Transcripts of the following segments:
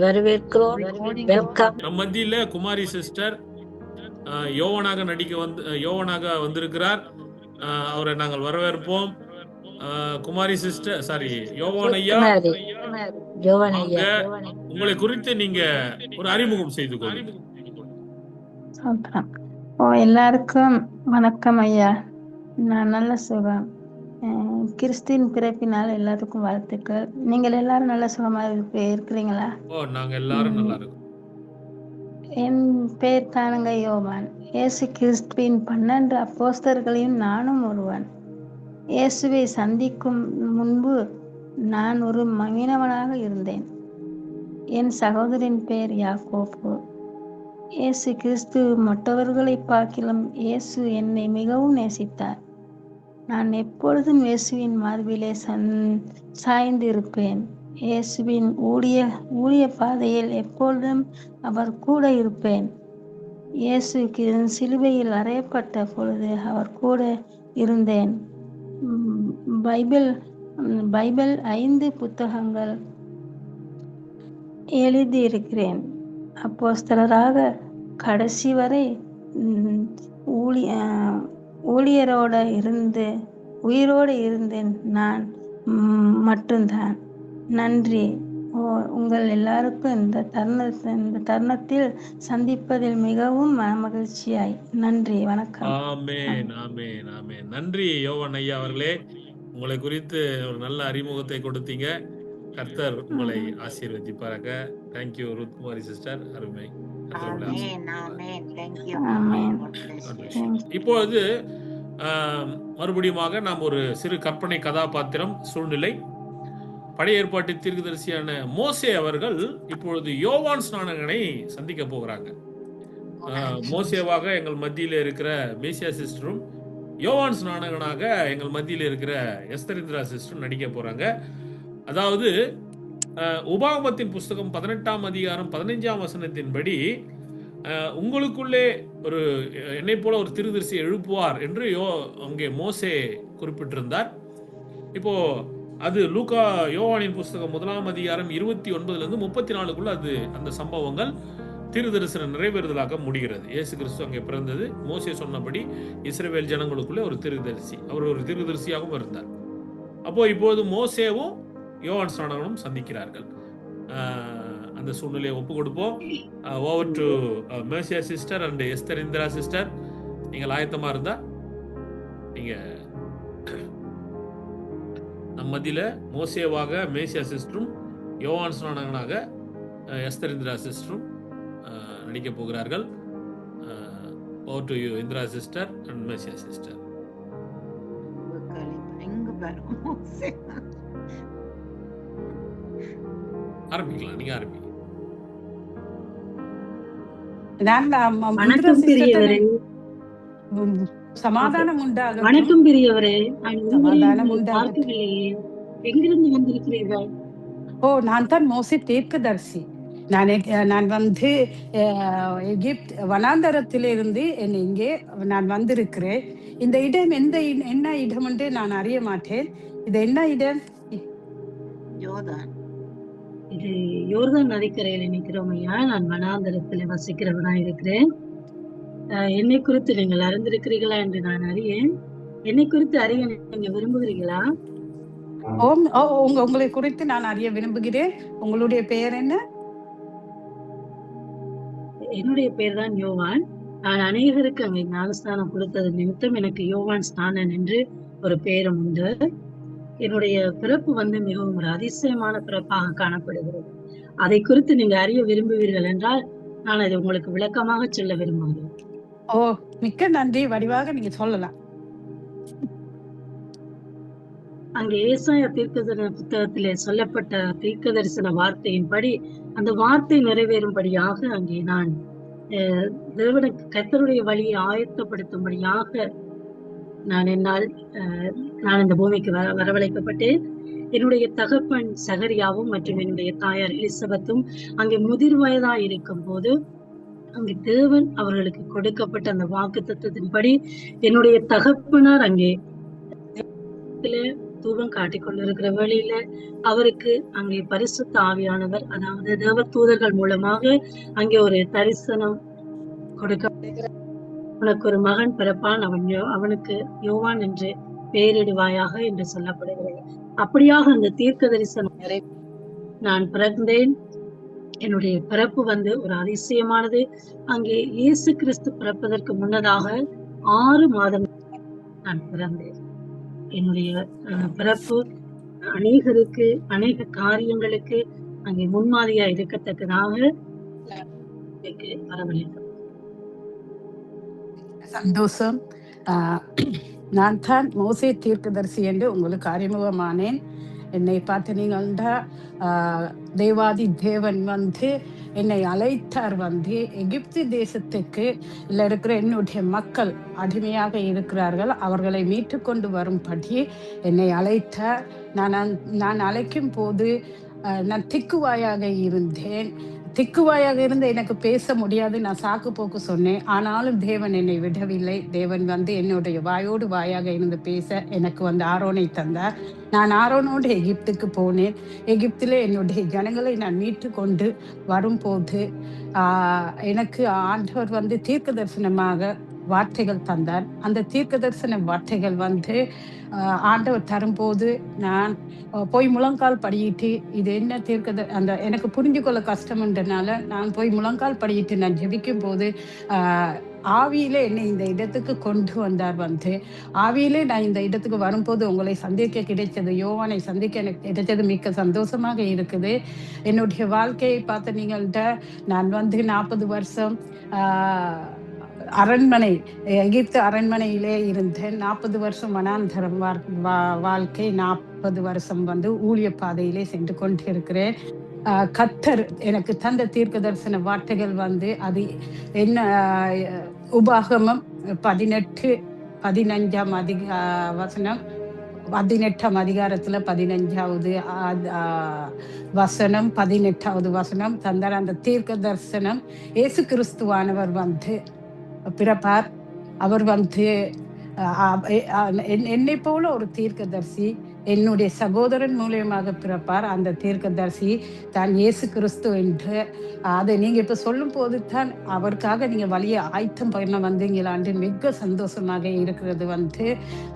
வரவேற்கிறோம். வெல்கம். நம் மத்தியில குமாரி சிஸ்டர் யோவனாக வந்திருக்கிறார். அவரை நாங்கள் வரவேற்போம். குமாரி சிஸ்டர், சாரி, யோவான் ஐயா, வாங்க. உங்களை குறித்து நீங்க ஒரு அறிமுகம் செய்து கொள்ளுங்க. எல்லாருக்கும் வணக்கம் ஐயா. நான் நல்ல சுகம். கிறிஸ்தின் பிறப்பினால் எல்லாத்துக்கும் வாழ்த்துக்கள். நீங்கள் எல்லாரும் நல்ல சுகமா இருக்கிறீங்களா? நாங்க எல்லாரும் நல்லா இருக்கோம். என் பேர் தானுங்க யோவான். இயேசு கிறிஸ்துவின் 12 அப்போஸ்தலர்களையும் நானும் ஒருவன். இயேசுவை சந்திக்கும் முன்பு நான் ஒரு மீனவனாக இருந்தேன். என் சகோதரின் பெயர் யாக்கோப்பு. இயேசு கிறிஸ்து மற்றவர்களை பார்க்கிலும் இயேசு என்னை மிகவும் நேசித்தார். நான் எப்பொழுதும் இயேசுவின் மார்பிலே சாய்ந்து இருப்பேன். இயேசுவின் ஊழிய பாதையில் எப்பொழுதும் அவர் கூட இருப்பேன். இயேசு சிலுவையில் அறையப்பட்ட பொழுது அவர் கூட இருந்தேன். பைபிள் 5 புத்தகங்கள் எழுதியிருக்கிறேன். அப்போஸ்தலராக கடைசி வரை உயிரோடு இருந்தேன் நான் மட்டும்தான். நன்றி. உங்கள் எல்லாருக்கும் இந்த தருணத்தில் சந்திப்பதில் மிகவும் மகிழ்ச்சியாய். நன்றி, வணக்கம். ஆமென், ஆமென், ஆமென். நன்றி யோவான் ஐயா அவர்களே, உங்களை குறித்து ஒரு நல்ல அறிமுகத்தை கொடுத்தீங்க. கர்த்தர் உங்களை ஆசீர்வதிப்பாராக. தேங்க்யூ ருத்குமாரி சிஸ்டர், அருமை. இப்பொழுது மறுபடியுமாக நாம் ஒரு சிறு கற்பனை கதாபாத்திரம் சூழ்நிலை. பழைய ஏற்பாட்டு தீர்க்கதரிசியான மோசே அவர்கள் இப்பொழுது யோவான் ஸ்நானகனை சந்திக்க போகிறாங்க. மோசேவாக எங்கள் மத்தியில இருக்கிற மேசியா சிஸ்டரும், யோவான் ஸ்நானகனாக எங்கள் மத்தியில இருக்கிற எஸ்தரிந்திரா சிஸ்டரும் நடிக்க போறாங்க. அதாவது உபாகமத்தின் புஸ்தகம் 18ஆம் அதிகாரம் 15ஆம் வசனத்தின்படி உங்களுக்குள்ளே ஒரு என்னை போல ஒரு தீர்க்கதரிசி எழுப்புவார் என்று அங்கே மோசே குறிப்பிட்டிருந்தார். இப்போ அது லூக்கா யோவானின் புஸ்தகம் 1ஆம் அதிகாரம் 29லிருந்து 34க்குள்ள அந்த சம்பவங்கள் தீர்க்கதரிசன நிறைவேறுதலாக முடிகிறது. இயேசு கிறிஸ்து அங்கே பிறந்தது. மோசே சொன்னபடி இஸ்ரவேல் ஜனங்களுக்குள்ளே ஒரு தீர்க்கதரிசி, அவர் ஒரு தீர்க்கதரிசியாகவும் இருந்தார். இப்போது மோசேவும் யோவான் ஸ்நானகனும் சந்திக்கிறார்கள். அந்த சூழ்நிலையை ஒப்பு கொடுப்போம். Over to Messiah sister and எஸ்தரிந்திரா sister. நீங்கள் ஆயத்தமா இருந்தா நீங்க நம்ம மத்தியில மோசேவாக மேசியா சிஸ்டரும், யோவான் ஸ்நானகனாக எஸ்தரிந்திரா சிஸ்டரும் நடிக்க போகிறார்கள். Over to you Indira sister and Messiah sister. ஆரம்பிக்கலாம், நீங்க ஆரம்பிங்க. சமாதானம் உண்டாக. வணக்கம் பெரியவரே. சமாதானம் உண்டாக. எங்கிருந்து வந்திருக்கிறீர்கள்? நான் தான் மோசே தீர்க்கதரிசி. நான் வந்து எகிப்த் வனாந்தரத்திலிருந்து இங்கே நான் வந்திருக்கிறேன். இந்த இடம் என்ன இடம் என்று நான் அறிய மாட்டேன். இது என்ன இடம்? இது யோர்தான் நதிக்கரையில் நிற்கிறோம் ஐயா. நான் வனாந்தரத்தில் வசிக்கிறவனா இருக்கிறேன். என்னை குறித்து நீங்கள் அறிந்திருக்கிறீர்களா என்று நான் அறியேன். என்னை குறித்து அறிய நீங்க விரும்புகிறீர்களா? உங்களை குறித்து நான் அறிய விரும்புகிறேன். உங்களுடைய பெயர் என்ன? என்னுடைய பெயர் தான் யோவான். நான் அநேகருக்கு அங்கே ஞானஸ்தானம் கொடுத்தது நிமித்தம் எனக்கு யோவான் ஸ்நானன் என்று ஒரு பெயரும் உண்டு. என்னுடைய பிறப்பு வந்து மிகவும் ஒரு அதிசயமான பிறப்பாக காணப்படுகிறது. அதை குறித்து நீங்க அறிய விரும்புவீர்கள் என்றால் நான் அதை உங்களுக்கு விளக்கமாக சொல்ல விரும்புகிறேன். மிக்க நன்றி. வடிவாக நீங்க சொல்லலாம். அங்கே ஏசாயா தீர்க்கதரிசன புத்தகத்திலே சொல்லப்பட்ட தீர்க்கதரிசன வார்த்தையின்படி அந்த வார்த்தை நிறைவேறும்படியாக அங்கே நான் தேவனுக்கு கர்த்தருடைய வழியை ஆயத்தப்படுத்தும்படியாக நான் இந்த பூமிக்கு வரவழைக்கப்பட்டேன். என்னுடைய தகப்பன் சகரியாவும் மற்றும் என்னுடைய தாயார் எலிசபெத்தும் அங்கே முதிர் வயதா இருக்கும் போது அங்கே தேவன் அவர்களுக்கு கொடுக்கப்பட்ட அந்த வாக்கு தத்துவத்தின்படி என்னுடைய தகப்பனார் அங்கே தூபம் காட்டிக் கொண்டிருக்கிற வேளையில அவருக்கு அங்கே பரிசுத்த ஆவியானவர், அதாவது தேவ தூதர்கள் மூலமாக அங்கே ஒரு தரிசனம் கொடுக்க, உனக்கு ஒரு மகன் பிறப்பான், அவனுக்கு யோவான் என்று பெயரிடுவாயாக என்று சொல்லப்படுகிறது. அப்படியாக அந்த தீர்க்க தரிசனம் நான் பிறந்தேன். என்னுடைய பிறப்பு ஒரு அதிசயமானது. அங்கே இயேசு கிறிஸ்து பிறப்பதற்கு முன்னதாக 6 மாதம் நான் பிறந்தேன். என்னுடைய பிறப்பு அநேகருக்கு, அநேக காரியங்களுக்கு அங்கே முன்மாதிரியா இருக்கத்தக்கதாக வரவழைக்கும். சந்தோஷம். நான் தான் மோசே தீர்க்கதரிசி என்று உங்களுக்கு அறிமுகமானேன். என்னை பார்த்து நீங்கள்டா தேவாதி தேவன் என்னை அழைத்தார். எகிப்து தேசத்துக்கு இருக்கிற என்னுடைய மக்கள் அடிமையாக இருக்கிறார்கள், அவர்களை மீட்டு கொண்டு வரும்படி என்னை அழைத்தார். நான் அழைக்கும் போது நான் திக்குவாயாக இருந்தேன். திக்குவாயாக இருந்து எனக்கு பேச முடியாது, நான் சாக்கு போக்கு சொன்னேன். ஆனாலும் தேவன் என்னை விடவில்லை. தேவன் என்னுடைய வாயோடு வாயாக இருந்து பேச எனக்கு ஆரோனை தந்தார். நான் ஆரோனோடு எகிப்துக்கு போனேன். எகிப்திலே என்னுடைய ஜனங்களை நான் மீட்டு கொண்டு வரும்போது எனக்கு ஆண்டவர் தீர்க்க தரிசனமாக வார்த்தைகள் தந்தார். அந்த தீர்க்க தரிசன வார்த்தைகள் ஆண்டவர் தரும்போது நான் போய் முழங்கால் படியிட்டு, இது என்ன அந்த எனக்கு புரிஞ்சு கொள்ள கஷ்டம்ன்றனால நான் போய் முழங்கால் படியிட்டு நான் ஜெபிக்கும் போது ஆவியிலே என்னை இந்த இடத்துக்கு கொண்டு வந்தார். ஆவியிலே நான் இந்த இடத்துக்கு வரும்போது உங்களை சந்திக்க கிடைச்சது, யோவானை சந்திக்க எனக்கு கிடைச்சது மிக்க சந்தோஷமாக இருக்குது. என்னுடைய வாழ்க்கையை பார்த்த நீங்கள்கிட்ட நான் 40 வருஷம் அரண்மனை, எகிப்து அரண்மனையிலே இருந்தேன். 40 வருஷம் வனாந்தரம் வாழ்க்கை, 40 வருஷம் ஊழிய பாதையிலே சென்று கொண்டிருக்கிறேன். கர்த்தர் எனக்கு தந்த தீர்க்க தரிசன வார்த்தைகள் அது என்ன, உபாகமம் 18:15 வசனம், 18ஆம் அதிகாரத்துல 15வது வசனம், 18வது வசனம் தந்தார். அந்த தீர்க்க தரிசனம் இயேசு கிறிஸ்துவானவர் பிறப்பார். அவர் என்னை போல ஒரு தீர்க்கதரிசி என்னுடைய சகோதரன் மூலியமாக பிறப்பார். அந்த தீர்க்கதரிசி தான் இயேசு கிறிஸ்து என்று அதை நீங்க இப்ப சொல்லும் போது தான் அவருக்காக நீங்க வழியை ஆயத்தம் பண்ண வந்தீங்களாண்டு மிக சந்தோஷமாக இருக்கிறது.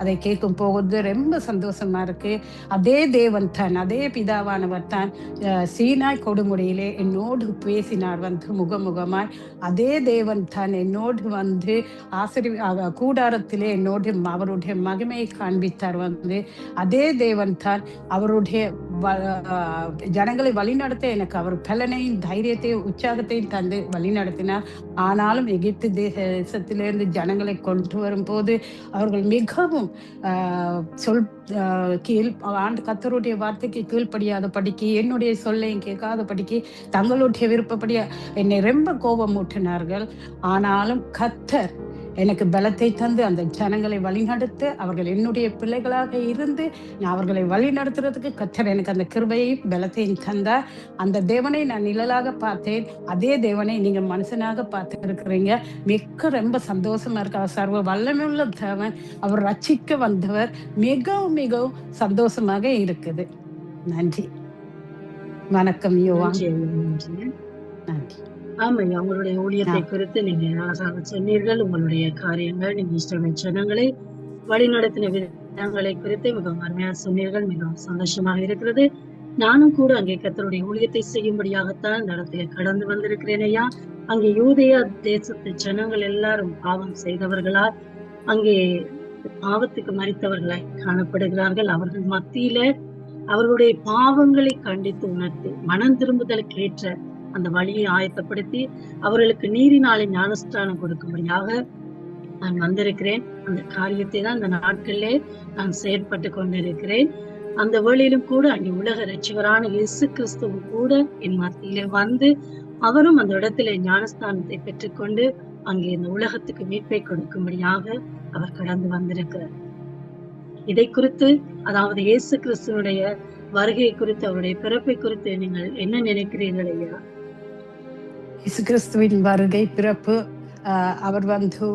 அதை கேட்கும் போது ரொம்ப சந்தோஷமா இருக்கு. அதே தேவன் தான், அதே பிதாவானவர் தான் சீனாய் கொடுமுடியிலே என்னோடு பேசினார் முகமுகமாய். அதே தேவன் தான் என்னோடு கூடாரத்திலே என்னோடு அவருடைய மகிமையை காண்பித்தார். அதே தேவன் தான் அவருடைய ஜனங்களை வழிநடத்த எனக்கு அவர் பலனையும் தைரியத்தையும் உற்சாகத்தையும் தந்து வழிநடத்தினார். ஆனாலும் எகிப்து தேசத்திலிருந்து ஜனங்களை கொண்டு வரும்போது அவர்கள் மிகவும் கர்த்தருடைய வார்த்தைக்கு கீழ்ப்படியாத படிக்கு, என்னுடைய சொல்லையும் கேட்காத படிக்கு, தங்களுடைய விருப்பப்படி என்னை ரொம்ப கோபம் ஊற்றினார்கள். ஆனாலும் கர்த்தர் எனக்கு பலத்தை தந்து அந்த ஜனங்களை வழிநடத்த, அவர்கள் என்னுடைய பிள்ளைகளாக இருந்து நான் அவர்களை வழி நடத்துறதுக்கு கர்த்தர் எனக்கு அந்த கிருபையையும் பலத்தையும் தந்தார். அந்த தேவனை நான் நிழலாக பார்த்தேன். அதே தேவனை நீங்க மனுஷனாக பார்த்து இருக்கிறீங்க. மிக்க ரொம்ப சந்தோஷமா இருக்கு. அவர் சர்வ வல்லமையுள்ள தேவன், அவர் ரட்சிக்க வந்தவர். மிகவும் மிகவும் சந்தோஷமாக இருக்குது. நன்றி, வணக்கம் யோவான். நன்றி. ஆமாய்யா, உங்களுடைய ஊழியத்தை குறித்து நீங்க அழகாக சொன்னீர்கள். உங்களுடைய காரியங்கள், நீங்க இஷ்டமை ஜனங்களை வழிநடத்தின விதங்களை குறித்து மிகவும் அருமையாக சொன்னீர்கள். மிகவும் சந்தோஷமாக இருக்கிறது. நானும் கூட அங்கே கர்த்தருடைய ஊழியத்தை செய்யும்படியாகத்தான் இந்த இடத்துல கடந்து வந்திருக்கிறேன் ஐயா. அங்கே யூதேயா தேசத்து ஜனங்கள் எல்லாரும் பாவம் செய்தவர்களால் அங்கே பாவத்துக்கு மரித்தவர்களாய் காணப்படுகிறார்கள். அவர்கள் மத்தியில அவர்களுடைய பாவங்களை கண்டித்து உணர்த்தி மனம் திரும்புதலுக்கு ஏற்ற அந்த வழியை ஆயத்தப்படுத்தி அவர்களுக்கு நீரினாலே ஞானஸ்தானம் கொடுக்கும்படியாக நான் வந்திருக்கிறேன். அந்த காரியத்தை தான் இந்த நாட்களிலே நான் செயற்பட்டு கொண்டிருக்கிறேன். அந்த வேளையிலும் கூட அங்கே உலக இரட்சகரான இயேசு கிறிஸ்துவும் கூட என் மத்தியிலே அவரும் அந்த இடத்திலே ஞானஸ்தானத்தை பெற்றுக்கொண்டு அங்கே இந்த உலகத்துக்கு மீட்பை கொடுக்கும்படியாக அவர் கடந்து வந்திருக்கிறார். இதை குறித்து, அதாவது இயேசு கிறிஸ்துவனுடைய வருகை குறித்து, அவருடைய பிறப்பை குறித்து நீங்கள் என்ன நினைக்கிறீர்கள் ஐயா? இயேசு கிறிஸ்துவின் வருகை, பிறப்பு அவர்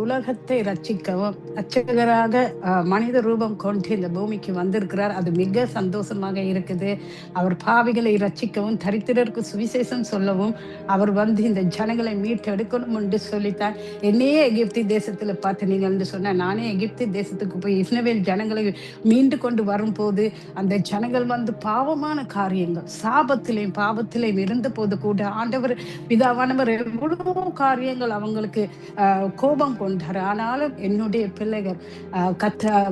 உலகத்தை ரட்சிக்கவும் ரட்சகராக மனித ரூபம் கொண்டு இந்த பூமிக்கு வந்திருக்கிறார். அது மிக சந்தோஷமாக இருக்குது. அவர் பாவிகளை ரட்சிக்கவும் தரித்திரருக்கு சுவிசேஷம் சொல்லவும் அவர் இந்த ஜனங்களை மீட்டெடுக்கணும் என்று சொல்லித்தான் என்னையே எகிப்தி தேசத்துல பார்த்தீங்கன்னு சொன்னா, நானே எகிப்தி தேசத்துக்கு போய் இஸ்ரவேல் ஜனங்களை மீண்டு கொண்டு வரும்போது அந்த ஜனங்கள் பாவமான காரியங்கள் சாபத்திலையும் பாவத்திலையும் இருந்த போது கூட ஆண்டவர் பிதாவானவர் எவ்வளவு காரியங்கள் அவங்களுக்கு கோபம் கொண்டார். ஆனாலும் என்னுடைய பிள்ளைகள்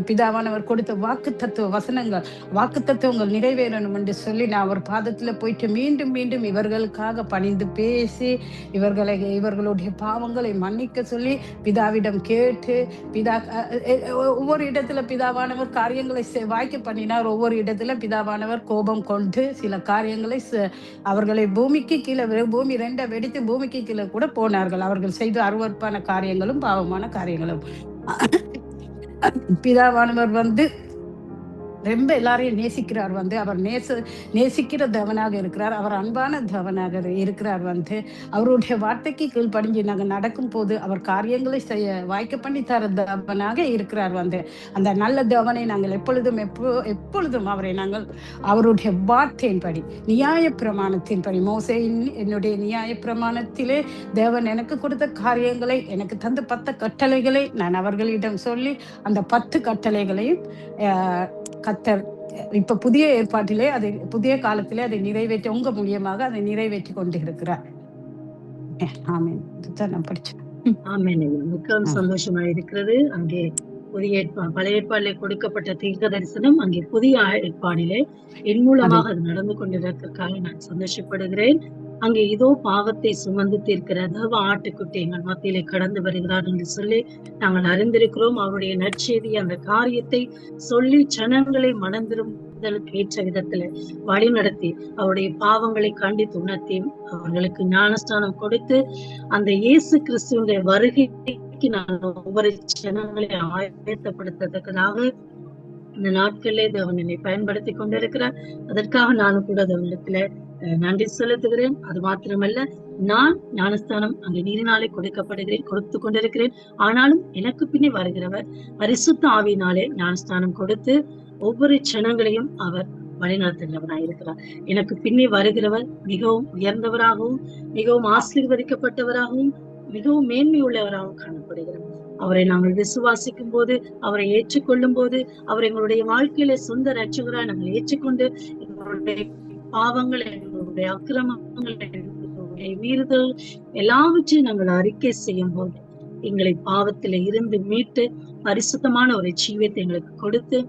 பிதாவானவர் கொடுத்த வாக்கு தத்துவ வசனங்கள் வாக்கு தத்துவங்கள் நிறைவேறணும் என்று சொல்லி நான் அவர் பாதத்துல போயிட்டு மீண்டும் மீண்டும் இவர்களுக்காக பணிந்து பேசி இவர்களுடைய பாவங்களை மன்னிக்க சொல்லி பிதாவிடம் கேட்டு ஒவ்வொரு இடத்துல பிதாவானவர் காரியங்களை வாய்க்க பண்ணினார். ஒவ்வொரு இடத்துல பிதாவானவர் கோபம் கொண்டு சில காரியங்களை அவர்களை பூமிக்கு கீழே பூமி ரெண்டை வெடித்து பூமிக்கு கீழே கூட போனார்கள். அவர்கள் செய்த அருவருப்பான காரியங்களும் பாவமான காரியங்களும். பிதாவானவர் ரொம்ப எல்லாரையும் நேசிக்கிறார். அவர் நேசிக்கிற தேவனாக இருக்கிறார். அவர் அன்பான தேவனாக இருக்கிறார். அவருடைய வார்த்தைக்கு கீழ்ப்படிஞ்சு நாங்கள் நடக்கும் போது அவர் காரியங்களை செய்ய வாய்க்க பண்ணி தர தேவனாக இருக்கிறார். அந்த நல்ல தேவனை நாங்கள் எப்பொழுதும் அவரை நாங்கள் அவருடைய வார்த்தையின்படி நியாய பிரமாணத்தின்படி என்னுடைய நியாய பிரமாணத்திலே தேவன் எனக்கு கொடுத்த காரியங்களை எனக்கு தந்த 10 கட்டளைகளை நான் அவர்களிடம் சொல்லி அந்த 10 கட்டளைகளையும் கர்த்தர் இப்ப புதிய ஏற்பாட்டிலே அதை புதிய காலத்திலே அதை நிறைவேற்றி உங்க மூலியமாக அதை நிறைவேற்றி கொண்டு இருக்கிறார். ஆமேன். நான் படிச்சேன். ஆமேன். மிகவும் சந்தோஷமா இருக்கிறது. அங்கே புதிய பழைய ஏற்பாடிலே கொடுக்கப்பட்ட தீர்க்க தரிசனம் அங்கே புதிய ஏற்பாடிலே என் மூலமாக அது நடந்து கொண்டிருக்கிறதுக்காக நான் சந்தோஷப்படுகிறேன். அங்கே இதோ பாவத்தை சுமந்து தீர்க்கிற ஆட்டுக்குட்டி எங்கள் மத்தியிலே கடந்து வருகிறார் என்று சொல்லி நாங்கள் அறிந்திருக்கிறோம். அவருடைய நற்செய்தி அந்த காரியத்தை சொல்லி ஜனங்களை மனந்திரும்புதலுக்கு ஏற்ற விதத்துல வழி நடத்தி அவருடைய பாவங்களை கண்டித்து உணர்த்தி அவர்களுக்கு ஞானஸ்தானம் கொடுத்து அந்த இயேசு கிறிஸ்துவினுடைய வருகைக்கு நான் ஒவ்வொரு ஜனங்களை ஆயத்தப்படுத்தத்தக்கதாக இந்த நாட்களிலே தேவன் என்னை பயன்படுத்தி கொண்டிருக்கிறார். அதற்காக நானும் கூட தேவனிடத்துல நன்றி செலுத்துகிறேன். அது மாத்திரமல்ல, நான் ஞானஸ்தானம் அங்கே நீரினாலே கொடுத்து கொண்டிருக்கிறேன். ஆனாலும் எனக்கு பின்னே வருகிறவர் பரிசுத்த ஆவியினாலே ஞானஸ்தானம் கொடுத்து ஒவ்வொரு ஜனங்களையும் அவர் வழிநடத்துகிறவராயிருக்கிறார். எனக்கு பின்னே வருகிறவர் மிகவும் உயர்ந்தவராகவும் மிகவும் ஆசீர்வதிக்கப்பட்டவராகவும் மிகவும் மேன்மையுள்ளவராகவும் காணப்படுகிறார். அவரை நாங்கள் விசுவாசிக்கும் போது அவரை ஏற்றுக்கொள்ளும் போது அவர் எங்களுடைய வாழ்க்கையில சொந்த ரட்சகராய் நாங்கள் ஏற்றுக்கொண்டு எங்களுடைய பாவங்கள் எங்களுடைய அக்கிரமங்கள் எங்களுடைய மீறுதல் எல்லாவற்றையும் நாங்கள் அறிக்கை செய்யும் போது எங்களை பாவத்தில இருந்து மீட்டு பரிசுத்தமான ஒரு ஜீவியத்தை எங்களுக்கு கொடுத்து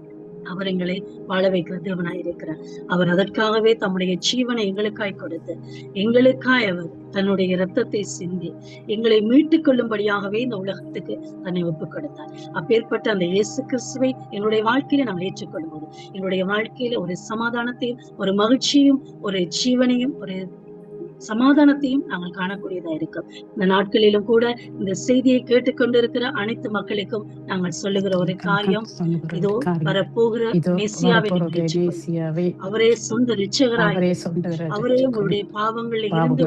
அவர் எங்களை வாழ வைக்கிற தேவனாய் இருக்கிறார். அவர் அதற்காகவே தம்முடைய ஜீவனை எங்களுக்காய் கொடுத்து எங்களுக்காய் அவர் தன்னுடைய இரத்தத்தை சிந்தி எங்களை மீட்டுக் கொள்ளும்படியாகவே இந்த உலகத்துக்கு தன்னை ஒப்புக் கொடுத்தார். அப்பேற்பட்ட அந்த இயேசு கிறிஸ்துவை எங்களுடைய வாழ்க்கையில நாங்கள் ஏற்றுக்கொள்ளும் போது எங்களுடைய வாழ்க்கையில ஒரு சமாதானத்தையும் ஒரு மகிழ்ச்சியும் ஒரு ஜீவனையும் ஒரு சமாதானத்தையும் நாங்கள் காணக்கூடியதா இருக்கும். இந்த நாட்களிலும் கூட இந்த செய்தியை கேட்டுக்கொண்டிருக்கிற அனைத்து மக்களுக்கும் நாங்கள் சொல்லுகிற ஒரு காரியம், இதோ வரப்போகிற மெசியாவை அவரே சொந்த இரட்சகராய் அவரே உங்களுடைய பாவங்களில் இருந்து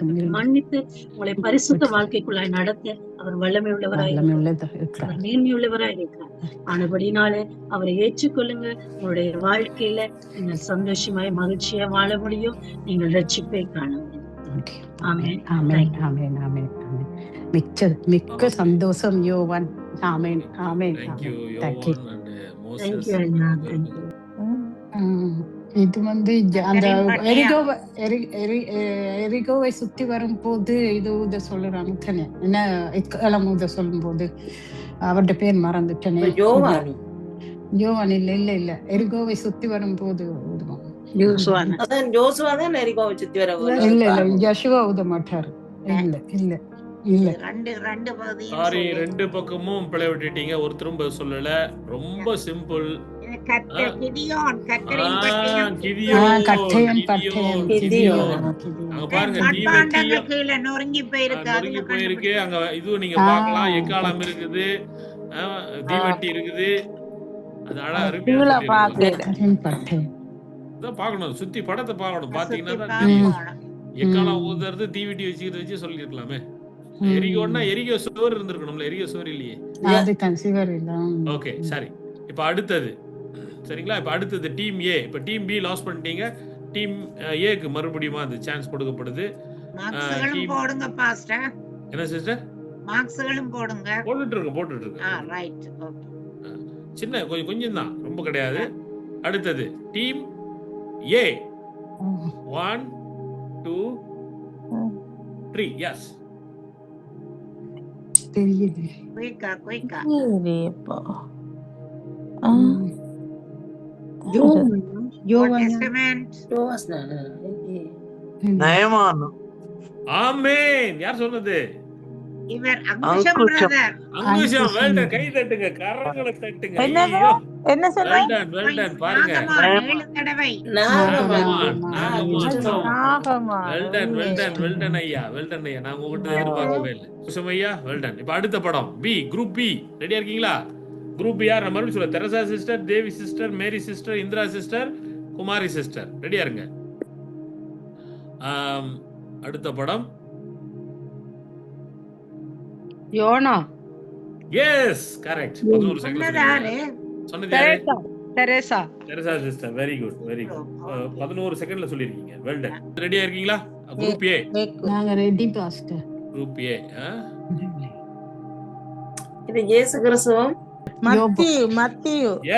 உங்களை மன்னித்து உங்களை பரிசுத்த வாழ்க்கைக்குள்ளாய் நடத்த அவர் வல்லமை உள்ளவராய் மேன்மையுள்ளவராய் இருக்கிறார். ஆனபடினால அவரை ஏற்றுக்கொள்ளுங்க. உங்களுடைய வாழ்க்கையில நீங்கள் சந்தோஷமாய் மகிழ்ச்சியா வாழ முடியும். நீங்கள் ரட்சிப்பை காண முடியும். மிக்க சந்தோஷம் யோவான். ஆமென் ஆமென். இது அந்த எரிகோவை சுத்தி வரும்போது இது சொல்லுறாங்க தானே, என்ன எக்காலமுத சொல்லும் போது அவருடைய பேர் மறந்துட்டேனே. யோவான் இல்ல எரிகோவை சுத்தி வரும்போது யோசுவா ஊத மாட்டாரு. ரெண்டு பக்கமும் பிழை விட்டுட்டீங்க. ஒருத்தரும் சொல்லல. ரொம்ப சிம்பிள். போயிருக்கு. அங்க இதுவும் நீங்க பாக்கலாம். எக்காலம் இருக்குது, தீவட்டி இருக்குது. அது அழகா பாக்கணும். சுத்தி படத்தை பாக்கணும். பாத்தீங்கன்னா எக்காலம் ஊதுறது தீவெட்டி வச்சுக்கிறது வச்சு சொல்லிருக்கலாமே. எரிகோன்னா எரிகோ சோறு இருந்திருக்கணும்ல, எரிகோ சோறு இல்லையே. அது கன்சிடர் இல்ல. ஓகே சரி. இப்ப அடுத்தது சரிங்களா, இப்ப அடுத்தது டீம் ஏ. இப்ப டீம் பி லாஸ் பண்ணிட்டீங்க, டீம் ஏக்கு மறுபடியும் அந்த சான்ஸ் கொடுக்கப்படுது. மார்க்ஸ்களும் போடுங்க பாஸ்டர். என்ன சிஸ்டர்? மார்க்ஸ்களும் போடுங்க. போட்டுட்டு இருக்கு. ரைட். ஓகே. சின்ன கொஞ்சம் தான், ரொம்ப கிடையாது. அடுத்தது டீம் ஏ. 1 2 3 எஸ். தெரியுது. குயிக்கா நயமான். ஆமென். யார் சொன்னது? இவர் அங்குஷம் பிரதர். அங்குஷம். வெல்டன். கை தட்டுங்க, கரங்களை தட்டுங்க. என்ன சொல்ற? வெல்டன் பாருங்க. 7 தடவை. வெல்டன் ஐயா. நான் உங்ககிட்ட எதிர்பார்க்கவே இல்லை. குசும் ஐயா வெல்டன். இப்ப அடுத்த படம் பி, குரூப் பி. ரெடியா இருக்கீங்களா? குரூப் யார்? நான் மறுபடியும் சொல்ல. Teresa sister, Devi sister, Mary sister, Indira sister, Kumari sister. ரெடியா இருங்க. அடுத்த படம் யோனா. Yes correct. 11 செகண்ட் சொன்னது யாரு? Teresa. Teresa sister. Very good. 11 செகண்ட்ல சொல்லிருக்கீங்க. Well done. ரெடியா இருக்கீங்களா? Group A. நாங்க ரெடி பாஸ்டர். Group A. இது இயேசு கிறிஸ்துவும் மத்தியு.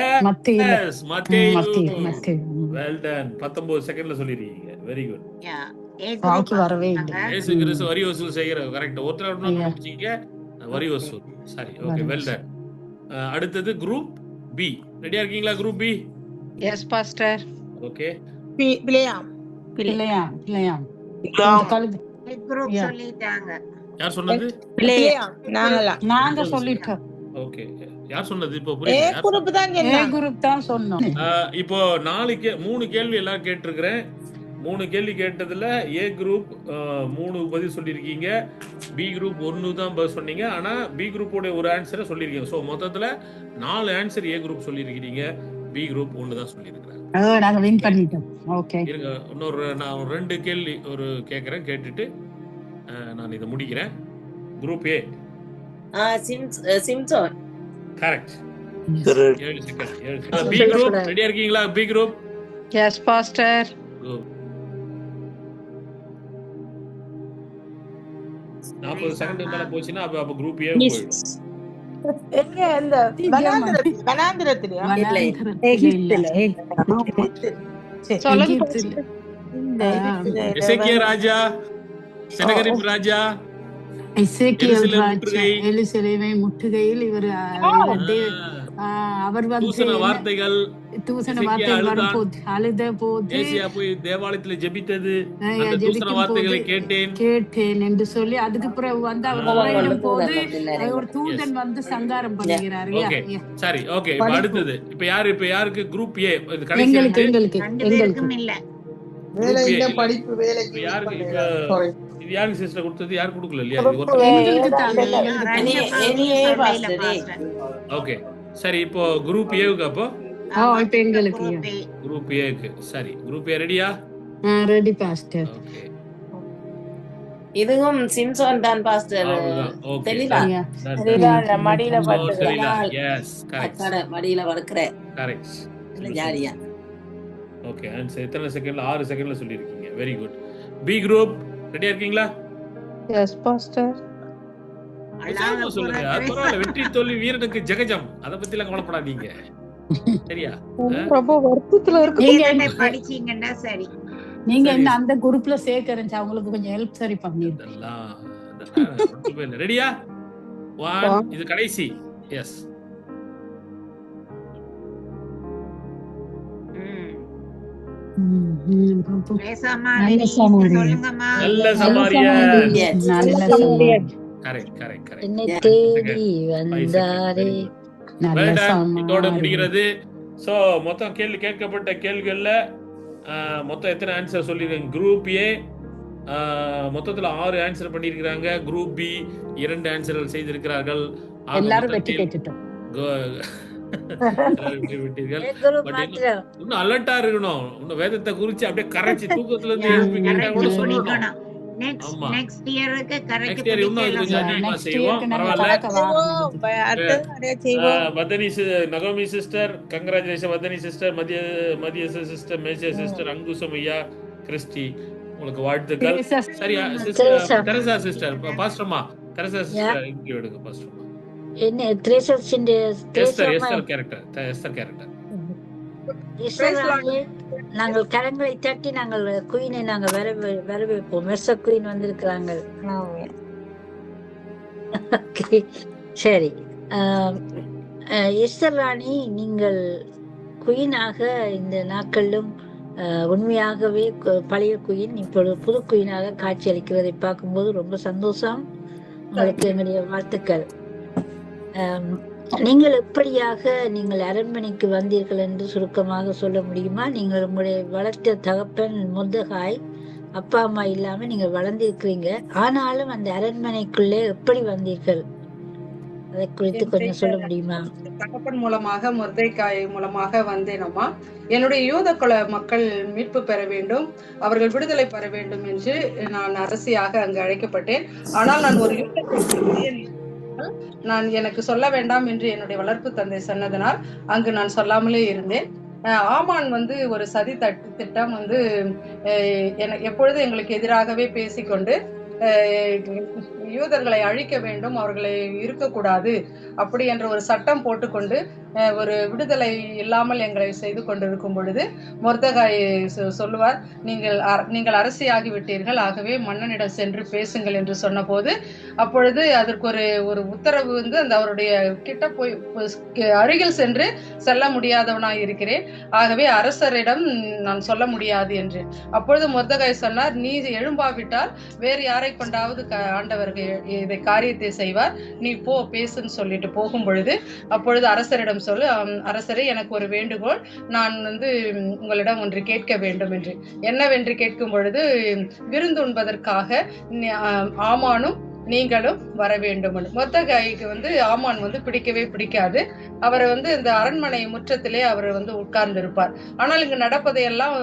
எஸ் மத்தேயு. மத்தேயு. Well done. 19 செகண்ட்ல சொல்லிருக்கீங்க. Very good. வாக்கி வரவே இல்லை. இயேசு கிறிஸ்து வரி வசூல் செய்யற. கரெக்ட். ஒருத்தர் கண்டுபிடிச்சீங்க. வரி வசூல். சரி ஓகே வெல் டன். அடுத்தது குரூப் பி. ரெடியா இருக்கீங்களா? Group B. Yes pastor. Okay. Balaam. Group சொல்லிட்டாங்க. யார் சொன்னது? நாங்க சொல்லிட்டோம். ஓகே. யார் சொன்னது? இப்போ புரியுது. குரூப் தான் சொன்னோம். இப்போ 3 கேள்வி எல்லாம் கேட்டிருக்கிறேன். 3 கேள்வி கேட்டதுல ஏ குரூப் 3 பதில் சொல்லியிருக்கீங்க, பி குரூப் 1 தான் பதில் சொன்னீங்க. ஆனா பி குரூப்போட ஒரு ஆன்சரை சொல்லியிருக்கீங்க. ஸோ மொத்தத்துல 4 ஆன்சர் ஏ குரூப் சொல்லியிருக்கீங்க, பி குரூப் 1 தான் சொல்லியிருக்கிறாங்க. நாங்க வின் பண்ணிட்டோம். ஓகே இருங்க, நான் 2 கேள்வி கேட்கறேன், கேட்டுட்டு நான் இதை முடிக்கிறேன். Group A Samson. Correct. 7 second. B group ரெடியா இருக்கீங்களா? B group. Yes pastor. 40 second மேல போச்சுன்னா அப்ப குரூப் ஏ போயிடும். எங்க இந்த வனாந்திரத்திலயா? எசேக்கியா ராஜா, செனகரிப் ராஜா, எருசலேமை முற்றுகையில் இவர் அவர் தூசண வார்த்தைகள் வரும்போது அழுத போது ஏசியா போய் தேவாலயத்துல ஜெபித்தது, அந்த தூசண வார்த்தைகளை கேட்டேன் என்று சொல்லி அதுக்கு பிறகு வந்து அவர் போது ஒரு தூதன் வந்து சங்காரம் பண்ணுகிறாரு. சரி ஓகே. இப்ப அடுத்தது இப்ப யாருக்கு குரூப் ஏ? எங்களுக்கு இல்ல படிப்பு வேலைக்கு இது யாருக்கு சிஸ்டர் கொடுத்தது? யாரு கொடுக்கல இல்லையா? ஓகே சரி. இப்போ குரூப் ஏவுக்கு அப்போ இப்ப எங்களுக்கு குரூப் ஏக்கு. சரி குரூப் ஏ ரெடியா? Ready pastor. ஓகே. இதுவும் சிம்சோன் தான் பாஸ்டர். தெளிவா மடியில எஸ் கரெக்ட். மடியில வளர்க்கற. கரெக்ட். ஜாலியா. ஓகே. ஆன்சர் எத்தனை செகண்ட்ல? 6 செகண்ட்ல சொல்லிருக்கீங்க. Very good. பி குரூப் ரெடியா இருக்கீங்களா? S pastor. சொல்லுங்க. அது பரவாயில்ல. வெற்றி தோல்வி வீரனுக்கு ஜெகஜம். அத பத்தி எல்லாம் கவலைப்படாதீங்க. சரியா? ரொம்ப வருத்தத்துல இருக்கு. படிச்சீங்கன்னா சரி. நீங்க என்ன அந்த குரூப்ல சேர்க்கறேன், அவங்களுக்கு கொஞ்சம் ஹெல்ப் சரி பண்ணிருக்கேன். இதெல்லாம் ரெடியா? 1 இது கடைசி. எஸ். நல்ல சமாரியன். என்னை தேடி வந்தாரே. இதோட முடிகிறது. சோ மொத்தம் கேட்கப்பட்ட கேள்விகள்ல மொத்தம் எத்தனை ஆன்சர் சொல்லிருக்காங்க? குரூப் ஏ மொத்தத்துல 6 ஆன்சர் பண்ணிருக்காங்க. குரூப் பி 2 ஆன்சர்கள் செய்திருக்கிறார்கள். எல்லாரும் வெற்றி கேட்டுட்டோம். இன்னும் அலர்ட்டா இருக்கணும். இன்னும் வேதத்தை குறிச்சு அப்படியே கரைச்சி தூக்கத்துல இருந்து எழுப்பி கேட்டா கூட சொல்லணும். ஆமா. நெக்ஸ்ட் இயருக்கு கரைக்கு நெக்ஸ்ட் இயர் இன்னும் இது கொஞ்சம் அதிகமா நெக்ஸ்ட் செய்வோம். இயருக்கு நாங்க பரவாயில்ல. கலக்க வாரோம். அடுத்தது நிறைய செய்வோம். வதனி நகோமி sister, congratulation Vathani sister, Mathiya sister, major sister, Angusam ஐயா, கிறிஸ்டி, உங்களுக்கு வாழ்த்துக்கள். சரியா சிஸ்டர் தெரசா சிஸ்டர், பாஸ்டர்மா தெரசா சிஸ்டர் இங்க எடுங்க பாஸ்டர்மா. என்ன திரேசஸ்ஸிന്റെ எஸ்தர் கேரக்டர், எஸ்தர் கேரக்டர். நாங்கள் கரங்களை தட்டி நாங்கள் குயினை நாங்கள் வரவேற்போம். மெர்ச குயின் வந்திருக்கிறாங்க. சரி, எஸ்தர் ராணி, நீங்கள் குயினாக இந்த நாட்களிலும் உண்மையாகவே பழைய குயின் இப்பொழுது புது குயினாக காட்சி அளிக்கிறதை பார்க்கும்போது ரொம்ப சந்தோஷம். உங்களுக்கு என்னுடைய வாழ்த்துக்கள். நீங்கள் எப்படியாக நீங்கள் அரண்மனைக்கு வந்தீர்கள் என்று சுருக்கமாக சொல்ல முடியுமா? நீங்கள் உங்களுடைய வளர்த்த தகப்பன் மொர்தெகாய் அப்பா அம்மா இல்லாம நீங்க வளர்ந்திருக்கிறீங்க. ஆனாலும் அந்த அரண்மனைக்குள்ளே எப்படி வந்தீர்கள், அதை குறித்து கொஞ்சம் சொல்ல முடியுமா? தகப்பன் மூலமாக மொர்தெகாய் மூலமாக வந்தேனம்மா. என்னுடைய யூத குல மக்கள் மீட்பு பெற வேண்டும், அவர்கள் விடுதலை பெற வேண்டும் என்று நான் அரசியாக அங்கு அழைக்கப்பட்டேன். ஆனால் நான் ஒரு நான் எனக்கு சொல்ல வேண்டாம் என்று என்னுடைய வளர்ப்பு தந்தை சொன்னதனால் அங்கு நான் சொல்லாமலே இருந்தேன். ஆமான் ஒரு சதி திட்டம் எப்பொழுது எங்களுக்கு எதிராகவே பேசிக்கொண்டு யூதர்களை அழிக்க வேண்டும், அவர்களை இருக்கக்கூடாது அப்படி என்ற ஒரு சட்டம் போட்டுக்கொண்டு ஒரு விடுதலை இல்லாமல் எங்களை செய்து கொண்டிருக்கும் பொழுது மொர்தெகாய் சொல்லுவார், நீங்கள் அரசியாகி விட்டீர்கள், ஆகவே மன்னனிடம் சென்று பேசுங்கள் என்று சொன்ன போது அப்பொழுது அதற்கு ஒரு உத்தரவு அந்த அவருடைய கிட்ட போய் அருகில் சென்று செல்ல முடியாதவனாய் இருக்கிறேன், ஆகவே அரசரிடம் நான் சொல்ல முடியாது என்று. அப்பொழுது மொர்தெகாய் சொன்னார், நீ எழும்பாவிட்டால் வேறு யாரை கொண்டாவது ஆண்டவர்கள் இதை காரியத்தை செய்வார், நீ போ பேசுன்னு சொல்லிட்டு போகும் பொழுது அப்பொழுது அரசரிடம் சொல்லு, அரசரே எனக்கு ஒரு வேண்டுகோள், நான் உங்களிடம் ஒன்று கேட்க வேண்டும் என்று. என்னவென்று கேட்கும் பொழுது, விருந்துண்பதற்காக ஆமானும் நீங்களும் வர வேண்டும். மொர்தெகாய்க்கு ஆமான் பிடிக்கவே பிடிக்காது. அவர் இந்த அரண்மனை முற்றத்திலே அவர் உட்கார்ந்து இருப்பார். ஆனால் இங்கு நடப்பதையெல்லாம்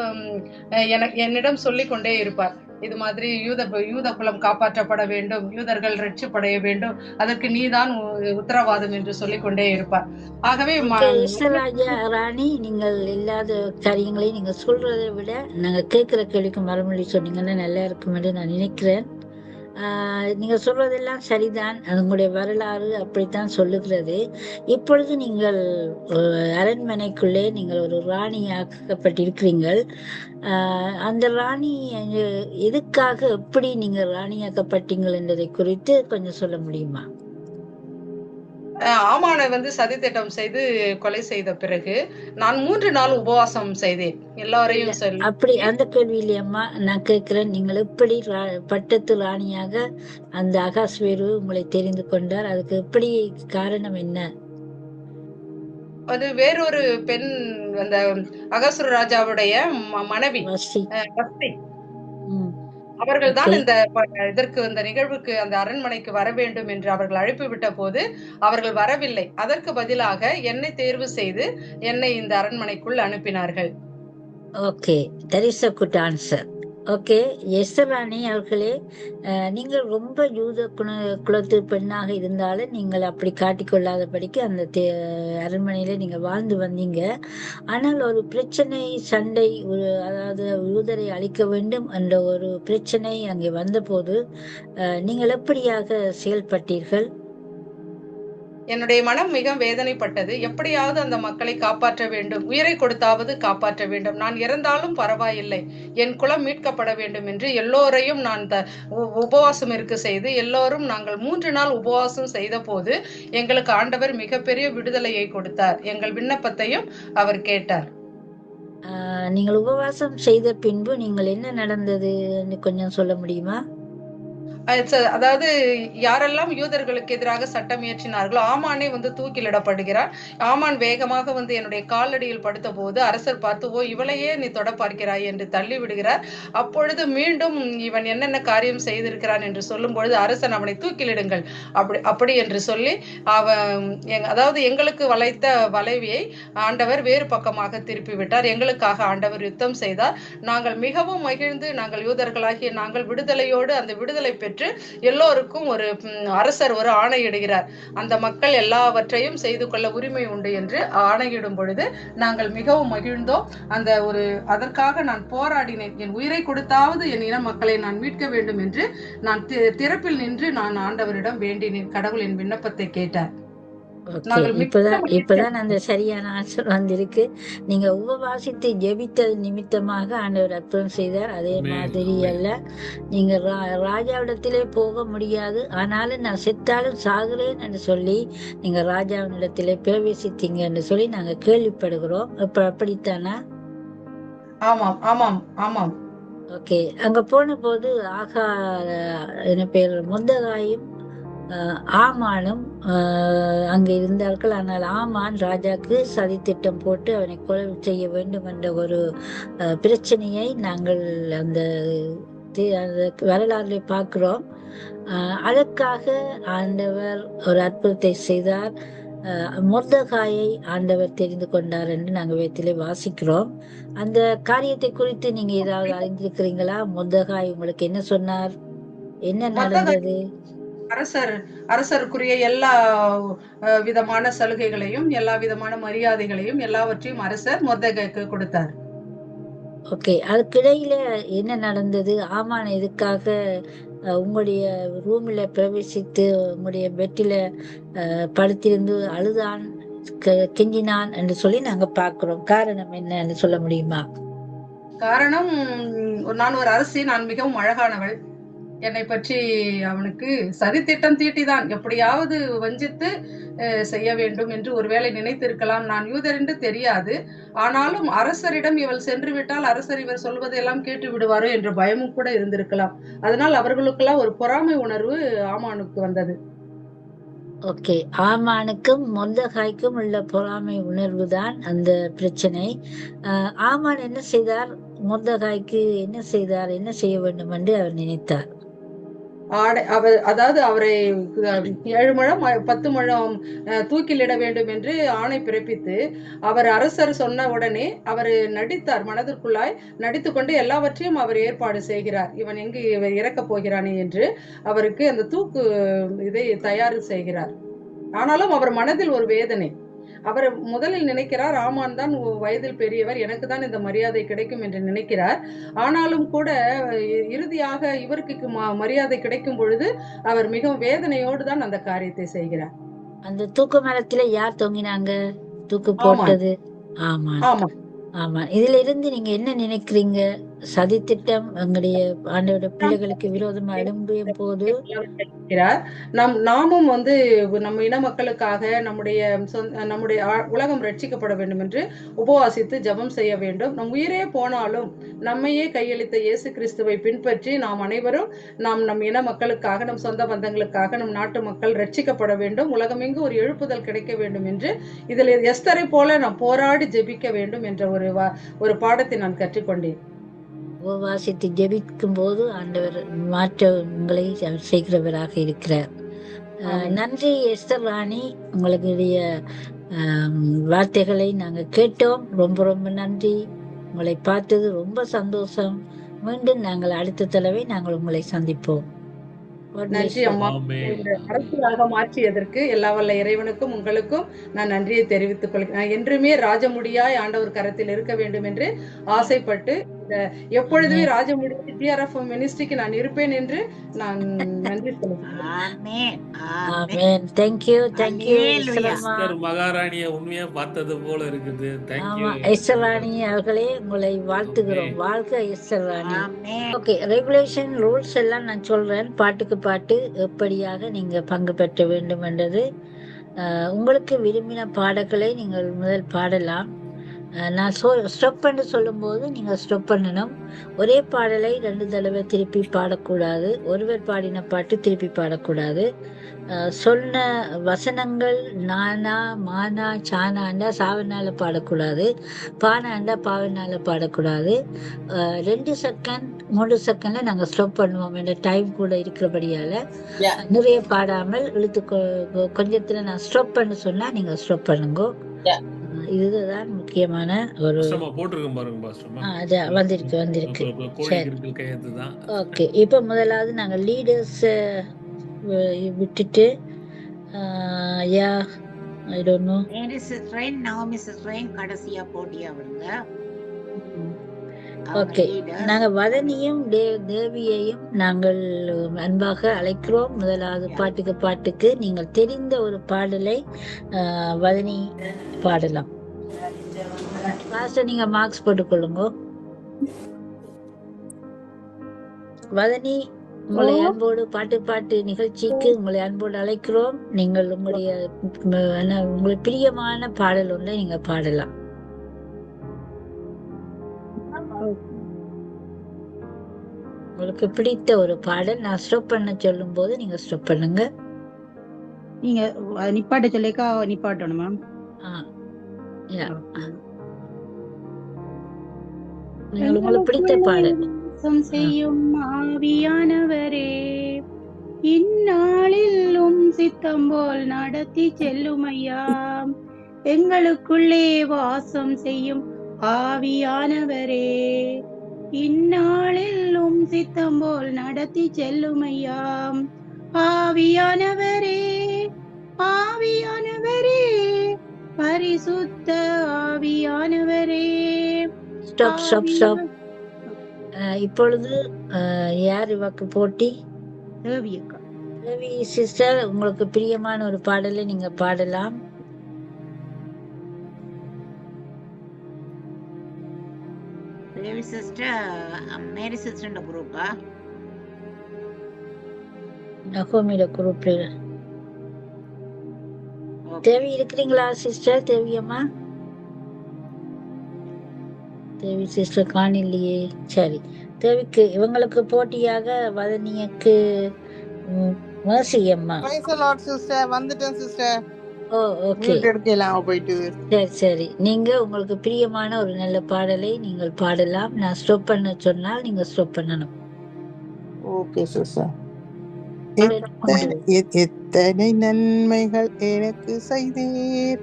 என்னிடம் சொல்லிக் கொண்டே இருப்பார். இது மாதிரி யூத குலம் காப்பாற்றப்பட வேண்டும், யூதர்கள் ரட்சிப்படைய வேண்டும், அதற்கு நீதான் உத்தரவாதம் என்று சொல்லிக் கொண்டே இருப்பார். ஆகவே ராணி, நீங்கள் இல்லாத காரியங்களை நீங்க சொல்றதை விட நாங்க கேட்கிற கேள்விக்கு மறுமொழி சொன்னீங்கன்னா நல்லா இருக்கும் என்று நான் நினைக்கிறேன். நீங்க சொல்றதெல்லாம் சரிதான், உங்களுடைய வரலாறு அப்படித்தான் சொல்லுகிறது. இப்பொழுது நீங்கள் அரண்மனைக்குள்ளே நீங்கள் ஒரு ராணியாக்கப்பட்டிருக்கிறீர்கள். அந்த ராணி எதுக்காக எப்படி நீங்க ராணியாக்கப்பட்டீங்கள் என்பதை குறித்து கொஞ்சம் சொல்ல முடியுமா? ஆமானை சதி திட்டம் செய்து கொலை செய்த பிறகு நான் 3 நாள் உபவாசம் செய்தேன். எல்லாரையும் சொல்லி அப்படி அந்த கேள்வி இல்லையம்மா நான் கேட்கிறேன், நீங்கள் எப்படி பட்டத்து ராணியாக அந்த அகாஸ்வேரு உங்களை தெரிந்து கொண்டார், அதுக்கு எப்படி காரணம் என்ன? அது வேறொரு பெண், அந்த அகாசுர ராஜாவுடைய மனைவி வஸ்தி, அவர்கள் தான் இதற்கு இந்த நிகழ்வுக்கு அந்த அரண்மனைக்கு வர வேண்டும் என்று அவர்கள் அழைப்பு விட்ட போது அவர்கள் வரவில்லை. அதற்கு பதிலாக என்னை தேர்வு செய்து என்னை இந்த அரண்மனைக்குள் அனுப்பினார்கள். Okay, that is a good answer. Okay, Esther ராணி அவர்களே, நீங்கள் ரொம்ப யூத குலத்து பெண்ணாக இருந்தாலும் நீங்கள் அப்படி காட்டிக்கொள்ளாதபடிக்கு அந்த அரண்மனையில நீங்க வாழ்ந்து வந்தீங்க. ஆனால் ஒரு பிரச்சனை, சண்டை, அதாவது யூதரை அழிக்க வேண்டும் என்ற ஒரு பிரச்சனை அங்கே வந்த போது நீங்கள் எப்படியாக செயல்பட்டீர்கள்? என்னுடைய மனம் மிக வேதனைப்பட்டது. எப்படியாவது அந்த மக்களை காப்பாற்ற வேண்டும், உயிரை கொடுத்தாவது காப்பாற்ற வேண்டும், நான் இறந்தாலும் பரவாயில்லை, என் குலம் மீட்கப்பட வேண்டும் என்று எல்லோரையும் நான் உபவாசம் இருக்க செய்து எல்லோரும் நாங்கள் 3 நாள் உபவாசம் செய்த போது எங்களுக்கு ஆண்டவர் மிகப்பெரிய விடுதலையை கொடுத்தார். எங்கள் விண்ணப்பத்தையும் அவர் கேட்டார். நீங்கள் உபவாசம் செய்த பின்பு நீங்கள் என்ன நடந்தது கொஞ்சம் சொல்ல முடியுமா? அதாவது யாரெல்லாம் யூதர்களுக்கு எதிராக சட்டம் இயற்றினார்களோ ஆமானே வந்து தூக்கிலிடப்படுகிறார். ஆமான் வேகமாக வந்து என்னுடைய காலடியில் படுத்த போது அரசர் பார்த்து, ஓ இவளையே நீ தொட பார்க்கிறாய் என்று தள்ளி விடுகிறார். அப்பொழுது மீண்டும் இவன் என்னென்ன காரியம் செய்திருக்கிறான் என்று சொல்லும் பொழுது அரசன் அவனை தூக்கிலிடுங்கள் அப்படி என்று சொல்லி அதாவது எங்களுக்கு வளைத்த வளைவியை ஆண்டவர் வேறு பக்கமாக திருப்பி விட்டார். எங்களுக்காக ஆண்டவர் யுத்தம் செய்தார். நாங்கள் மிகவும் மகிழ்ந்து நாங்கள் யூதர்களாகிய நாங்கள் விடுதலையோடு அந்த விடுதலை பெற்று எல்லோருக்கும் ஒரு அரசர் ஒரு ஆணையிடுகிறார். அந்த மக்கள் எல்லாவற்றையும் செய்து கொள்ள உரிமை உண்டு என்று ஆணையிடும் பொழுது நாங்கள் மிகவும் மகிழ்ந்தோம். அதற்காக நான் போராடினேன். என் உயிரை கொடுத்தாவது என் இன மக்களை நான் மீட்க வேண்டும் என்று நான் திறப்பில் நின்று நான் ஆண்டவரிடம் வேண்டினேன். கடவுள் என் விண்ணப்பத்தை கேட்டார். இப்பதான் அந்த சரியான ஆன்சர் வந்திருக்கு. நீங்க உபவாசித்து ஜெபித்தது நிமித்தமாக ஆண்டவர் அற்புதம் செய்தார். அதே மாதிரி அல்ல, நீங்க ராஜாவிடத்திலே போக முடியாது, ஆனாலும் நான் செத்தாலும் சாகுறேன் என்று சொல்லி நீங்க ராஜாவினிடத்திலே பிரவேசித்தீங்க என்று சொல்லி நாங்க கேள்விப்படுகிறோம். இப்ப அப்படித்தானா? ஆமாம் ஆமாம் ஆமாம். ஓகே. அங்க போன போது என்ன பேர் மொர்தெகாயும் ஆமானும் அங்க இருந்தார்கள். ஆனால் ஆமான் ராஜாக்கு சதி திட்டம் போட்டு அவனை கொலை செய்ய வேண்டும் என்ற ஒரு பிரச்சனையை நாங்கள் அந்த வரலாறுல பார்க்கிறோம். அதற்காக ஆண்டவர் ஒரு அற்புதத்தை செய்தார். மொர்தெகாயை ஆண்டவர் தெரிந்து கொண்டார் என்று நாங்கள் வேதத்திலே வாசிக்கிறோம். அந்த காரியத்தை குறித்து நீங்க ஏதாவது அறிந்திருக்கிறீங்களா? மொர்தெகாய் உங்களுக்கு என்ன சொன்னார்? என்ன நடந்தது? அரசருக்குரிய எல்லா விதமான சலுகைகளையும் எல்லா விதமான மரியாதைகளையும் எல்லாவற்றையும் அரசர் மொர்தெகாய்க்கு கொடுத்தார். ஓகே. அதுக்கிடையில என்ன நடந்தது? ஆமான் எதுக்காக உங்களுடைய ரூம்ல பிரவேசித்து உங்களுடைய பெட்டில படுத்திருந்து அழுதான், கெஞ்சினான் என்று சொல்லி நாங்க பாக்குறோம். காரணம் என்னன்னு சொல்ல முடியுமா? காரணம், நான் ஒரு அரசி, நான் மிகவும் அழகானவள். என்னை பற்றி அவனுக்கு சதி திட்டம் தீட்டிதான் எப்படியாவது வஞ்சித்து செய்ய வேண்டும் என்று ஒருவேளை நினைத்திருக்கலாம். நான் யூதர் என்று தெரியாது. ஆனாலும் அரசரிடம் இவள் சென்று விட்டால் அரசர் இவர் சொல்வதெல்லாம் கேட்டு விடுவாரோ என்ற பயமும் கூட இருந்திருக்கலாம். அதனால் அவர்களுக்கெல்லாம் ஒரு பொறாமை உணர்வு ஆமானுக்கு வந்தது. ஓகே. ஆமானுக்கும் மொர்தெகாய்க்கும் உள்ள பொறாமை உணர்வு தான் அந்த பிரச்சனை. ஆமான் என்ன செய்தார்? மொர்தெகாய்க்கு என்ன செய்தார்? என்ன செய்ய வேண்டும் என்று அவர் நினைத்தார்? அதாவது அவரை 7 முழம் 10 முழம் தூக்கிலிட வேண்டும் என்று ஆணை பிறப்பித்து அவர் அரசர் சொன்ன உடனே அவர் நடித்தார். மனதிற்குள்ளாய் நடித்து கொண்டு எல்லாவற்றையும் அவர் ஏற்பாடு செய்கிறார். இவன் எங்கு இறக்கப் போகிறானே என்று அவருக்கு அந்த தூக்கு இதை தயார் செய்கிறார். ஆனாலும் அவர் மனதில் ஒரு வேதனை. அவர் முதலில் நினைக்கிறார், ஆமான் தான் வயதில் பெரியவர், எனக்கு தான் இந்த மரியாதை கிடைக்கும் என்று நினைக்கிறார். ஆனாலும் கூட இறுதியாக இவருக்கு மரியாதை கிடைக்கும் பொழுது அவர் மிகவும் வேதனையோடு தான் அந்த காரியத்தை செய்கிறார். அந்த தூக்கு மரத்துல யார் தொங்கினாங்க? தூக்கு போட்டது ஆமான். ஆமா. இதுல இருந்து நீங்க என்ன நினைக்கிறீங்க? சதி திட்டம் எங்களுடைய ஆண்டவருடைய பிள்ளைகளுக்கு விரோதமா எழும்பிய போது நாமும் வந்து நம்ம இன மக்களுக்காக நம்முடைய உலகம் ரட்சிக்கப்பட வேண்டும் என்று உபவாசித்து ஜெபம் செய்ய வேண்டும். நம் உயிரே போனாலும் நம்மையே கையளித்த இயேசு கிறிஸ்துவை பின்பற்றி நாம் அனைவரும் நம் இன மக்களுக்காக, நம் சொந்த பந்தங்களுக்காக, நம் நாட்டு மக்கள் ரட்சிக்கப்பட வேண்டும், உலகமெங்கு ஒரு எழுப்புதல் கிடைக்க வேண்டும் என்று இதில் எஸ்தரை போல நாம் போராடி ஜெபிக்க வேண்டும் என்ற ஒரு பாடத்தை நான் கற்றுக்கொண்டேன். உபவாசித்து ஜெபிக்கும் போது ஆண்டவர் மாற்றங்களை செய்கிறவராக இருக்கிறார். நன்றி எஸ்தர் ராணி, உங்களுடைய வார்த்தைகளை நாங்க கேட்டோம். ரொம்ப ரொம்ப நன்றி. உங்களை பார்த்தது ரொம்ப சந்தோஷம். மீண்டும் நாங்கள் அடுத்த தடவை நாங்கள் உங்களை சந்திப்போம். நன்றி அம்மா. அரசியாக மாற்றியதற்கு எல்லா வல்ல இறைவனுக்கும் உங்களுக்கும் நான் நன்றியை தெரிவித்துக் கொள்கிறேன். நான் என்றுமே ராஜமுடியாய் ஆண்டவர் கரத்தில் இருக்க வேண்டும் என்று ஆசைப்பட்டு எப்பொழுதுமே ராஜமுடி டிஆர்எஃப் மினிஸ்ட்ரிக்கு நான் இருப்பேன் என்று நான் நன்றி சொல்லுகிறேன். மகாராணியை உண்மையா பார்த்தது போல இருக்குது. எஸ்தர் ராணி அவர்களே, உங்களை வாழ்த்துகிறோம். வாழ்க எஸ்தர் ராணி. ஓகே, ரெகுலேஷன் ரூல்ஸ் எல்லாம் நான் சொல்றேன் பாட்டுக்கு பாட்டு எப்படியாக நீங்க பங்கு பெற்ற வேண்டும் என்றது. உங்களுக்கு விரும்பின பாடல்களை நீங்கள் முதல் பாடலாம். நான் ஸ்டாப் பண்ணி சொல்லும்போது நீங்கள் ஸ்டாப் பண்ணணும். ஒரே பாடலை 2 தடவை திருப்பி பாடக்கூடாது. ஒருவர் பாடின பாட்டு திருப்பி பாடக்கூடாது. சொன்ன வசனங்கள் நானா மானா சானாண்டா சாவனால பாடக்கூடாது. பானாண்டா பாவனால பாடக்கூடாது. 2 செகண்ட் 3 செகண்ட்ல நாங்கள் ஸ்டாப் பண்ணுவோம். என்ற டைம் கூட இருக்கிறபடியால நிறைய பாடாமல் இழுத்து கொஞ்சத்துல நான் ஸ்டாப் பண்ண சொன்னா நீங்க ஸ்டாப் பண்ணுங்க. இதுதான் முக்கியமான ஒரு போட்டிருக்கேன் பாருங்க பாஸ்டர்மா. வந்திருக்கு. கோழிக்கு கையெழுத்து தான். ஓகே, இப்போ முதலாவது நாங்க லீடர்ஸ் விட்டுட்டு yeah I don't know Mrs Rain கடைசியா போட்டியா விடுங்க. ஓகே, நாங்க வதனியும் தேவியையும் நாங்கள் அன்பாக அழைக்கிறோம். முதலாவது பாட்டுக்கு நீங்கள் தெரிந்த ஒரு பாடலை வதனி பாடலாம். நீங்க மார்க்ஸ் போட்டுக்கொள்ளுங்க. வதனி, உங்களை அன்போடு பாட்டு நிகழ்ச்சிக்கு உங்களை அன்போடு அழைக்கிறோம். நீங்கள் உங்களுக்கு பிரியமான பாடல் ஒன்றை நீங்க பாடலாம். உங்களுக்கு பிடித்த ஒரு பாடல் நான் ஸ்டாப் பண்ண சொல்லும் போது நீங்க ஸ்டாப் பண்ணுங்க. நீங்க நிப்பாட்ட சொல்லிக்கா நிப்பாட்டணும் மேம். உங்களுக்கு பிடித்த பாடல். செய்யும் ஆவியானவரே, இந்நாளிலும் சித்தம் போல் நடத்தி செல்லுமையா. எங்களுக்குள்ளே வாசம் செய்யும் ஆவியானவரே, இந்நாளிலும் சித்தம் போல் நடத்தி செல்லுமையா. ஆவியானவரே, ஆவியானவரே, பரிசுத்த ஆவியானவரே. ஸ்டாப். இப்பொழுது யார் இவக்கு போட்டி? தேவி அக்கா. தேவி சிஸ்டர், உங்களுக்கு பிரியமான ஒரு பாடலை நீங்க பாடலாம். தேவி சிஸ்டர் மேரி சிஸ்டர் குரூப்பா? நகோமியோட குரூப்ல தேவி இருக்கிறீங்களா சிஸ்டர்? தேவியம்மா, தேவி சிஸ்டர் காணில்லையே. சரி, தேவிக்கு இவங்களுக்கு போட்டியாக வதனியக்கு மர்சி அம்மா. வந்துட்டேன் சிஸ்டர். ஓ ஓகே, போயிட்டு சரி. நீங்க உங்களுக்கு பிரியமான ஒரு நல்ல பாடலை நீங்கள் பாடலாம். நான் ஸ்டாப் பண்ண சொன்னால் நீங்க ஸ்டாப் பண்ணணும். Okay sister. எத்தனை நன்மைகள் எனக்கு செய்தீர்,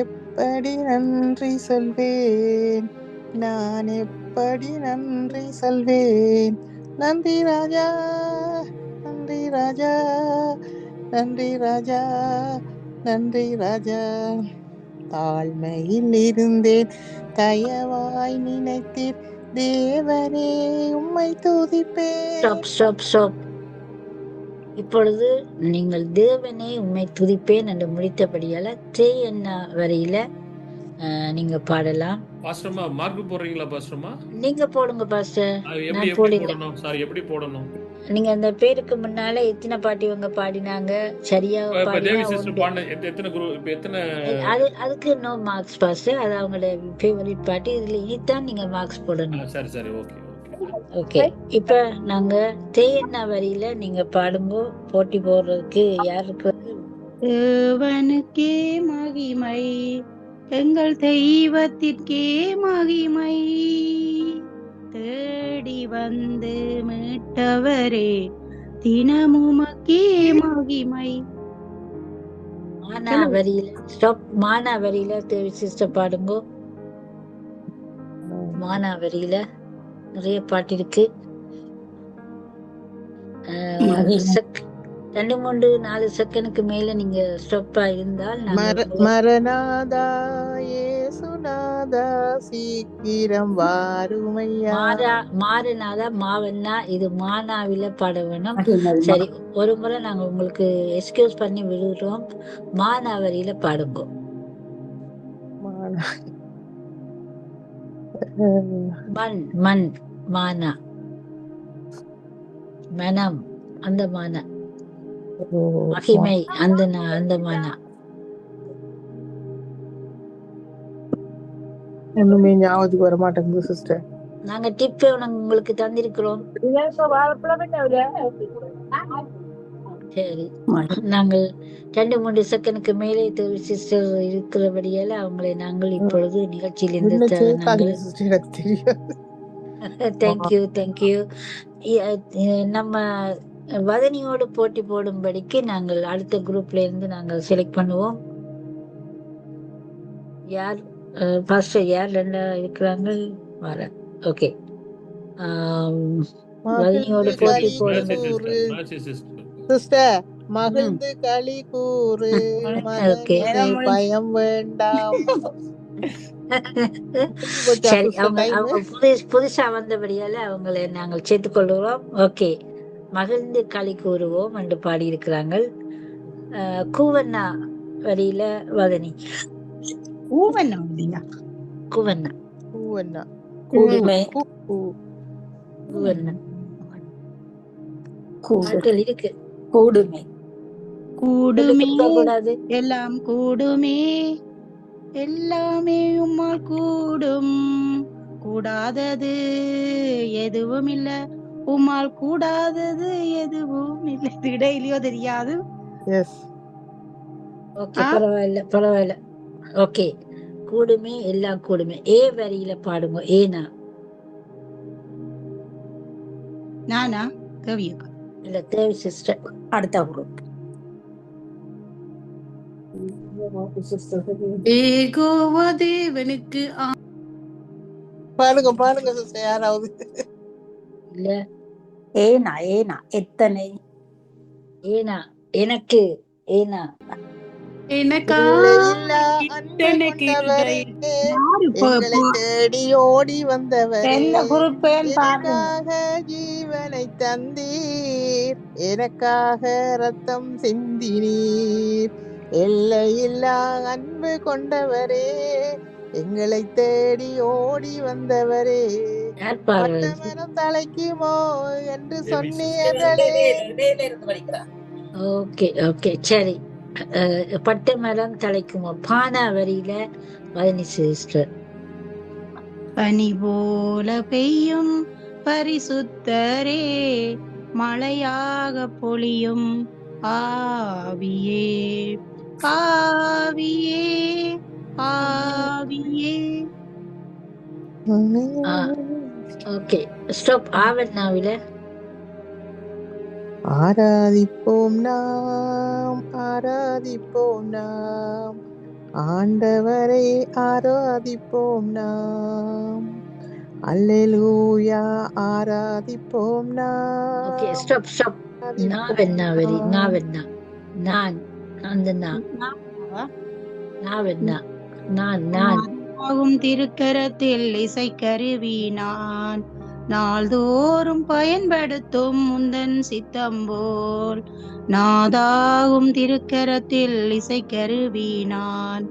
எப்படி நன்றி சொல்வேன், நான் எப்படி நன்றி சொல்வேன். நன்றி ராஜா, நன்றி ராஜா, நன்றி ராஜா, நன்றி ராஜா. தாழ்மையில் இருந்தேன், தயவாய் நினைத்தீர், தேவனே உம்மை துதிப்பேன். ஸ்டாப். இப்பொழுது நீங்கள் தேவனே உம்மை துதிப்பேன் என்று முடித்தபடியால என்ன வரையில நீங்க பாடலாம். பாஸ்டர்மா மார்க் போடுறீங்களா பாஸ்டர்மா? நீங்க போடுங்க பாஸ்டர். எப்படி போடணும்? நீங்க அந்த பேருக்கு முன்னால எத்தனை பாட்டு இவங்க பாடினாங்க சரியா அதுக்கு நோ மார்க்ஸ் பாஸ்டர். அது அவங்களோட ஃபேவரட் பாட்டு. இதுல இனித்தான் நீங்க மார்க்ஸ் போடணும். சரி ஓகே. ஓகே, இப்ப நாங்க தேன வரியில நீங்க பாடுங்க. போட்டி போடுறதுக்கு யாருக்கு? தேவனுக்கே மகிமை, எங்கள் தெய்வத்திற்கே மகிமை, தேடி வந்து மீட்டவரே தினமுமக்கே மகிமை. மானாவரியில தேவி சிஸ்டர் பாடுங்க. மானாவரியில நிறைய பாட்டு இருக்கு. 2-3-4 செகண்டுக்கு மேல நீங்க ஸ்டாப்பா இருந்தால் மரநாதா இயேசுநாதா சீக்கிரம் வாருமையா. மாறனாதா மாவன்னா இது மானாவில பாட வேணும். சரி, ஒரு முறை நாங்க உங்களுக்கு எக்ஸ்கியூஸ் பண்ணி விடுறோம். மானாவரியில பாடுங்க. மண் மானா, மனம் அந்த மானா, மகிமை அந்த மானா. ஒண்ணுமே ஞாபகத்துக்கு வர மாட்டேங்குது சிஸ்டர். நாங்க டிப்பே உங்களுக்கு தந்திருக்கிறோம். சரி, நாங்கள் 2-3 செகண்டுக்கு மேலே சிஸ்டர் இருக்கிறபடியால அவங்களை நாங்கள் இப்பொழுது நிகழ்ச்சியில் என்ன இருந்து சேர்க்காதீங்க சிஸ்டர், எனக்கு தெரியாது. தேங்க்யூ. நம்ம வதனியோடு போட்டி போடும்படிக்கு நாங்கள் அடுத்த குரூப்ல இருந்து நாங்கள் செலக்ட் பண்ணுவோம். யார் ஃபர்ஸ்ட் யார் ரெண்டா இருக்கிறாங்க வர. ஓகே, வதனியோடு மகிழ்ந்து போட்டி களி போடுங்க கூறு மேசி சிஸ்டர். சிஸ்டர், மகிழ்ந்து களி கூறு ஓகே. மகனே, பயம் வேண்டாம். சரி, அவங்க புதுசா வந்தபடியால அவங்களை நாங்கள் சேர்த்துக்கொள்கிறோம். ஓகே, மகிழ்ந்து களி கூறுவோம் என்று பாடியிருக்கிறாங்க. கூவண்ணா வரியில வதனி. கூவண்ணா இல்லையா? கூவண்ணா கூவண்ணா கூடுமை கூவண்ணா கூடு ஆட்கள் இருக்கு. கூடுமை கூடுமே கூடாது. எல்லாம் கூடுமே, எல்லாமே உம்மால் கூடும், கூடாதது எதுவும் இல்ல, உம்மால் கூடாதது எதுவும் இல்லை. இடையிலையோ தெரியாது. எஸ். ஓகே, பரவாயில்ல. ஓகே, கூடுமே எல்லாம் கூடுமே. ஏ வரியில பாடுங்க. ஏனா நானா கவியக்கா இல்ல தேவி சிஸ்டர். அடுத்த குரூப் ஏகோவா தேவனுக்கு பாருங்க சிஸ்டர், யாராவது. இல்ல ஏனா ஏனா எத்தனை ஏனா எனக்கு ஏனா இல்லா அன்பு கொண்டவரே, எங்களை தேடி ஓடி வந்தவரே, எனக்காக ஜீவனை தந்தீர், எனக்காக ரத்தம் சிந்தினீர், எல்லையில்லா அன்பு கொண்டவரே, எங்களை தேடி ஓடி வந்தவரே, பட்டமரம் தலைக்குமோ என்று சொன்னீர்களே. ஓகே, சரி. பட்டை மரம் தலைக்குமோ பானா வரியில வதனி சிஸ்டர். பனி போல பெய்யும் பரிசுத்தரே, மழையாக பொழியும் ஆவியே, ஆவியே, ஆவியே. Okay, stop. ஆவண்ணாவில ஆராதிப்போம் நாம், ஆண்டவரை ஆராதிப்போம் நாம், அல்லேலூயா ஆராதிப்போம் நாம். Okay, stop. நாவெண்ணா வரி. நாவெண்ணா நான் அந்த நாவெண்ணா நான் ஆகும் திருக்கரத்தில் இசைக்கருவி நான், நாள்தோறும் பயன்படுத்தும் முந்தன் சித்தம் போல், நாதாகும் திருக்கரத்தில் இசைக்கருவி நான்,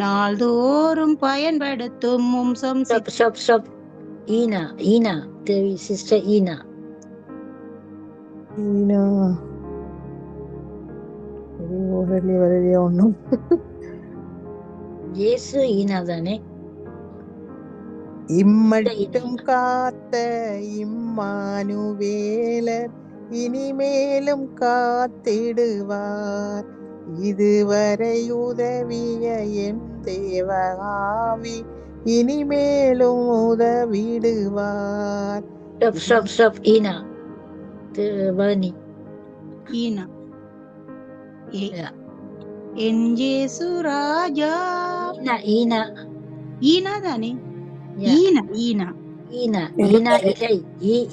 நாள்தோறும் பயன்படுத்தும் மும்சம். ஸ்டாப். ஈனா தேவி சிஸ்டர். ஈனா ஒன்னும் இயேசு ஈனா தானே. இம்மட்டும் காத்த இம்மானுவேலர் இனிமேலும் காத்திடுவார், இதுவரை உதவிய எம் தேவஆவி இனிமேலும் உதவிடுவார். ஸ்டாப். ஈனா வதனி. ஈனா என் இயேசு ராஜா. ஈனா தானே. ஈனா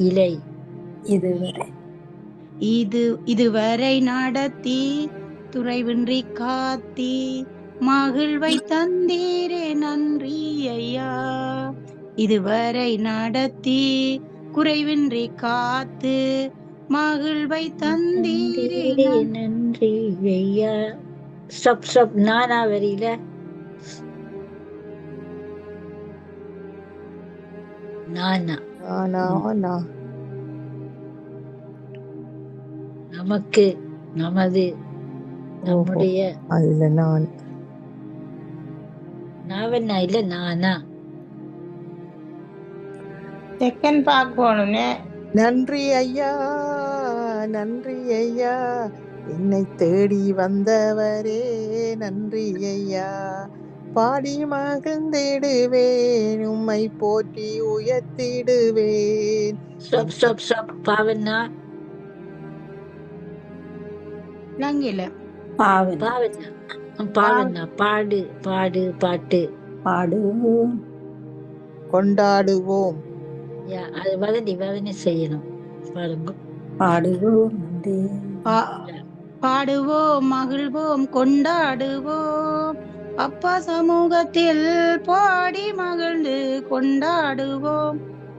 இலை. இதுவரை நடத்தி துறைவின்றி காத்தி மகிழ்வை தந்தீரே நன்றி ஐயா, இதுவரை நடத்தி குறைவின்றி காத்து மகிழ்வை தந்தீரே நன்றி ஐயா. ஸ்டாப். நானா வரியில நமக்கு நமது நம்முடைய அதுல நான் நாவெண்ணா இல்ல நானா. செகண்ட் பார்க்கணும்னே. நன்றி ஐயா, நன்றி ஐயா, என்னை தேடி வந்தவரே நன்றி ஐயா. பாடி மகிழ்ந்திடுவேன், உம்மை போற்றி உயர்த்திடுவேன். Stop stop stop. பாவண்ணா லங்கில பாவன் பாவண்ணா பாவண்ணா பாடு பாடு பாட்டு. பாடுவோம் கொண்டாடுவோம். அது வதனி செய்யணும். பாருங்க. பாடுவோம் நன்றி. பாடுவோம் மகிழ்வோம் கொண்டாடுவோம் அப்பா சமூகத்தில் பாடி மகிழ்ந்து கொண்டாடுவோம்.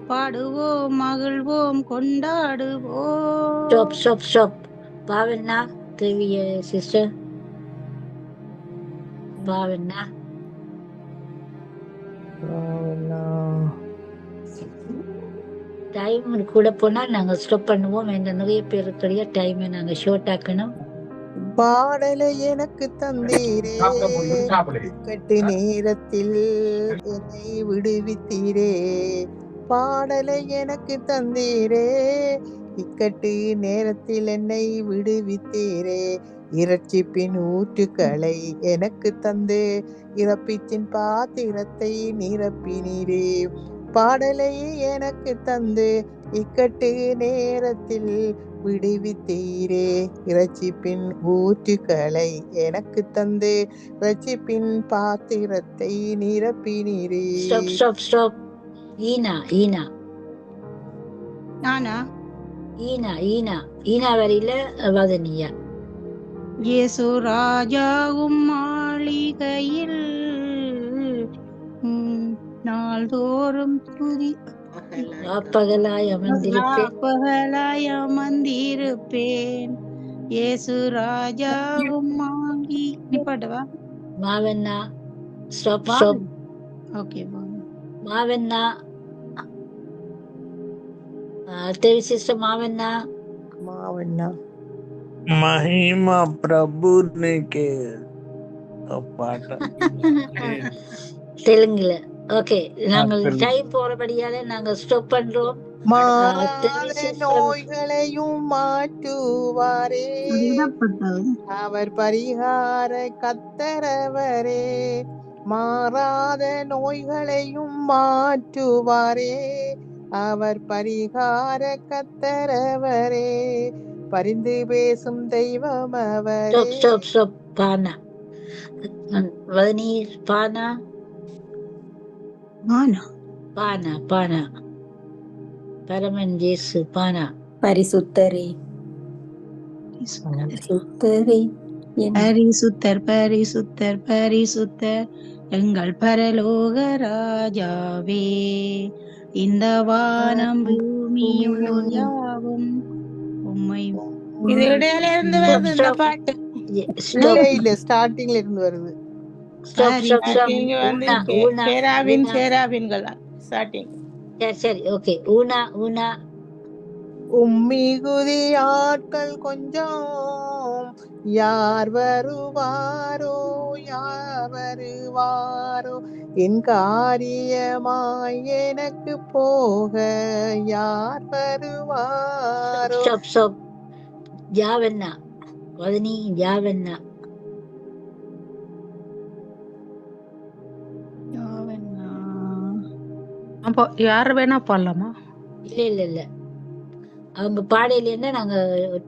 பாடுவோம் மகிழ்வோம் கொண்டாடுவோம். Stop stop stop. பாவண்ணா தேவிய சிஸ்டர் பாவண்ணா டைம் கூட போனா நாங்க ஸ்டாப் பண்ணுவோம். இந்த நிறைய பேருக்குரிய டைமை நாங்க ஷார்ட் ஆக்கணும். பாடலை எனக்கு தந்தீரே, இக்கட்டு நேரத்தில் என்னை விடுவித்தீரே. பாடலை எனக்கு தந்தீரே, இக்கட்டு நேரத்தில் என்னை விடுவித்தீரே. இரட்சிப்பின் ஊற்றுக்களை எனக்கு தந்து இறப்பிச்சின் பாத்திரத்தை நிரப்பினீரே. பாடலை எனக்கு தந்து இக்கட்டு நேரத்தில் விடுவித்தீரே. இரட்சிப்பின் ஊற்றுக்களை எனக்கு தந்து இரட்சிப்பின் பாத்திரத்தை நிரப்பினீரே. Stop stop stop. ஈனா ஈனா நானா ஈனா ஈனா ஈனா வரையில வதனியா. இயேசு ராஜாவும் மாளிகையில் நாள்தோறும் துதி பகலாய் அமர்ந்திருப்பேன். பகலாய் அமர்ந்திருப்பேன். இயேசு ராஜாவும் பாடுவா. மாவண்ணா ஸ்டாப் ஸ்டாப். ஓகே மாவண்ணா தேவி சிஸ்டர் மாவண்ணா மாவண்ணா మహిమ ప్రభునికి పాట தெலுங்குல. ஓகே, நாங்கள் டைம் போறபடியால நாங்க ஸ்டாப் பண்றோம். நோய்களையும் மாற்றுவாரே, அவர் பரிகார கத்தரவரே. மாறாத நோய்களையும் மாற்றுவாரே, அவர் பரிகார கத்தரவரே. பரிந்து பேசும் தெய்வம் அவரே. Stop stop. பானா வதனி பானா பானா பானா பானா பரமன் ஜேசு பானா. பரிசுத்தரே பரிசுத்தரே பரிசுத்தர் பரிசுத்தர் பரிசுத்தர் எங்கள் பரலோக ராஜாவே. இந்த வானம் பூமியும் யாவும் உம்மை. இது இடையில இருந்து வருது இந்த பாட்டு. இல்ல ஸ்டார்டிங்ல இருந்து வருது. இங்க வந்து சேராவின்கள் ஸ்டார்டிங். சரி ஓகே. ஊனா ஊனா உம்மிகுதி ஆட்கள் கொஞ்சம், யார் வருவாரோ யார் வருவாரோ. என் காரியமாய் எனக்கு போக யார் வருவாரோ. Stop stop. யாவண்ணா வதனி யாவண்ணா. அப்போ யார் வேணா பாடலாமா? இல்ல இல்ல இல்ல, அவங்க பாடையிலேருந்து நாங்க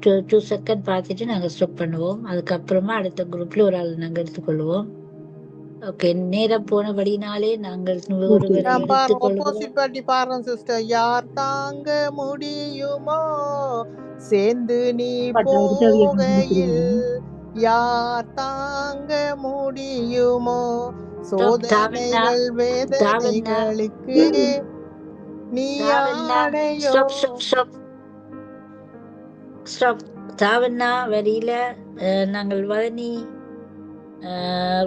2 செகண்ட் பார்த்துட்டு நாங்க ஸ்டாப் பண்ணுவோம். அதுக்கப்புறமா அடுத்த குரூப்ல ஒரு ஆள் நாங்க எடுத்துக்கொள்வோம். ஓகே, நேரம் போனபடினாலே நாங்கள் ஒருவரை எடுத்துக்கொள்வோம். ஆப்போசிட் பார்ட்டி பாடுறோம் சிஸ்டர். யார் தாங்க முடியுமோ சேர்ந்து நீ போகையில், யார் தாங்க முடியுமோ சோதனைகள் வேதனைகளுக்கு நீ ஆணையோ. தாவண்ணா வரியில நாங்கள் வதனி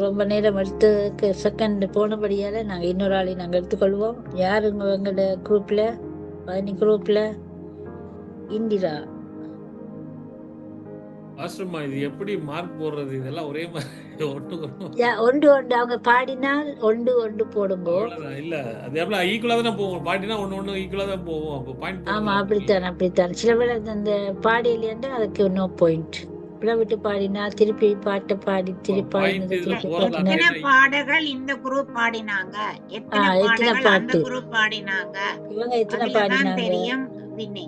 ரொம்ப நேரம் எடுத்து செகண்ட் போனபடியால நாங்க இன்னொரு ஆளை நாங்க எடுத்துக்கொள்வோம். யாருங்க எங்களோட குரூப்ல, வதனி குரூப்ல? இந்திரா பாஸ்டர்மா இது எப்படி மார்க் போடுறது? இதெல்லாம் ஒரே மாதிரி ஒன்று அவங்க பாடினால் ஒன்று போடுங்கோ. அவ்வளவுதான். இல்ல அது எவ்வளவு ஈக்குவலா தானே போகும். பாடினா ஒண்ணு ஈக்குவலா தான் போகும். அப்போ பாயிண்ட் ஆமா, அப்படித்தான். சில பேர் அந்த பாடியிலேருந்து அதுக்கு நோ பாயிண்ட். விட்டு பாடினா திருப்பி பாட்டை பாடி திருப்பி எத்தனை பாடல்கள் இந்த குரூப் பாடினாங்க, எத்தனை பாட்டு குரூப் பாடினாங்க, இவங்க எத்தனை பாடினாங்க தெரியும். வின்னி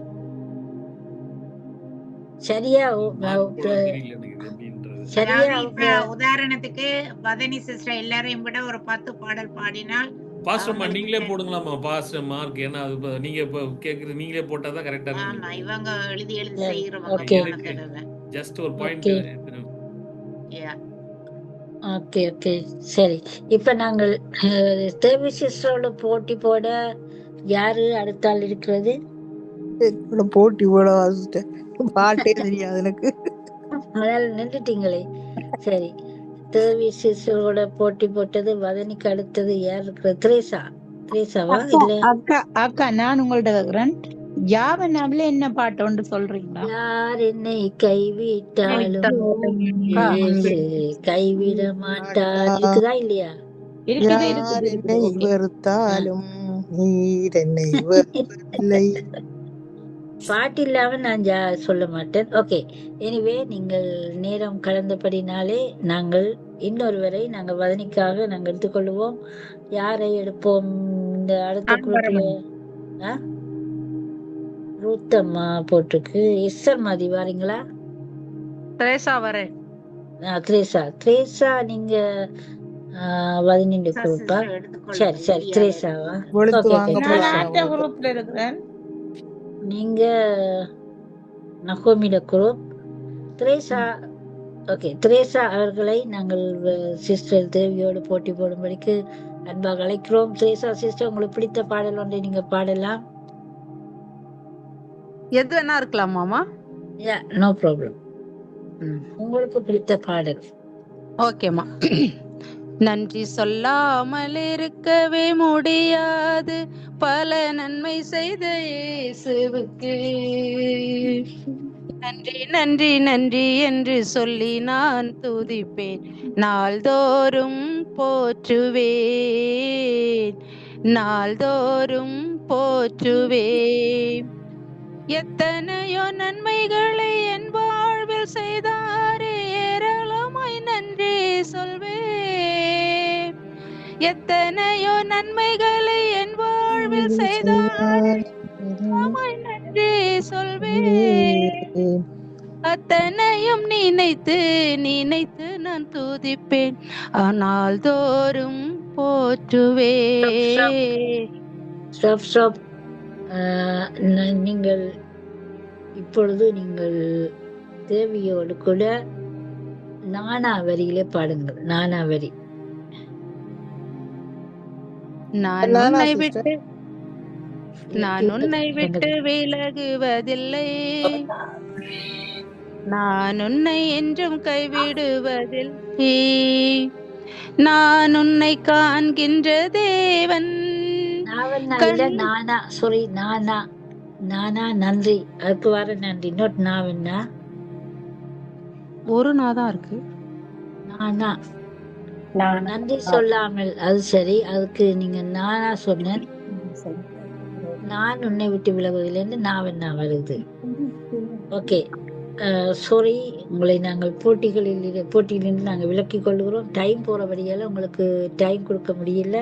சரியா உதாரணத்துக்கு வதனி சிஸ்டர் எல்லாரையும் விட ஒரு 10 பாடல் பாடினால் பாஸ்டர்மா நீங்களே போடுங்களாமா பாஸ்டர் மார்க். ஏன்னா அது நீங்க இப்ப கேக்குறது நீங்களே போட்டாதான் கரெக்டா இருக்கும். ஆமா, இவங்க எழுதி செய்யறவங்க ஜஸ்ட் ஒரு பாயிண்ட். ஓகே சரி. இப்ப நாங்கள் தேவி சிஸ்டரோட போட்டி போட யாரு அடுத்தால் இருக்கிறது? போட்டி போட பாட்டே தெரியாது எனக்கு. அதனால நின்றுட்டீங்களே. சரி, தேவி சிஸ்டரோட போட்டி போட்டது வதனிக்கு அடுத்தது யார் இருக்கிறது? திரேசாவா? இல்ல அக்கா நான் உங்கள்ட்ட கேக்குறேன், யாவனாவில என்ன பாட்டு ஒன்று சொல்றீங்களா? யார் என்னை கைவிட்டாலும் கைவிட மாட்டார் இருக்குதா இல்லையா? என்னை வெறுத்தாலும் நீர் என்னை வெறுப்பதில்லை. பாட்டு இல்லாம நான் சொல்ல மாட்டேன். ஓகே, எனிவே நீங்கள் நேரம் கலந்தபடினாலே நாங்கள் இன்னொருவரை நாங்கள் வதனிக்காக நாங்கள் எடுத்துக்கொள்வோம். யாரை எடுப்போம் இந்த அடுத்த குரூப்ல? ரூத்தம்மா போட்டிருக்கு. எஸ்ஆர் மாதிரி வாரீங்களா? திரேசா வரேன். திரேசா நீங்க வதனின்ற குரூப்பா? சரி திரேசாவா? குரூப்ல இருக்கிறேன். நீங்க நகோமிட குரூப். திரேசா ஓகே. திரேசா அவர்களை நாங்கள் சிஸ்டர் தேவியோடு போட்டி போடும்படிக்கு அன்பாக அழைக்கிறோம். திரேசா சிஸ்டர், உங்களுக்கு பிடித்த பாடல் ஒன்றை நீங்க பாடலாம். எது வேணா இருக்கலாம் மாமா. No problem. உங்களுக்கு பிடித்த பாடல். ஓகேம்மா. நன்றி சொல்லாமல் இருக்கவே முடியாது, பல நன்மை செய்த இயேசுவுக்கு நன்றி நன்றி நன்றி என்று சொல்லி நான் துதிப்பேன், நாள்தோறும் போற்றுவேன், நாள்தோறும் போற்றுவேன். எத்தனையோ நன்மைகளை என் வாழ்வில் செய்தாரே, ஏராளமாய் நன்றி சொல்வேன். எத்தனையோ நன்மைகளை என் வாழ்வில் செய்தாரே, ஏராளமாய் நன்றி சொல்வேன். அத்தனையும் நினைத்து நினைத்து நான் துதிப்பேன், ஆனால் தோறும் போற்றுவேன். நீங்கள் இப்பொழுது நீங்கள் தேவியோடு கூட நானா வரியிலே பாடுங்கள். நானா வரி. நான் உன்னை விட்டு விலகுவதில்லை, நான் உன்னை என்றும் கைவிடுவதில்லை, நான் உன்னை காண்கின்ற தேவன். நானா நன்றி, அதுக்கு வர நன்றி. நோட் நாவன்னா ஒரு நாதான் இருக்கு. நானா நன்றி சொல்லாமல், அது சரி. அதுக்கு நீங்க நானா சொன்னேன். நான் உன்னை விட்டு விலகுவதில்லை நாவன்னா வருது. ஓகே, சாரி, உங்களை நாங்கள் போட்டியிலிருந்து நாங்கள் விலக்கிக் கொள்கிறோம். டைம் போறபடியால உங்களுக்கு டைம் கொடுக்க முடியல.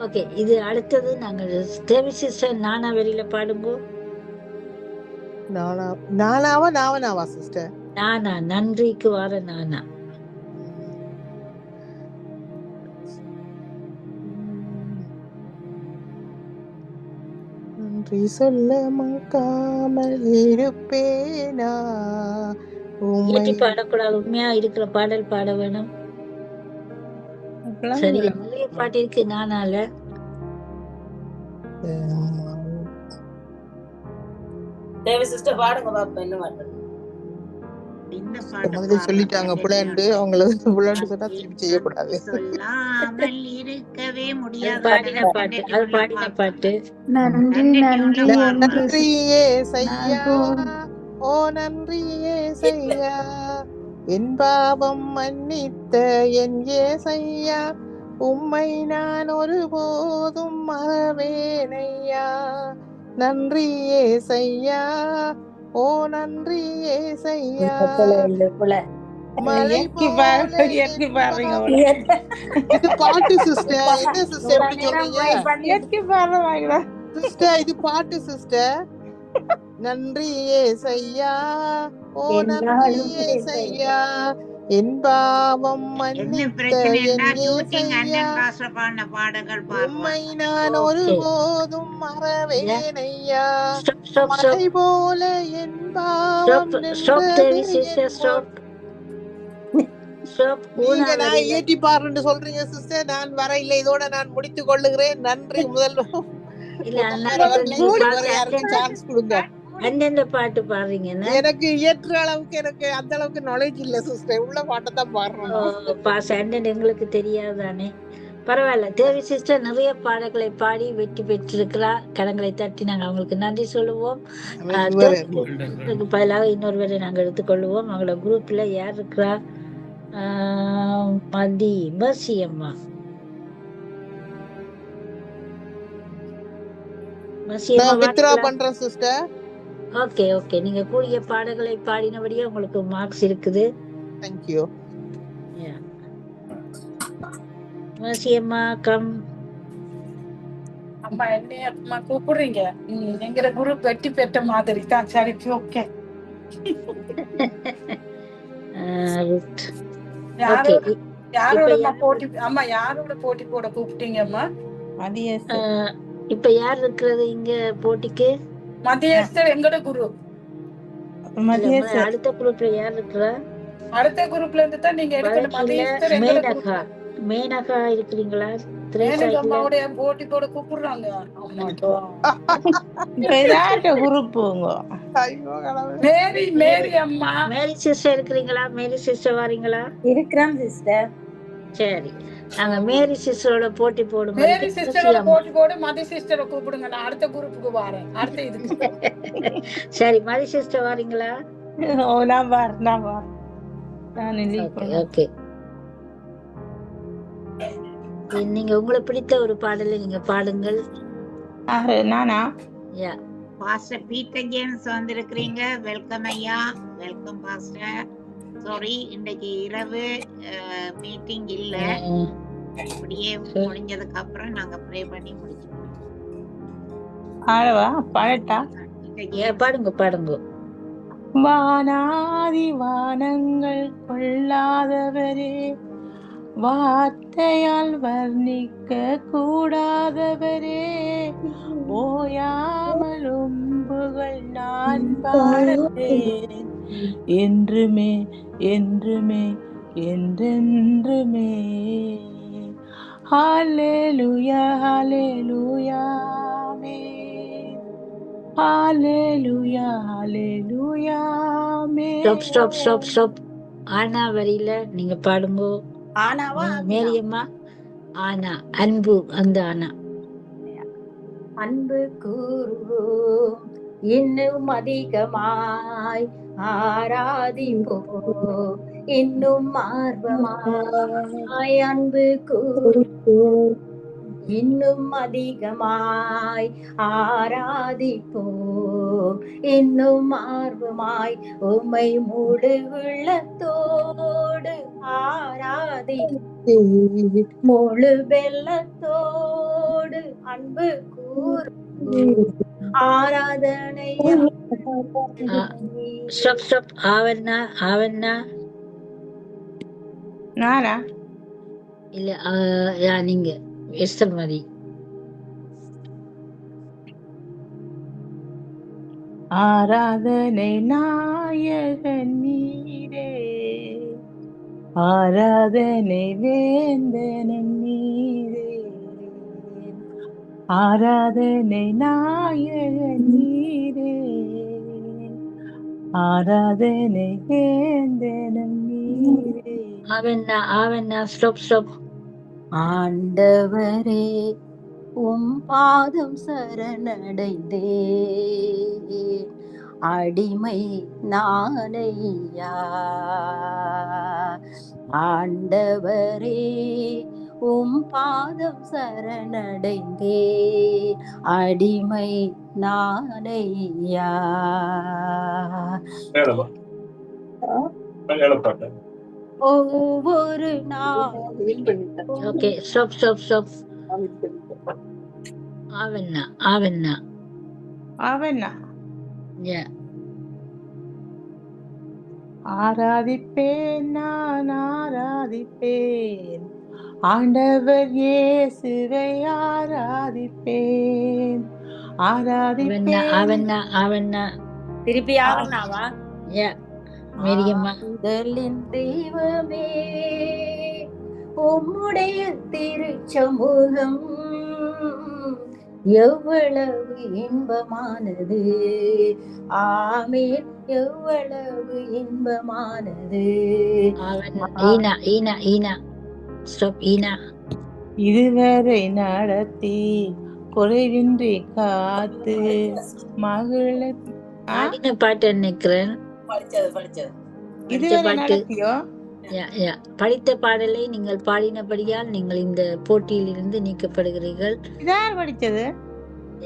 ஓகே, இது அடுத்தது நாங்கள் தேவி சிஸ்டர் நானா வரியில பாடுங்கோ. நானாவா சிஸ்டர்? நானா நன்றிக்கு வர நானா. நன்றி சொல்ல மறக்காமல் இருப்பேனா. பாடக்கூடாது, உண்மையா இருக்கிற பாடல் பாட வேணும். சரி, நிறைய பாட்டு இருக்கு நானால. தேவி சிஸ்டர் பாடுங்க பாப்பா. என்ன பாட்டு? முதல்ல சொல்லிட்டாங்க புலண்டு, அவங்கள புலண்டு சொன்னா திருப்பி செய்யக்கூடாது. சொல்லாமல் இருக்கவே முடியாது. பாடின பாட்டு. நன்றி நன்றி நன்றியே செய்யா ஓ நன்றி ஏசையா, என் பாவம் மன்னித்த என் ஏசையா, உம்மை நான் ஒருபோதும் மறவேனையா. நன்றி ஏசையா, ஓ நன்றி ஏசையா. மலை போல இயற்கை பாருங்க இது பாட்டு சிஸ்டர். என்ன சிஸ்டர் எப்படி சொல்றீங்க? இயற்கை பாருங்க சிஸ்டர், இது பாட்டு சிஸ்டர். நன்றி ஏசையா, ஓ நன்றி ஏசையா, என் பாவம் மன்னித்த என் ஏசையா, உம்மை நான் ஒருபோதும் மறவேனையா. மலை போல என் பாவம் நீங்க நான் ஏற்றி பாருன்னு சொல்றீங்க சிஸ்டர். நான் வர இல்லை, இதோட நான் முடித்துக் கொள்ளுகிறேன். நன்றி. முதல்வர் சான்ஸ் கொடுங்க. அந்தந்த பாட்டு பாடுறீங்க. எனக்கு ஏற்ற அளவுக்கு எனக்கு அந்த அளவுக்கு நாலேஜ் இல்ல சிஸ்டர். உள்ள பாட்டை தான் பாடுறோம். எங்களுக்கு தெரியாதானே, பரவாயில்ல. தேவி சிஸ்டர் நிறைய பாடல்களை பாடி வெற்றி பெற்றிருக்கிறார். கரங்களை தட்டி நாங்கள் அவங்களுக்கு நன்றி சொல்லுவோம். பதிலாக இன்னொருவரை நாங்கள் எடுத்துக்கொள்வோம். அவங்களோட குரூப்ல யார் இருக்கிறா? மர்சி அம்மா. பண்றேன் சிஸ்டர். ஓகே ஓகே, நீங்க கூடிய பாடல்களை பாடினபடியே உங்களுக்கு மார்க்ஸ் இருக்குது. Thank you. மர்சி அம்மா கம். அம்மா என்ன அம்மா கூப்பிடுறீங்க? எங்கிற குரூப் வெட்டி பெற்ற மாதிரி தான். சரி, ஓகே. யாரோட போட்டி அம்மா, யாரோட போட்டி போட கூப்பிட்டீங்க அம்மா? இப்ப யார் இருக்கிறது இங்க போட்டிக்கு? மத்தியஸ்தர் எங்கட குரூப். அடுத்த குரூப்ல யார் இருக்கிறா? அடுத்த குரூப்ல இருந்து தான் நீங்க எடுக்கணும். மத்தியஸ்தர் மேனகா. மேனகா இருக்கிறீங்களா? மேனகாவுடைய போட்டி போட கூப்பிடுறாங்க. மேரி மேரி அம்மா. மேரி சிஸ்டர் இருக்கிறீங்களா? மேரி சிஸ்டர் வாரீங்களா? இருக்கிறேன் சிஸ்டர். சரி, நாங்க மேரி சிஸ்டரோட போட்டி போடுவோம். மேரி சிஸ்டரோட போட்டி போடு. மதி சிஸ்டரை கூப்பிடுங்க. நான் அடுத்த குரூப்புக்கு வரேன். அடுத்த இதுக்கு. சரி, மதி சிஸ்டர் வாரீங்களா? ஓகே. நீங்க உங்களுக்கு பிடித்த ஒரு பாடலை நீங்க பாடுங்கள். நானா? யா, பாஸ்டர் பீட்டர் ஜேம்ஸ் வந்திருக்கிறீங்க. வெல்கம் ஐயா. Welcome pastor. சாரி, இன்னைக்கு இரவு மீட்டிங் இல்ல. அப்படியே முடிஞ்சதுக்கு அப்புறம் நாங்க ப்ரே பண்ணி முடிச்சிடுவோம். பாடட்டா? பாடுங்க பாடுங்க. வானாதி வானங்கள் கொள்ளாதவரே, வார்த்தையால் வர்ணிக்க கூடாதவரே, ஓயாமலும் புகழ் நான் பாடுவேன் என்றுமே என்றுமே என்றென்றுமே. ஹல்லேலூயா ஹல்லேலூயா ஆமென். ஹல்லேலூயா ஹல்லேலூயா ஆமென். ஸ்டாப். ஆனா வரியில நீங்க பாடுங்க. ஆனாவா? மேரியம்மா. ஆனா அன்பு, அந்த ஆனா. அன்பு கூறுவோம் இன்னும் அதிகமாய், ஆராதிப்போம் இன்னும் ஆர்வமாய். அன்பு கூறுவோம் இன்னும் அதிகமாய், ஆராதிப்போம் இன்னும் ஆர்வமாய். உம்மை முழு உள்ளத்தோடு ஆராதிப்போம், முழு வெள்ளத்தோடு அன்பு கூறுவோம். ஆராதனை ஆவண்ணா நானா? இல்ல, நீங்க எஸ்தர் மாதிரி. ஆராதனை நாயகன் நீரே, ஆராதனை வேந்தனும் நீரே, ஆராதனை நாயகன் நீரே, ஆராதனை வேந்தனும் நீரே. ஆவண்ணா ஸ்டாப். ஆண்டவரே உம் பாதம் சரணடைந்தே, அடிமை நானையா. ஆண்டவரே உம் பாதம் சரணடைந்தே, அடிமை நானையா. ஒவ்வொரு நாள் ஓகே, ஸ்டாப் ஸ்டாப் ஸ்டாப். ஆவண்ணா ஆவண்ணா அவனா யா ஆராதிப்பேன், நான் ஆராதிப்பேன், ஆண்டவர் இயேசுவை ஆராதிப்பேன், ஆவண்ணா ஆராதிப்பேன். ஆவண்ணா ஆவண்ணா திருப்பி ஆவண்ணாவா? யா மேரியம்மா. ஆறுதலின் தெய்வமே, உம்முடைய திருச்சமூகம் எவ்வளவு இன்பமானது. ஆமீன், எவ்வளவு இன்பமானது. ஆவண்ணா ஈனா ஈனா ஈனா ஸ்டாப் ஈனா. இதுவரை நடத்தி குறைவின்றி காத்து மகள பாடின பாட்டு நினைக்கிறேன். படிச்சது படித்த இதுவரை பாட்டு நடத்தியோ. யா யா படித்த பாடலை நீங்கள் பாடினபடியால் நீங்கள் இந்த போட்டியில் இருந்து நீக்கப்படுகிறீர்கள். இதார் படிச்சது?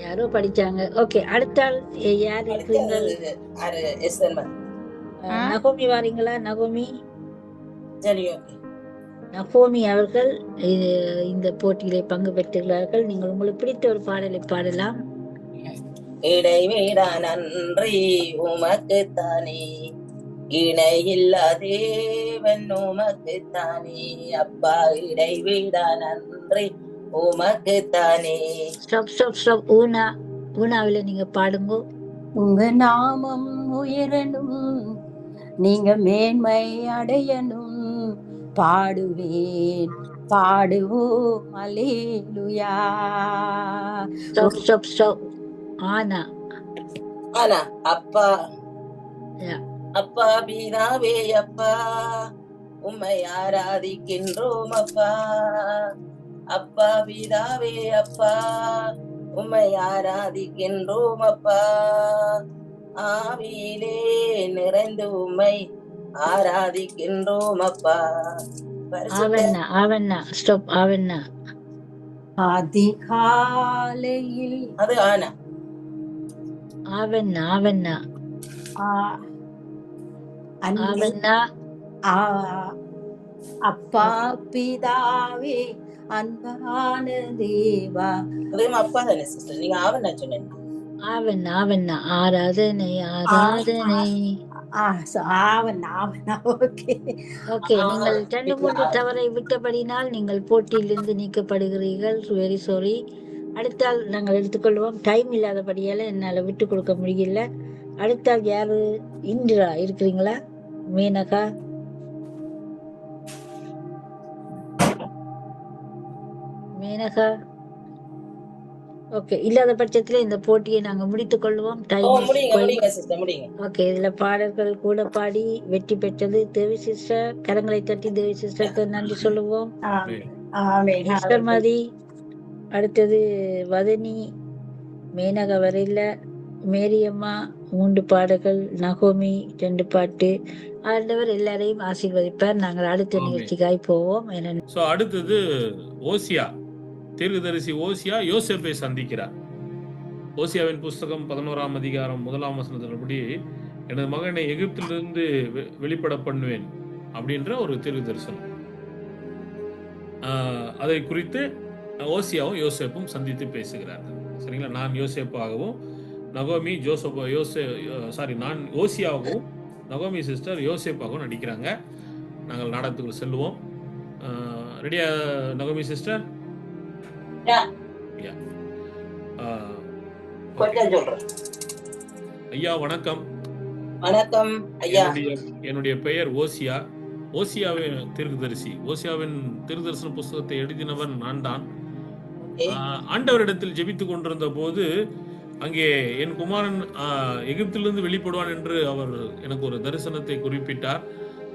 யாரோ படிச்சாங்க. ஓகே, அடுத்தால் யார் இருக்கிறீர்கள்? நகோமி வாரீங்களா? நகோமி சரி, ஓகே. நகோமி அவர்கள் இந்த போட்டியிலே பங்கு பெற்றுள்ளார்கள். நீங்கள் உங்களுக்கு பிடித்த ஒரு பாடலை பாடலாம். இடைவிடா நன்றி உமக்குத்தானே, இணையில்லா தேவன் உமக்குத்தானே, அப்பா இடைவிடா நன்றி உமக்குத்தானே. Stop stop stop. ஊனா ஊனாவில நீங்க பாடுங்க. உங்க நாமம் உயரணும், நீங்க மேன்மை அடையணும், பாடுவேன் பாடுவோம் அல்லேலூயா. Stop stop stop. ஆனா ஆனா அப்பா யா அப்பா பிதாவே அப்பா உம்மை ஆராதிக்கின்றோம் அப்பா. அப்பா பிதாவே அப்பா உம்மை ஆராதிக்கின்றோம் அப்பா. ஆவியிலே நிறைந்து உம்மை ஆராதிக்கின்றோம் அப்பா. ஆவண்ணா ஆவண்ணா ஸ்டாப். ஆவண்ணா அதிகாலையில் அது ஆனா ஆவண்ணா ஆவண்ணா ஆவண்ணா அப்பா பிதாவே அன்பான தேவா. அதுவும் அப்பா தானே சிஸ்டர், நீங்க ஆவண்ணா சொன்னீங்க. ஆவண்ணா ஆவண்ணா ஆராதனை ஆராதனை. ஓகே ஓகே, நீங்கள் 2-3 தவறை விட்டபடினால் நீங்கள் போட்டியிலிருந்து நீக்கப்படுகிறீர்கள். Very sorry. அடுத்தால் நாங்கள் எடுத்துக்கொள்வோம். டைம் இல்லாதபடியால என்னால விட்டு கொடுக்க முடியல. அடுத்தால் யாரு? இந்திரா இருக்கிறீங்களா? மேனகா மேனகா ஓகே, இல்லாத பட்சத்துல இந்த போட்டியை நாங்க முடித்துக் கொள்வோம். ஓகே, இதுல பாடல்கள் கூட பாடி வெற்றி பெற்றது தேவி சிஸ்டர். கரங்களை தட்டி தேவி சிஸ்டருக்கு நன்றி சொல்லுவோம். மதி, அடுத்தது வதனி, மேனகா வரையில, மேரியம்மா 3 பாடல்கள், நகோமி 2 பாட்டு. ஆண்டவர் எல்லாரையும் ஆசீர்வதிப்பார். நாங்கள் அடுத்த நிகழ்ச்சிக்காய் போவோம். அடுத்தது ஓசியா தீர்க்கதரிசி ஓசியா யோசேப்பை சந்திக்கிறார். ஓசியாவின் புஸ்தகம் 11ஆம் அதிகாரம் 1ஆம் வசனத்தின்படி, எனது மகனை எகிப்திலிருந்து வெளிப்பட பண்ணுவேன் அப்படின்ற ஒரு தீர்க்க தரிசனம். அதை குறித்து ஓசியாவும் யோசேப்பும் சந்தித்து பேசுகிறார்கள். சரிங்களா? நான் யோசேப்பாகவும் நகோமி நான் ஓசியாவாகவும் நகோமி சிஸ்டர் யோசேப்பாகவும் நடிக்கிறாங்க. நாங்கள் நாடகத்துக்குள் செல்லுவோம். ரெடியா நகோமி சிஸ்டர்? ஐயா வணக்கம். வணக்கம் ஐயா. என்னுடைய பெயர் ஓசியா. ஓசியாவின் தீர்க்கதரிசி. ஓசியாவின் தீர்க்கதரிசன புஸ்தகத்தை எழுதினவன் நான் தான். ஆண்டவரிடத்தில் ஜெபித்துக் கொண்டிருந்த போது அங்கே என் குமாரன் எகிப்திலிருந்து வெளிப்படுவான் என்று அவர் எனக்கு ஒரு தரிசனத்தை குறிப்பிட்டார்.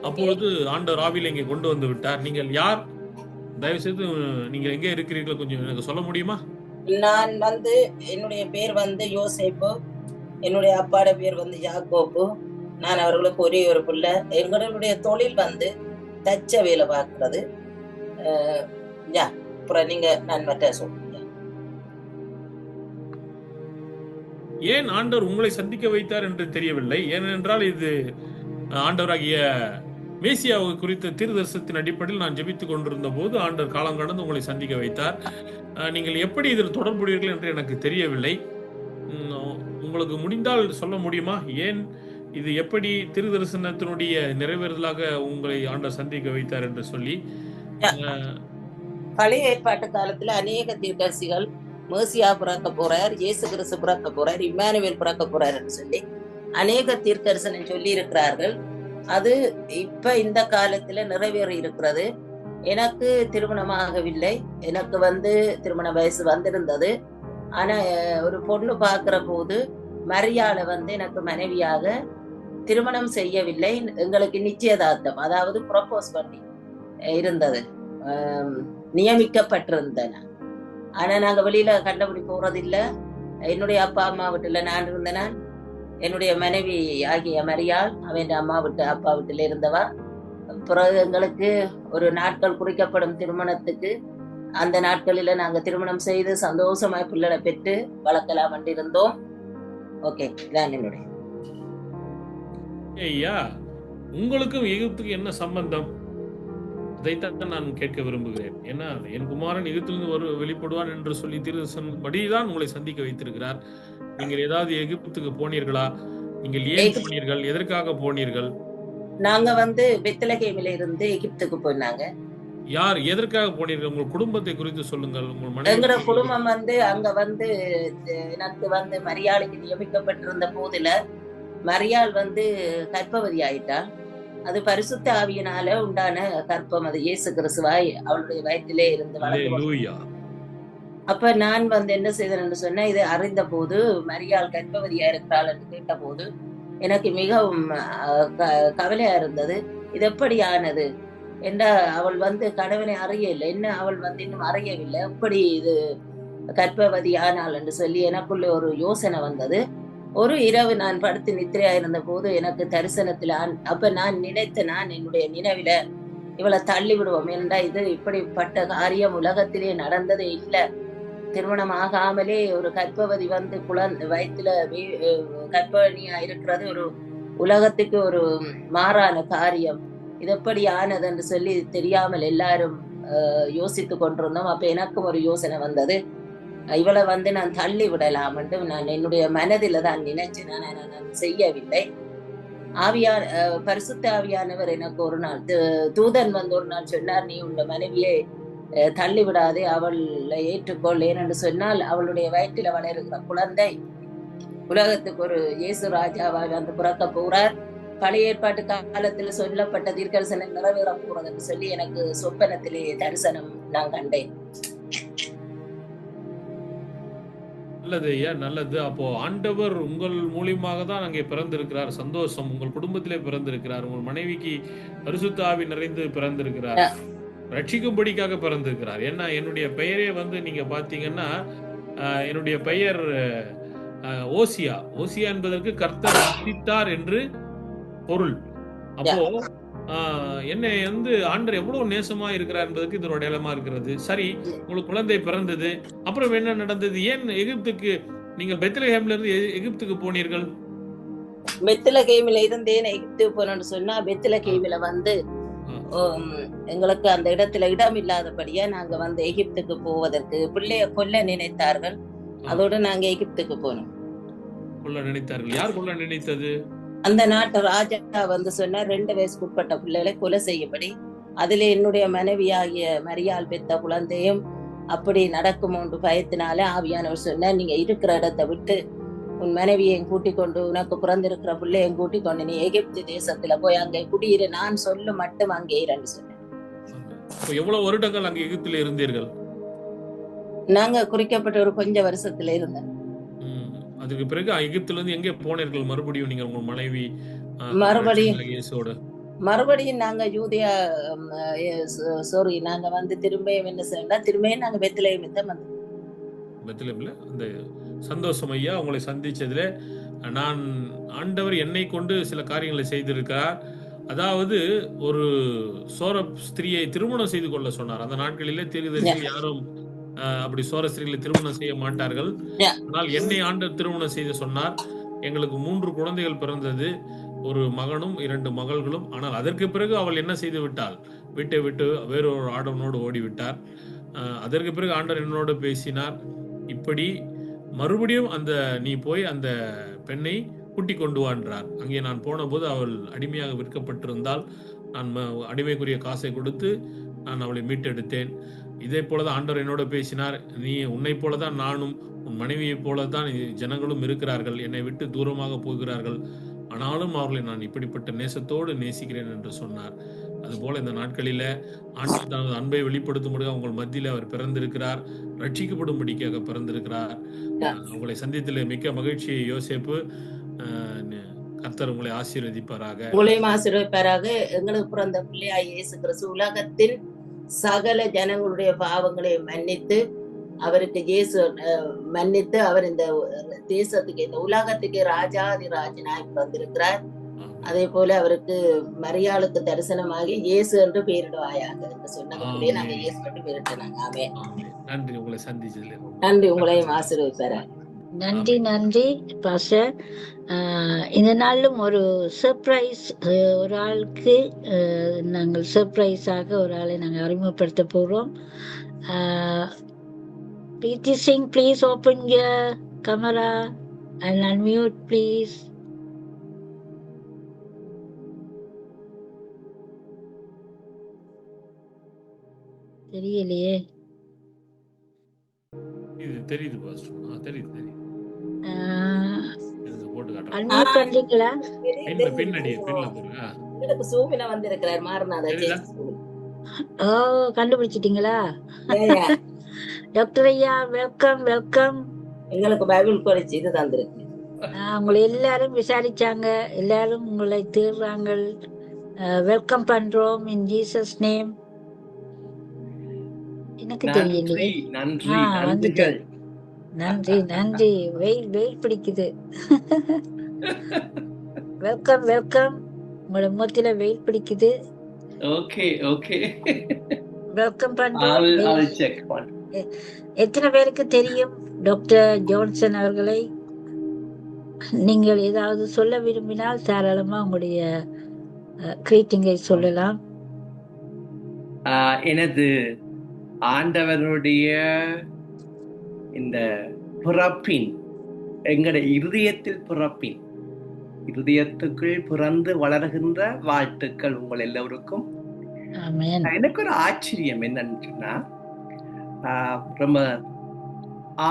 அப்பொழுது ஆண்டவர் ஆவியில் இங்கே கொண்டு வந்து விட்டார். நீங்கள் யார்? தயவு செய்து நீங்க எங்க இருக்கிறீர்கள் கொஞ்சம் எனக்கு சொல்ல முடியுமா? நான் என்னுடைய பேர் யோசேப்பு. என்னுடைய அப்பாட பேர் வந்து யாக்கோப்பு. நான் அவர்களுக்கு ஒரே ஒரு பிள்ளை. எங்களுடைய தொழில் வந்து தச்ச வேலை பார்க்கறது. அப்புறம் நீங்க நான் மற்ற சொல்லுங்க. ஏன் ஆண்டவர் உங்களை சந்திக்க வைத்தார் என்று தெரியவில்லை. ஏனென்றால் இது ஆண்டவராகிய மேசியாவை குறித்த தீர்க்கதரிசனத்தின் அடிப்படையில் நான் ஜெபித்துக் கொண்டிருந்த போது ஆண்டவர் காலம் கடந்து உங்களை சந்திக்க வைத்தார். நீங்கள் எப்படி இதில் தொடர்புடையீர்கள் என்று எனக்கு தெரியவில்லை. உங்களுக்கு முடிந்தால் சொல்ல முடியுமா? ஏன் இது எப்படி தீர்க்கதரிசனத்தினுடைய நிறைவேறுதலாக உங்களை ஆண்டவர் சந்திக்க வைத்தார் என்று சொல்லி. பழைய ஏற்பாட்டு காலத்துல அநேக தீர்க்கதரிசிகள் மேசியா பிறக்க போறார், இயேசு கிறிஸ்து பிறக்க போறார், இம்மானுவேல் பிறக்க போறார் என்று சொல்லி அநேக தீர்க்கதரிசனம் சொல்லி இருக்கிறார்கள். அது இப்ப இந்த காலத்துல நிறைவேறி இருக்கிறது. எனக்கு திருமணமாகவில்லை. எனக்கு வந்து திருமண வயசு வந்திருந்தது. ஆனா ஒரு பொண்ணு பாக்குற போது மரியாளை வந்து எனக்கு மனைவியாக திருமணம் செய்யவில்லை. எங்களுக்கு நிச்சயதார்த்தம், அதாவது ப்ரொபோஸ் பண்ணி இருந்தது, நியமிக்கப்பட்டிருந்தன. ஆனா நாங்க வெளியில கண்டபடி போறதில்லை. என்னுடைய அப்பா அம்மா வீட்டுல நான் இருந்தேன். என்னுடைய மனைவி ஆகிய மரியாள் அவன் அம்மா வீட்டு அப்பா வீட்டுல இருந்தவா. பிறகு எங்களுக்கு ஒரு நாட்கள் குறிக்கப்படும் திருமணத்துக்கு. அந்த நாட்களில நாங்க திருமணம் செய்து சந்தோஷமாய் பிள்ளைகளை பெற்று வளர்க்கலாம் என்று இருந்தோம். ஓகே, இதான் என்னுடைய. ஐயா, உங்களுக்கும் எகிப்துக்கு என்ன சம்பந்தம்? அதைத்தான் நான் கேட்க விரும்புகிறேன். ஏன்னா என் குமாரன் எகிப்திலிருந்து வெளிப்படுவான் என்று சொல்லி தீர்க்கதரிசனப்படிதான் உங்களை சந்திக்க வைத்திருக்கிறார். நீங்கள் ஏதாவது எகிப்துக்கு போனீர்களா? நீங்கள் ஏன் போனீர்கள்? எதற்காக போனீர்கள்? நாங்க வந்து பெத்லகேமில இருந்து எகிப்துக்கு போனாங்க. யார் எதற்காக போனீர்கள்? உங்கள் குடும்பத்தை குறித்து சொல்லுங்கள். எங்களோட குடும்பம் வந்து அங்க வந்து எனக்கு வந்து மரியாளுக்கு நியமிக்கப்பட்டிருந்த போதுல மரியாள் வந்து கர்ப்பவதி ஆயிட்டா. அது பரிசுத்த ஆவியினால உண்டான கற்பம். அது இயேசு கிறிஸ்துவாய் அவளுடைய வயிற்றிலே இருந்து வளர்ந்து. அப்ப நான் வந்து என்ன செய்தேன்னு சொன்னா, இதை அறிந்த போது மரியாள் கர்ப்பவதியா இருக்கிறாள் என்று கேட்ட போது எனக்கு மிகவும் கவலையா இருந்தது. இது எப்படி ஆனது என்ற அவள் வந்து கணவனை அறியவில்லை, என்ன அவள் வந்து இன்னும் அறியவில்லை, எப்படி இது கர்ப்பவதி ஆனாள் என்று சொல்லி எனக்குள்ள ஒரு யோசனை வந்தது. ஒரு இரவு நான் படுத்து நித்திரையா இருந்த போது எனக்கு தரிசனத்துல அப்ப நான் நினைத்த, நான் என்னுடைய நினைவில இவளை தள்ளி விடுவோம் என்றா, இது இப்படிப்பட்ட காரியம் உலகத்திலே நடந்ததே இல்லை. திருமணம் ஆகாமலே ஒரு கர்ப்பவதி வந்து குழந்தை வயிற்றுல கர்ப்பிணியா இருக்கிறது ஒரு உலகத்துக்கு ஒரு மாறான காரியம். இது எப்படி ஆனது என்று சொல்லி தெரியாமல் எல்லாரும் யோசித்து கொண்டிருந்தோம். அப்ப எனக்கும் ஒரு யோசனை வந்தது, இவளை வந்து நான் தள்ளி விடலாம் என்று நான் என்னுடைய மனதில தான் நினைச்சு நான் செய்யவில்லை. பரிசுத்த ஆவியானவர் எனக்கு ஒரு நாள் தூதன் வந்து ஒரு நாள் சொன்னார், நீ உன் மனைவியை தள்ளி விடாதே, அவளை ஏற்றுக்கொள். ஏனென்று சொன்னால் அவளுடைய வயிற்றில வளருகிற குழந்தை உலகத்துக்கு ஒரு இயேசு ராஜாவாக வந்து பிறக்க போறார். பழைய ஏற்பாட்டு காலத்துல சொல்லப்பட்ட தீர்க்கதரிசனம் நிறைவேற போறது என்று சொல்லி எனக்கு சொப்பனத்திலே தரிசனம் நான் கண்டேன். நல்லது ஐயா, நல்லது. அப்போ ஆண்டவர் உங்கள் மூலியமாக தான் அங்கே பிறந்திருக்கிறார். சந்தோஷம். உங்கள் குடும்பத்திலே பிறந்திருக்கிறார். உங்கள் மனைவிக்கு பரிசுத்த ஆவி நிறைந்து பிறந்திருக்கிறார். ரட்சிக்கும்படிக்காக பிறந்திருக்கிறார். ஏன்னா என்னுடைய பெயரே வந்து நீங்க பாத்தீங்கன்னா, என்னுடைய பெயர் ஓசியா. ஓசியா என்பதற்கு கர்த்தர் ரட்சித்தார் என்று பொருள். அப்போ என்னை வந்து ஆண்டவர் எவ்வளவு நேசமா இருக்கிறார் என்பதற்கு இதனோட இடமா இருக்கிறது. சரி, உங்களுக்கு குழந்தை பிறந்தது, அப்புறம் என்ன நடந்தது? ஏன் எகிப்துக்கு நீங்கள் பெத்லகேம்ல இருந்து எகிப்துக்கு போனீர்கள்? பெத்லகேமில இருந்தேன் எகிப்துக்கு போனோம்னு சொன்னா, பெத்லகேமில வந்து எங்களுக்கு அந்த இடத்துல இடம் இல்லாதபடியா நாங்க வந்து எகிப்துக்கு போவதற்கு பிள்ளைய கொல்ல நினைத்தார்கள். அதோட நாங்க எகிப்துக்கு போனோம். கொல்ல நினைத்தார்கள்? யார் கொல்ல நினைத்தது? அந்த நாட்டு ராஜா வந்து சொன்னார், 2 வயசுக்கு உட்பட்ட பிள்ளைகளை கொலை செய்யப்படி. அதுல என்னுடைய மனைவியாகிய மரியாள் பெத்த குழந்தையும் அப்படி நடக்கும் என்று பயத்தினால ஆவியானவர் சொன்னார், நீங்க இருக்கிற இடத்தை விட்டு உன் மனைவியையும் கூட்டிக் கொண்டு உனக்கு பிறந்திருக்கிற பிள்ளையும் கூட்டிக் கொண்டு நீ எகிப்து தேசத்துல போய் அங்கே குடியிரு, நான் சொல்ல மட்டும் அங்கே இரண்டு சொன்னேன். எவ்வளவு வருடங்கள் அங்கே எகிப்துல இருந்தீர்கள்? நாங்க குறிக்கப்பட்ட ஒரு கொஞ்சம் வருஷத்துல இருந்தோம். அதுக்கு பிறகு எகிப்துல இருந்து எங்கே போனீர்கள் மறுபடியும் நீங்க உங்க மனைவி? மறுபடியும் நாங்க யூதியா நாங்க வந்து திரும்பியும் என்ன செய்யலாம், திரும்பியும் நாங்க பெத்லகேம் தான் வந்தோம். பெத்லகேம்ல அந்த சந்தோஷம் ஐயா உங்களை சந்திச்சதுல நான் ஆண்டவர் என்னை கொண்டு சில காரியங்களை செய்திருக்கிறார். அதாவது ஒரு சோர ஸ்திரியை திருமணம் செய்து கொள்ள சொன்னார். அந்த நாட்களிலே தீர்க்கதரிசிகள் யாரும் அப்படி சோர ஸ்திரீகளை திருமணம் செய்ய மாட்டார்கள். ஆனால் என்னை ஆண்டவர் திருமணம் செய்து சொன்னார். எங்களுக்கு 3 குழந்தைகள் பிறந்தது, ஒரு மகனும் 2 மகள்களும். ஆனால் அதற்கு பிறகு அவள் என்ன செய்து விட்டாள், வீட்டை விட்டு வேறொரு ஆடவனோடு ஓடிவிட்டார். அதற்கு பிறகு ஆண்டவர் என்னோடு பேசினார், இப்படி மறுபடியும் நீ போய் அந்த பெண்ணை கூட்டி கொண்டு வான்றார். அங்கே நான் போன போது அவள் அடிமையாக விற்கப்பட்டிருந்தால் நான் அடிமைக்குரிய காசை கொடுத்து நான் அவளை மீட்டெடுத்தேன். இதே போலதான் ஆண்டவர் என்னோட பேசினார், நீ உன்னை போலதான் நானும் உன் மனைவியை போலதான் ஜனங்களும் இருக்கிறார்கள், என்னை விட்டு தூரமாக போகிறார்கள், ஆனாலும் அவர்களை நான் இப்படிப்பட்ட நேசத்தோடு நேசிக்கிறேன் என்று சொன்னார். அதுபோல இந்த நாட்களில ஆண்டவர் தனது அன்பை வெளிப்படுத்தும்படியாக உங்கள் மத்தியில அவர் பிறந்திருக்கிறார், ரட்சிக்கப்படும்படிக்காக பிறந்திருக்கிறார். உங்களை சந்தித்ததில் மிக்க மகிழ்ச்சி யோசேப்பு. கர்த்தர் உங்களை ஆசீர்வதிப்பாராக. உங்களையும் ஆசீர்வதிப்பாராக. எங்களுக்கு பிறந்த பிள்ளையாய் இயேசு கிறிஸ்து உலகத்தின் சகல ஜனங்களுடைய பாவங்களை மன்னித்து அவருக்கு மன்னித்து அவர் இந்த தேசத்துக்கு இந்த உலகத்துக்கு ராஜாதி ராஜனாய் பிறந்திருக்கிறார். அதே போல அவருக்கு மரியாளுக்கு தரிசனமாகி இயேசு என்று பெயரிடுவாயாக என்று சொன்னதுக்குள்ளே நாங்க இயேசு என்று பெயரிட்டோம். ஆமென். நன்றி, உங்களை சந்திச்சதுல நன்றி. உங்களையும் ஆசீர்வதிப்பாராக. நன்றி நன்றி பாஸ்டர். இந்த நாளிலும் ஒரு சர்ப்ரைஸ், ஒரு ஆளுக்கு நாங்கள் சர்ப்ரைஸாக ஒரு ஆளை நாங்கள் அறிமுகப்படுத்த போகிறோம். Preeti Singh, please open your camera and unmute please. தெரியலையே. தெரியுது பாஸ்டர். தெரியுது. அன்மியூட் பண்றீங்களா? எனக்கு சூமில வந்திருக்கிறார் மாரநாதன். ஓ, கண்டுபிடிச்சிட்டீங்களா? டாக்டர் ஐயா, வெல்கம் வெல்கம். எங்களுக்கு பைபிள் காலேஜ் இது தந்திருக்கு. உங்களை எல்லாரும் விசாரிச்சாங்க, எல்லாரும் உங்களை தேடுறாங்க. வெல்கம் பண்றோம் இன் ஜீசஸ் நேம். எனக்கு தெரியலையே. வந்துட்டேன். நன்றி நன்றி. வெயில் பிடிக்குது. Welcome welcome. உங்களோட முகத்தில வெயில் பிடிக்குது. Okay okay. வெல்கம் பண்றோம். எத்தனை பேருக்கு தெரியும் டாக்டர் ஜான்சன் அவர்களை? நீங்கள் ஏதாவது சொல்ல விரும்பினால் தாராளமா உங்களுடைய கிரீட்டிங்கை சொல்லலாம். எனது ஆண்டவருடைய இந்த பிறப்பின், எங்கட இருதயத்தில் பிறப்பின், இருதயத்துக்குள் பிறந்து வளர்கின்ற வாழ்த்துக்கள் உங்கள் எல்லோருக்கும். எனக்கு ஒரு ஆச்சரியம் என்னன்னு சொன்னா, ரொம்ப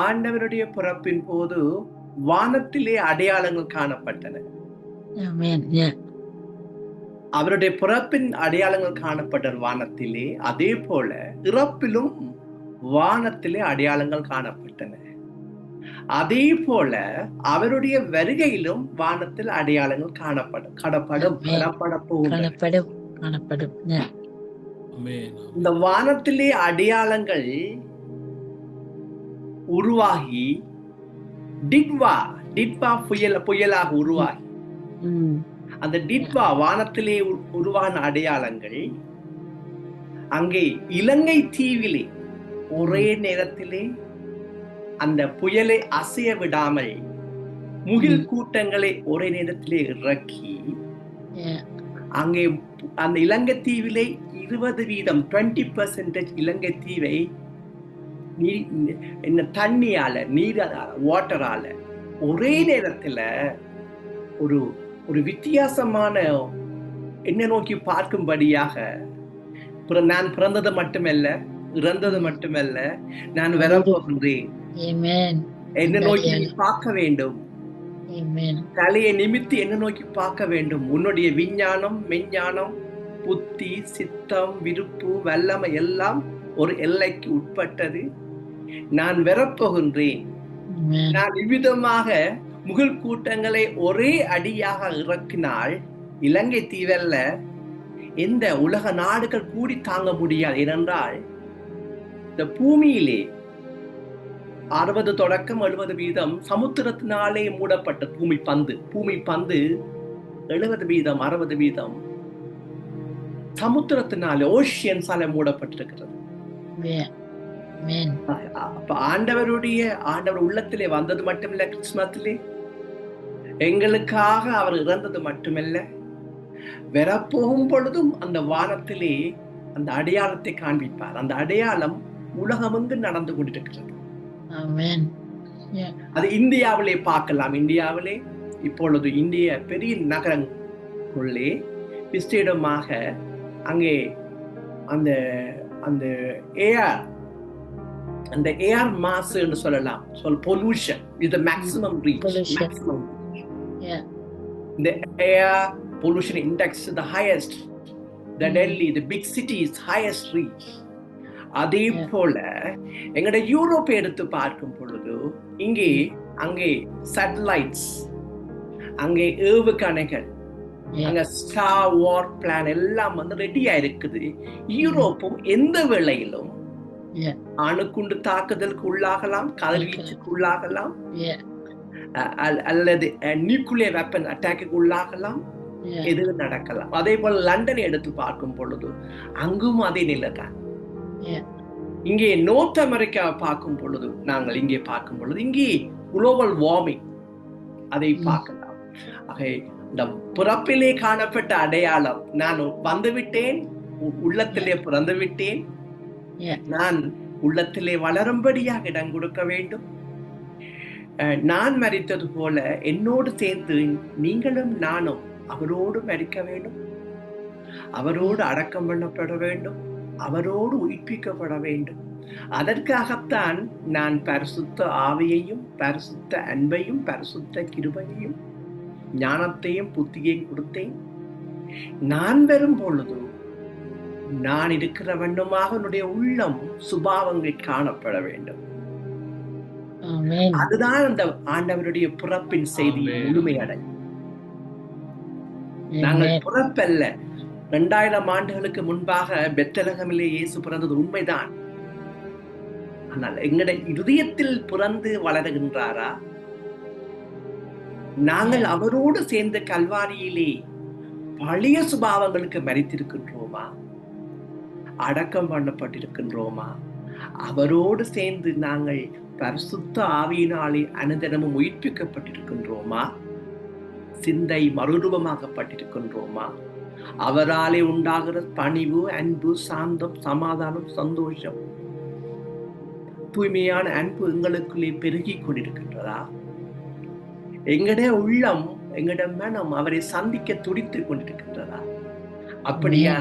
ஆண்டவருடைய பிறப்பின் போது வானத்திலே அடையாளங்கள் காணப்பட்டன. அவருடைய பிறப்பின் அடையாளங்கள் காணப்பட்ட வானத்திலே, அதே போல இறப்பிலும் வானத்திலே அடையாளங்கள் காணப்பட்டன. அதே போல அவருடைய வருகையிலும் வானத்தில் அடையாளங்கள் காணப்படும். இந்த வானத்திலே அடையாளங்கள் உருவாகி டிட்வா புயலாக உருவாகி, அந்த டிட்வா வானத்திலே உருவான அடையாளங்கள் அங்கே இலங்கை தீவிலே ஒரே நேரத்திலே அந்த புயலை அசைய விடாமல் முகில் கூட்டங்களை ஒரே நேரத்திலே இறக்கி, அங்கே அந்த இலங்கை தீவிலே 20% 20% இலங்கை தீவை தண்ணியால, நீரால, வாட்டரால ஒரே நேரத்துல ஒரு வித்தியாசமான என்ன நோக்கி பார்க்கும்படியாக, நான் பிறந்தது மட்டுமல்ல, இறந்தது மட்டுமல்ல, நான் வரப்போகின்றேன், என்ன நோக்கி பார்க்க வேண்டும், தலையை நிமித்தி என்ன நோக்கி பார்க்க வேண்டும். உன்னுடைய விஞ்ஞானம், மெஞ்ஞானம், புத்தி, சித்தம், விருப்பு, வல்லமை எல்லாம் ஒரு எல்லைக்கு உட்பட்டது. நான் வரப்போகின்றேன். நான் இவ்விதமாக முகில் கூட்டங்களை ஒரே அடியாக இறக்கினால் இலங்கை தீவல்ல எந்த உலக நாடுகள் கூடி தாங்க முடியாது. ஏனென்றால் இந்த பூமியிலே 60 தொடக்கம் 70% சமுத்திரத்தினாலே மூடப்பட்ட பூமி பந்து 70% 60% சமுத்திரத்தினாலே ஓஷியன்ஸால மூடப்பட்டிருக்கிறது. அப்ப ஆண்டவர் உள்ளத்திலே வந்தது மட்டுமில்ல, கிறிஸ்மஸிலே எங்களுக்காக அவர் இறந்தது மட்டுமல்ல, வரப்போகும் பொழுதும் அந்த வானத்திலே அந்த அடையாளத்தை காண்பிப்பார். அந்த அடையாளம் உலகமெங்கு நடந்து கொண்டிருக்கிறது. அது இந்தியாவிலே பார்க்கலாம். இந்தியாவிலே இப்பொழுது இந்திய பெரிய நகரங்களுள்ளே விசேடமாக அங்கே அந்த அந்த ஏர் மாசு என்று சொல்லலாம், pollution is the maximum reach. The air pollution index is the highest. The Delhi, the big city is highest reach. அதே போல எங்கட யூரோப்பை எடுத்து பார்க்கும் பொழுது அங்கே சேட்டலைட்ஸ், அங்கே ஏவுகணைகள், அங்க ஸ்டார் வார் பிளான் எல்லாம் ரெடியா இருக்குது. யூரோப்பும் எந்த வேளையிலும் அணுக்குண்டு தாக்குதலுக்கு உள்ளாகலாம், கதிர்வீச்சுக்கு உள்ளாகலாம், அல்லது நியூக்ளியர் வெப்பன் அட்டாக்கு உள்ளாகலாம், எது நடக்கலாம். அதே போல லண்டனை எடுத்து பார்க்கும் பொழுது அங்கும் அதே நிலை தான். இங்கே நோர்த் அமெரிக்கா பார்க்கும் பொழுது இங்கே குளோபல் வார்மிங் அதை பார்க்கலாம். ஆக இந்த பிறப்பிலே காணப்பட்ட அடையாளம், நான் வந்துவிட்டேன், உள்ளத்திலே பிறந்து விட்டேன், நான் உள்ளத்திலே வளரும்படியாக இடம் கொடுக்க வேண்டும். நான் மரித்தது போல என்னோடு சேர்ந்து நீங்களும் நானும் அவரோடு மரிக்க வேண்டும், அவரோடு அடக்கம் பண்ணப்பட வேண்டும், அவரோடு உயிர்ப்பிக்கப்பட வேண்டும். அதற்காகத்தான் நான் பரிசுத்த ஆவியையும் பரிசுத்த அன்பையும் பரிசுத்த கிருபையையும் ஞானத்தையும் புத்தியையும் கொடுத்தேன். நான் வரும் பொழுது நான் இருக்கிற வண்ணமாக என்னுடைய உள்ளம் சுபாவங்கள் காணப்பட வேண்டும். அதுதான் அந்த ஆண்டவருடைய பிறப்பின் செய்தி முழுமையடையும். நாங்கள் பிறப்பல்ல, 2000 ஆண்டுகளுக்கு முன்பாக பெத்லகேமிலே இயேசு பிறந்தது உண்மைதான். ஆனால் எங்களுடைய இதயத்தில் பிறந்து வளருகின்றாரா? நாங்கள் அவரோடு சேர்ந்த கல்வாரியிலே பழைய சுபாவங்களுக்கு மரித்திருக்கின்றோமா? அடக்கம் பண்ணப்பட்டிருக்கின்றோமா? அவரோடு சேர்ந்து நாங்கள் பரிசுத்த ஆவியினாலே அனுதினமும் உயிர்ப்பிக்கப்பட்டிருக்கின்றோமா? சிந்தை மறுரூபமாக்கப்பட்டிருக்கின்றோமா? அவராலே உண்டாகிற பணிவு, அன்பு, சாந்தம், சமாதானம், சந்தோஷம், தூய்மையான அன்பு எங்களுக்குள்ளே பெருகி கொண்டிருக்கின்றதா? எங்களுடைய உள்ளம், எங்களுடைய மனம் அவரை சந்திக்க துடித்துக் கொண்டிருக்கின்றதா? அப்படியா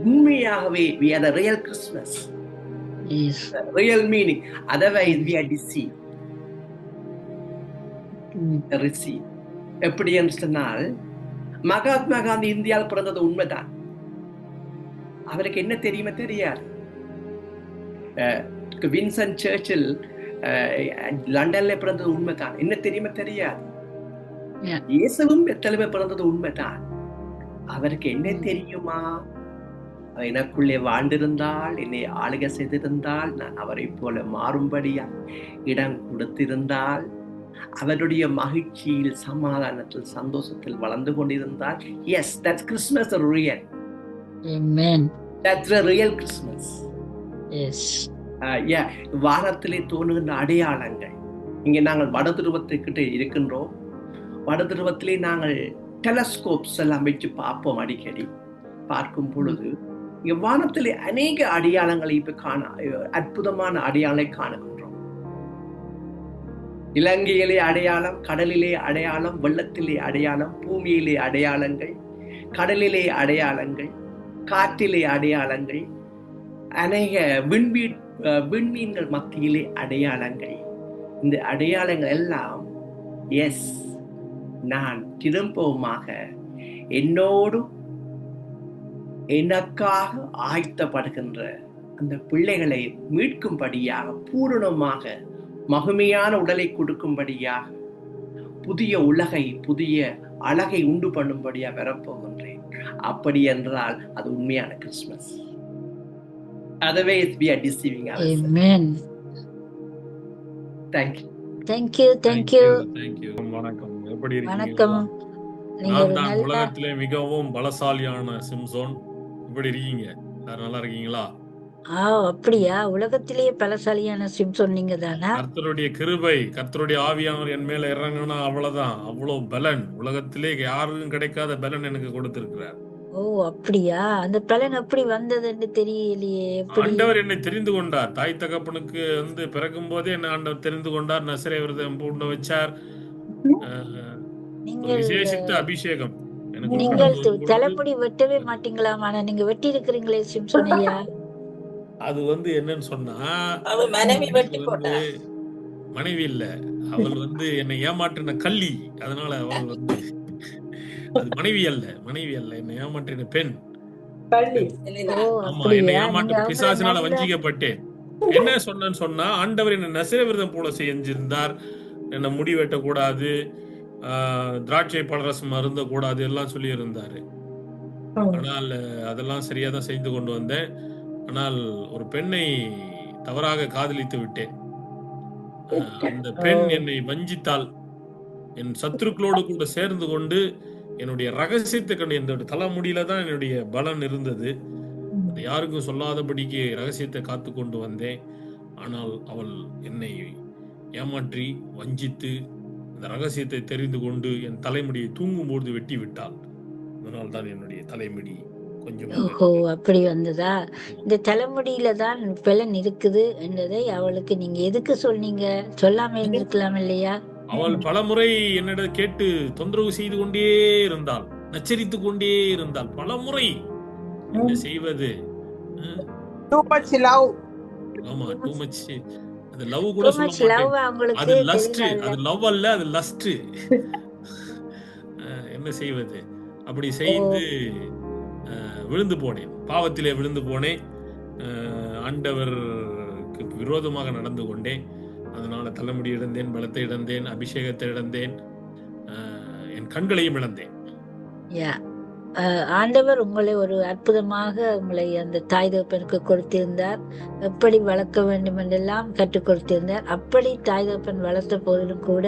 உண்மையாகவே we are the real Christmas, the real meaning. Otherwise we are deceived. எப்படி என்று சொன்னால், மகாத்மா காந்தி இந்தியாவில் பிறந்தது உண்மைதான். அவருக்கு என்ன தெரியுமா? தெரியாது. வின்சன் சர்ச்சில் லண்டன்ல பிறந்தது உண்மைதான். என்ன தெரியுமா? தெரியாது. இயேசுவும் பெத்லகேமில் பிறந்தது உண்மைதான். அவருக்கு என்ன தெரியுமா? எனக்குள்ளே வாழ்ந்திருந்தால், என்னை ஆளுகை செய்திருந்தால், நான் அவரை போல மாறும்படியா இடம் கொடுத்திருந்தால், அவருடைய மகிழ்ச்சியில், சமாதானத்தில், சந்தோஷத்தில் வளர்ந்து கொண்டிருந்தால், yes, that's Christmas real. Amen. That's a real Christmas. Yes. வானத்திலே தோன்றுகின்ற அடையாளங்கள். இங்கே நாங்கள் வடதுருவத்துக்கிட்ட இருக்கின்றோம். வடதுருவத்திலே நாங்கள் டெலஸ்கோப்ஸ் எல்லாம் வச்சு பார்ப்போம். அடிக்கடி பார்க்கும் பொழுது இங்க வானத்திலே அநேக அடையாளங்களை இப்ப அற்புதமான அடையாளங்களை காணுகின்றோம். இலங்கையிலே அடையாளம், கடலிலே அடையாளம், வெள்ளத்திலே அடையாளம், பூமியிலே அடையாளங்கள், கடலிலே அடையாளங்கள், காற்றிலே அடையாளங்கள், அநேக விண்மீன்கள் மத்தியிலே அடையாளங்கள். இந்த அடையாளங்கள் எல்லாம் எஸ், நான் திரும்பவுமாக என்னோடு எனக்காக ஆயத்தப்படுகின்ற அந்த பிள்ளைகளை மீட்கும்படியாக, பூரணமாக மகிமையான உடலை கொடுக்கும்படியாக, புதிய உலகை, புதிய அழகை உண்டு பண்ணும்படியாக வரப்போகின்றேன். அப்படி என்றால் அது உண்மையான Christmas. Otherwise we are deceiving ourselves. Amen. Thank you. Thank you thank you. Thank you. வணக்கம். எப்படி இருக்கீங்க? வணக்கம். நீங்க நான் ஒரு தான் நல்ல உலகத்திலே மிகவும் பலசாலியான சிம்சோன். எப்படி இருக்கீங்க? எல்லாரும் நல்லா இருக்கீங்களா? அப்படியா? உலகத்திலேயே பலசாலியான சிம்சோன் நீங்க தானா? கர்த்தருடைய கிருபை, கர்த்தருடைய ஆவியானவர் என் மேல இறங்குனா அவ்வளவுதான். அவ்வளவு பலன், உலகத்திலே யாருக்கும் கிடைக்காத பலன் எனக்கு கொடுத்திருக்கிறார். ஓ அப்படியா? அந்த பலன் எப்படி வந்ததுன்னு தெரியலையே. எப்படி? ஆண்டவர் என்னை தெரிந்து கொண்டார். தாய் தகப்பனுக்கு பிறக்கும் போதே என்ன ஆண்டவர் தெரிந்து கொண்டார். நசரே விரதம் பூண்ட வச்சார். அஹ், ஒரு நீங்கள் விசேஷித்த அபிஷேகம் எனக்கு நீங்கள் கொண்டு வரும் பொழுது தலைமுடி வெட்டவே மாட்டீங்களாம். ஆனா நீங்க வெட்டி இருக்கிறீங்களே சிம்சோன் ஐயா. அது என்னன்னு சொன்னா, அவ மனைவி எனக்கு வெட்டி போட்டா. மனைவி இல்ல, அவள் என்னை ஏமாற்றின கள்ளி. அதனால அவள் அது மனைவி அல்ல, என்னை ஏமாற்றின பெண். ஓ ஆமா, என்னை அப்படியா? நீங்க ஏமாற்ற அவங்கள பிசாசினால நல்ல வஞ்சிக்கப்பட்டேன். என்ன சொன்னேன்னு சொன்னா, ஆண்டவர் என்ன நசரே விரதம் போல செஞ்சிருந்தார். என்ன முடி வெட்டக்கூடாது, திராட்சை பழரசம் அருந்தக்கூடாது எல்லாம் சொல்லி இருந்தாரு. ஆனால் அதெல்லாம் சரியா தான் செய்து கொண்டு வந்தேன். ஆனால் ஒரு பெண்ணை தவறாக காதலித்து விட்டேன். அந்த பெண் என்னை வஞ்சித்தாள். என் சத்துருக்களோடு கூட சேர்ந்து கொண்டு என்னுடைய ரகசியத்தை கண்டு, என்னுடைய தலைமுடியில தான் என்னுடைய பலன் இருந்தது. அதை யாருக்கும் சொல்லாதபடிக்கு ரகசியத்தை காத்து கொண்டு வந்தேன். ஆனால் அவள் என்னை ஏமாற்றி வஞ்சித்து அந்த ரகசியத்தை தெரிந்து கொண்டு என் தலைமுடியை தூங்கும்போது வெட்டி விட்டாள். அதனால் தான் என்னுடைய தலைமுடி கொஞ்சம் ஓஹோ அப்படி வந்ததா? இந்த தலைமுடியில தான் பலன் இருக்குது என்றதை அவளுக்கு நீங்க எதுக்கு சொன்னீங்க? சொல்லாம இருந்திருக்கலாம் இல்லையா? அவள் பலமுறை என்னிடம் கேட்டு தொந்தரவு செய்து கொண்டே இருந்தாள், நச்சரித்து கொண்டே இருந்தாள் பலமுறை. என்ன செய்வது? Too much love. ஆமா, டூ மச். அது லவ் கூட சொல்ல மாட்டேன், அது லஸ்ட். அது லவ் அல்ல, அது லஸ்ட். என்ன செய்வது? அப்படி செய்து விழுந்து போனேன், பாவத்திலே விழுந்து போனேன். ஆண்டவருக்கு விரோதமாக நடந்து கொண்டேன். அதனால தலைமுடி இழந்தேன், பலத்தை இழந்தேன், அபிஷேகத்தை இழந்தேன், என் கண்களையும் இழந்தேன். ஆண்டவர் உங்களை ஒரு அற்புதமாக உங்களை அந்த தாய் தகப்பனுக்கு கொடுத்திருந்தார். எப்படி வளர்க்க வேண்டும் என்றெல்லாம் கற்றுக் கொடுத்திருந்தார். அப்படி தாய் தகப்பன் வளர்த்த போதிலும் கூட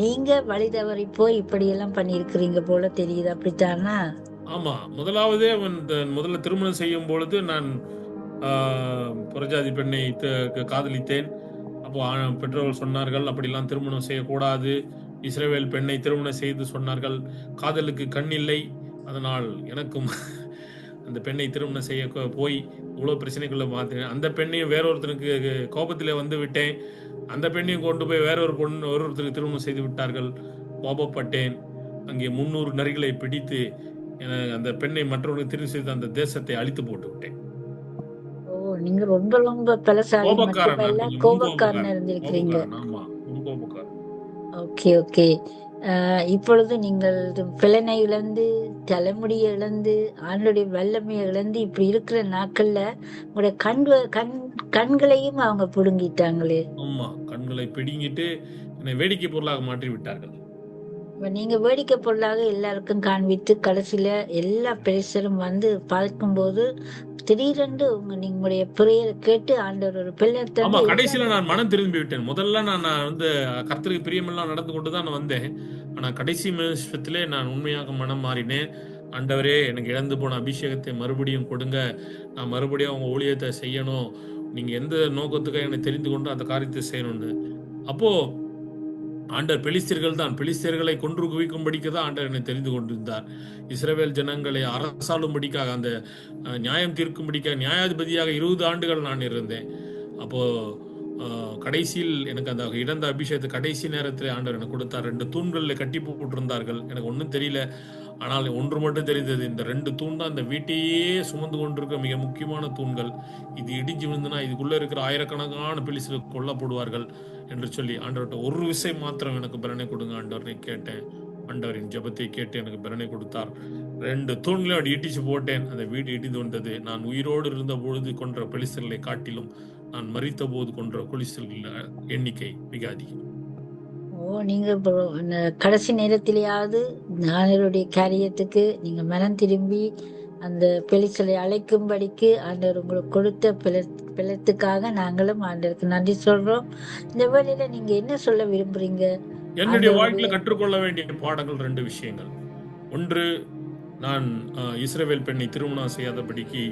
நீங்க வழி தவறி போய் இப்படியெல்லாம் பண்ணியிருக்கிறீங்க போல தெரியுது. அப்படித்தானா? ஆமா, முதலாவதே முதல்ல திருமணம் செய்யும் பொழுது நான் புறஜாதி பெண்ணை காதலித்தேன். அப்போ பெற்றோர்கள் சொன்னார்கள், அப்படிலாம் திருமணம் செய்யக்கூடாது. இஸ்ரவேல் பெண்ணை திருமணம் செய்து சொன்னார்கள், காதலுக்கு கண் இல்லை. அதனால் எனக்கும் அந்த பெண்ணை திருமணம் செய்ய போய் இவ்வளோ பிரச்சனைக்குள்ள மாற்றினேன். அந்த பெண்ணையும் வேறொருத்தருக்கு கோபத்திலே வந்து விட்டேன். அந்த பெண்ணையும் கொண்டு போய் ஒருத்தருக்கு திருமணம் செய்து விட்டார்கள். கோபப்பட்டேன். அங்கே 300 நரிகளை பிடித்து அந்த பெண்ணை மற்றவர்களுக்கு திருமணம் செய்து அந்த தேசத்தை அழித்து போட்டு விட்டேன். ஓ நீங்க ரொம்ப ரொம்ப பலசாலி, மட்டுமல்ல கோபக்காரன் இருந்திருக்கிறீங்க. ஆமா, கோபக்காரன். Okay okay. இப்பொழுது நீங்கள் பிளனை இழந்து, தலைமுடியை இழந்து, ஆண்டுடைய வல்லமையை இழந்து இப்படி இருக்கிற நாட்கள்ல உங்களுடைய கண்களையும் அவங்க புடுங்கிட்டாங்களே. ஆமா, கண்களை பிடுங்கிட்டு என்னை வேடிக்கை பொருளாக மாற்றி விட்டார்கள். நீங்க வேடிக்கை பொருளாக எல்லாருக்கும் காண்பித்து கடைசியில எல்லா பிரேசரும் வந்து பார்க்கும்போது திடீரென்று நீங்களுடைய பிரேயரை கேட்டு ஆண்டவர் ஒரு பிள்ளை. ஆமா, கடைசியில நான் மனம் திரும்பி விட்டேன். முதல்ல நான் கர்த்தருக்கு பிரியமெல்லாம் நடந்து கொண்டுதான் வந்தேன். ஆனா கடைசி நிமிஷத்திலே நான் உண்மையாக மனம் மாறினேன். ஆண்டவரே, எனக்கு இழந்து போன அபிஷேகத்தை மறுபடியும் கொடுங்க, நான் மறுபடியும் அவங்க ஊழியத்தை செய்யணும், நீங்க எந்த நோக்கத்துக்காக என்னை தெரிந்து கொண்டு அந்த காரியத்தை செய்யணும்னு. அப்போ ஆண்டவர் பெலிஸ்தியர்களை கொன்று குவிக்கும்படிக்கு தான் ஆண்டவர் என்னை தெரிந்து கொண்டிருந்தார். இஸ்ரவேல் ஜனங்களை அரசாளும்படிக்காக, அந்த நியாயம் தீர்க்கும்படிக்காக நியாயாதிபதியாக 20 ஆண்டுகள் நான் இருந்தேன். அப்போ கடைசியில் எனக்கு அந்த இழந்த அபிஷேகத்தை கடைசி நேரத்தில் ஆண்டவர் எனக்கு கொடுத்தார். 2 தூண்களில் கட்டி போட்டிருந்தார்கள். எனக்கு ஒன்றும் தெரியல. ஆனால் ஒன்று மட்டும் தெரிந்தது, இந்த 2 தூண் தான் இந்த வீட்டையே சுமந்து கொண்டிருக்க மிக முக்கியமான தூண்கள். இது இடிஞ்சு விழுந்துனா இதுக்குள்ள இருக்கிற ஆயிரக்கணக்கான பெலிஸ்தர்கள் கொல்லப்படுவார்கள் என்று சொல்லி ஆண்டவர்கிட்ட ஒரு விசை மாத்திரம் எனக்கு பலனை கொடுங்க ஆண்டவரை கேட்டேன். ஆண்டவரின் ஜெபத்தை கேட்டு எனக்கு பலனை கொடுத்தார். 2 தூண்களையும் அப்படி இடிச்சு போட்டேன். அந்த வீடு இடிந்து வந்தது. நான் உயிரோடு இருந்த பொழுது கொன்ற பெலிஸ்தர்களை காட்டிலும் நான் மரித்த போது கொன்ற பெலிஸ்தர்கள் எண்ணிக்கை மிக அதிகம். ஓ நீங்க கடைசி நேரத்திலேயாவது ஞானருடைய காரியத்துக்கு நீங்க மனம் திரும்பி அந்த பெலிசலை அழைக்கும்படிக்கு ஆண்டவர் உங்களுக்கு கொடுத்த பிளத்துக்காக நாங்களும் ஆண்டவருக்கு நன்றி சொல்றோம். இந்த வேளையில நீங்க என்ன சொல்ல விரும்புறீங்க? என்னுடைய வாழ்க்கையில கற்றுக்கொள்ள வேண்டிய பாடங்கள் 2 விஷயங்கள். ஒன்று, நான் இஸ்ரவேல் பெண்ணை திருமணம் செய்யாதபடிக்கு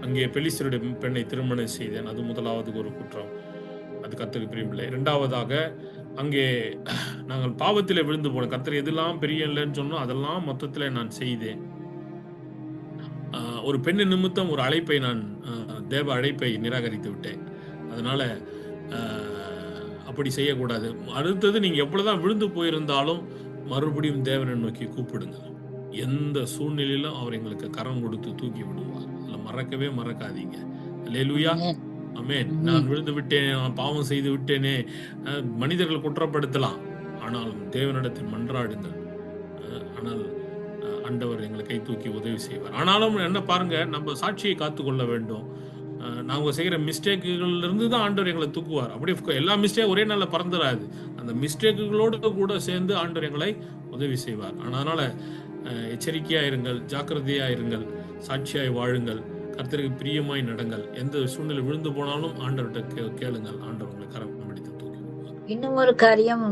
அங்கே பெலிஸ்தருடைய பெண்ணை திருமணம் செய்தேன். அது முதலாவது ஒரு குற்றம். அது கர்த்தருக்கு பிரியமில்லை. 2வதாக அங்கே நாங்கள் பாவத்தில் விழுந்து போனோம். கர்த்தர் எதெல்லாம் பெரிய இல்லைன்னு சொன்னோம் அதெல்லாம் மொத்தத்தில் நான் செய்தேன். ஒரு பெண்ணு நிமித்தம் ஒரு அழைப்பை நான் தேவ அழைப்பை நிராகரித்து விட்டேன். அதனால அப்படி செய்யக்கூடாது. அடுத்தது, நீங்க எவ்வளவுதான் விழுந்து போயிருந்தாலும் மறுபடியும் தேவனை நோக்கி கூப்பிடுங்க. எந்த சூழ்நிலையிலும் அவர் எங்களுக்கு கரம் கொடுத்து தூக்கி விடுவார். அதில் மறக்கவே மறக்காதீங்க. அல்லேலூயா, ஆமென். நான் விழுந்து விட்டேனே, நான் பாவம் செய்து விட்டேனே, மனிதர்கள் குற்றப்படுத்தலாம், ஆனால் தேவனிடத்தில் மன்றாடுங்கள். ஆனால் ஆண்டவர் எங்களை கை தூக்கி உதவி செய்வார். ஆனாலும் என்ன பாருங்க, நம்ம சாட்சியை காத்துக்கொள்ள வேண்டும். நாங்கள் செய்கிற மிஸ்டேக்குகள்ல இருந்து தான் ஆண்டவர் எங்களை தூக்குவார். அப்படி எல்லா மிஸ்டேக் ஒரே நாளில் பறந்துடாது. அந்த மிஸ்டேக்குகளோடு கூட சேர்ந்து ஆண்டவர் எங்களை உதவி செய்வார். அதனால எச்சரிக்கையா இருங்கள், ஜாக்கிரதையா இருங்கள், சாட்சியாய் வாழுங்கள், கர்த்தருக்கு பிரியமாய் நடங்கள். எந்த சூழ்நிலை விழுந்து போனாலும் ஆண்டவர்கிட்ட கேளுங்கள். ஆண்டவர் உங்களை கரம் பிடித்து தூக்கி விடுவார். இன்னும் ஒரு காரியம்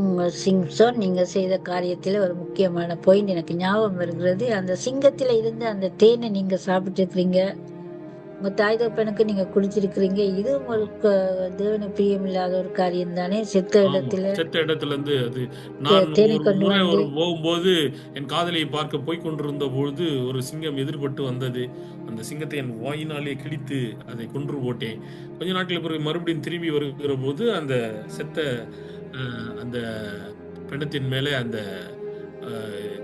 சிம்சோன், நீங்க செய்த காரியத்துல ஒரு முக்கியமான பாயிண்ட் எனக்கு ஞாபகம் வருகிறது. அந்த சிங்கத்தில இருந்து அந்த தேனை நீங்க சாப்பிட்டு இருக்கிறீங்க, உங்க தாய் தகப்பனுக்கு நீங்க குடிச்சிருக்கிறீங்க. இது உங்களுக்கு தேவன பிரியம் இல்லாத ஒரு காரியம் தானே? செத்த இடத்துல இருந்து அது நான் ஒரு போகும்போது என் காதலியை பார்க்க போய் கொண்டிருந்த பொழுது ஒரு சிங்கம் எதிர்பட்டு வந்தது. அந்த சிங்கத்தை என் வாயினாலே கிழித்து அதை கொன்று போட்டேன். கொஞ்ச நாட்கள் பிறகு மறுபடியும் திரும்பி வருகிற போது அந்த செத்த அந்த பிணத்தின் மேலே அந்த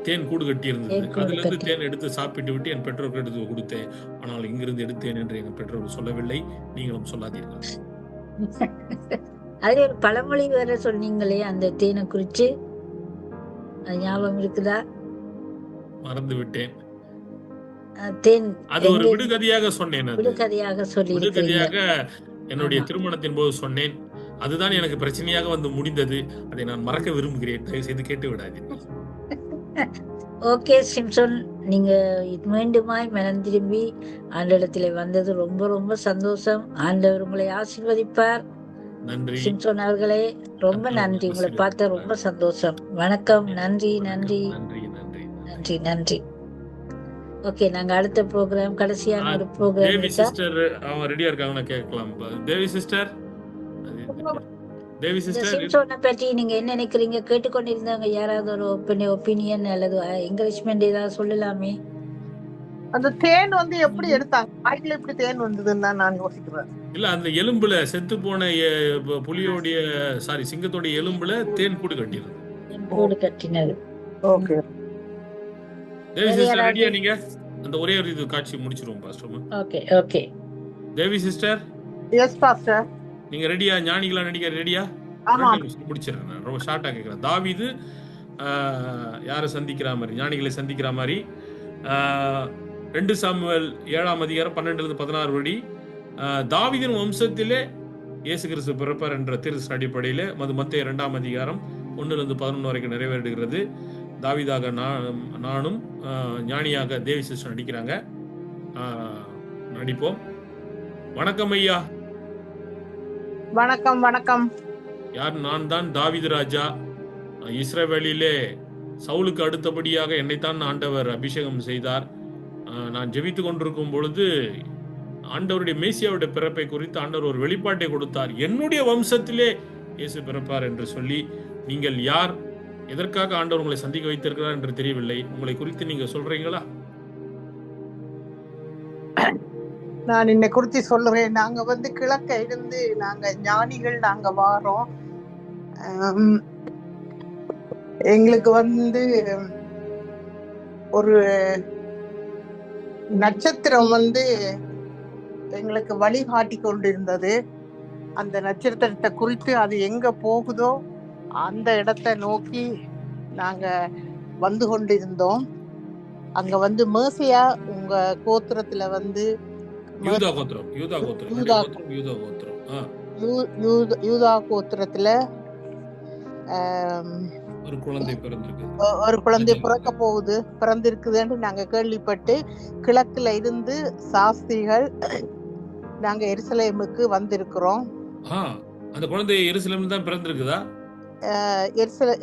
தேன் கூடு கட்டி இருந்தது. அதுல இருந்து தேன் எடுத்து சாப்பிட்டு விட்டு என் பெற்றோருக்கு எடுத்து கொடுத்தேன். ஆனால் இங்கிருந்து எடுத்தேன் என்று எங்கள் பெற்றோர்கள் சொல்லவில்லை, நீங்களும் சொல்லாதீர்கள். அது ஒரு பழமொழி வேற சொன்னீங்களே அந்த தேனை குறிச்சு, அது ஞாபகம் இருக்குதா? மறந்து விட்டேன். தேன் அது ஒரு விடுகதையாக சொன்னேன். விடுகதையாக என்னுடைய திருமணத்தின் போது சொன்னேன். அதுதான் எனக்கு பிரச்சனையாக வந்து முடிந்தது. அதை நான் மறக்க விரும்புகிறேன். தயவு செய்து கேட்டு விடாதீர்கள். ஓகே சிம்சோன், நீங்க மீண்டுமாய் மனம் திரும்பி ஆண்டவரிடத்திலே வந்தது ரொம்ப ரொம்ப சந்தோஷம். ஆண்டவர் உங்களை ஆசீர்வதிப்பார். நன்றி சிம்சோன் அவர்களே, ரொம்ப நன்றி. உங்களை பார்த்த ரொம்ப சந்தோஷம். வணக்கம். நன்றி நன்றி நன்றி நன்றி. ஓகே, நாங்க அடுத்த ப்ரோக்ராம், கடைசியான ஒரு ப்ரோக்ராம். தேவி சிஸ்டர் அவங்க ரெடியா இருக்காங்கன்னு கேட்கலாம். தேவி சிஸ்டர், சிம்சோனை பற்றி நீங்க என்ன நினைக்கிறீங்க? கேட்டுக்கொண்டிருந்தாங்க யாராவது ஒரு ஒப்பீனியன் அல்லது என்கரேஜ்மெண்ட் ஏதாவது சொல்லலாமே? அந்த தேன் வந்து எப்படி எடுத்தாங்க? வாய்க்குல எப்படி தேன் வந்ததுன்னு தான் நான் யோசிக்கிறேன். இல்ல, அந்த எலும்புல செத்து போன புலியோடைய சிங்கத்தோட எலும்புல தேன் கூடு கட்டினது. ஓகே, தேவி சிஸ்டர் ரெடியா? நீங்க அந்த ஒரே ஒரு இது காட்சி முடிச்சிருவோம் pastor. Okay okay. Devi sister. Yes pastor. நீங்க ரெடியா? ஞானிகளா நடிக்க ரெடியா? ஆமா, முடிச்சிடுறேன். நான் ரொம்ப ஷார்ட்டா கேட்கிறேன். தாவீது யாரை சந்திக்கிற மாதிரி, ஞானிகளை சந்திக்கிற மாதிரி 2 சாமுவேல் 7ஆம் அதிகாரம் 12-16 படி தாவீதின் வம்சத்திலே இயேசு கிறிஸ்து பிறப்பார் என்ற தீர்க்க அடிப்படையில் மத்தேயு 2ஆம் அதிகாரம் 1-11 வரைக்கும் நிறைவேறுகிறது. தாவீதாக நானும் ஞானியாக தேவி சிஸ்டர் நடிக்கிறாங்க. நடிப்போம். வணக்கம் ஐயா. வணக்கம். வணக்கம். யார்? நான் தான் தாவீது ராஜா. இஸ்ரவேலிலே சவுலுக்கு அடுத்தபடியாக என்னைத்தான் ஆண்டவர் அபிஷேகம் செய்தார். நான் ஜெபித்துக் கொண்டிருக்கும் பொழுது ஆண்டவருடைய மேசியாவுடைய பிறப்பை குறித்து ஆண்டவர் ஒரு வெளிப்பாட்டை கொடுத்தார். என்னுடைய வம்சத்திலே இயேசு பிறப்பார் என்று சொல்லி. நீங்கள் யார்? எதற்காக ஆண்டவர் உங்களை சந்திக்க வைத்திருக்கிறார் என்று தெரியவில்லை. உங்களை குறித்து நீங்க சொல்றீங்களா? நான் என்னை குறித்து சொல்லுறேன். நாங்க வந்து கிழக்க இருந்து நாங்க ஞானிகள், நாங்க வாரோம். எங்களுக்கு வந்து ஒரு நட்சத்திரம் வந்து எங்களுக்கு வழிகாட்டி கொண்டிருந்தது. அந்த நட்சத்திரத்தை குறித்து அது எங்க போகுதோ அந்த இடத்தை நோக்கி நாங்க வந்து கொண்டிருந்தோம். அங்க வந்து மேசியா உங்க கோத்திரத்துல வந்து யூதா கோத்திரத்துல ஒரு குழந்தை பிறந்திருக்கு. ஒரு குழந்தை பிறக்க போகுது, பிறந்திருக்குதுன்னு நாங்க கேள்விப்பட்டு கிழக்குல இருந்து சாஸ்திரிகள் நாங்க எருசலேமுக்கு வந்திருக்கிறோம். அந்த குழந்தை எருசலேம்ல தான் பிறந்திருக்குதா?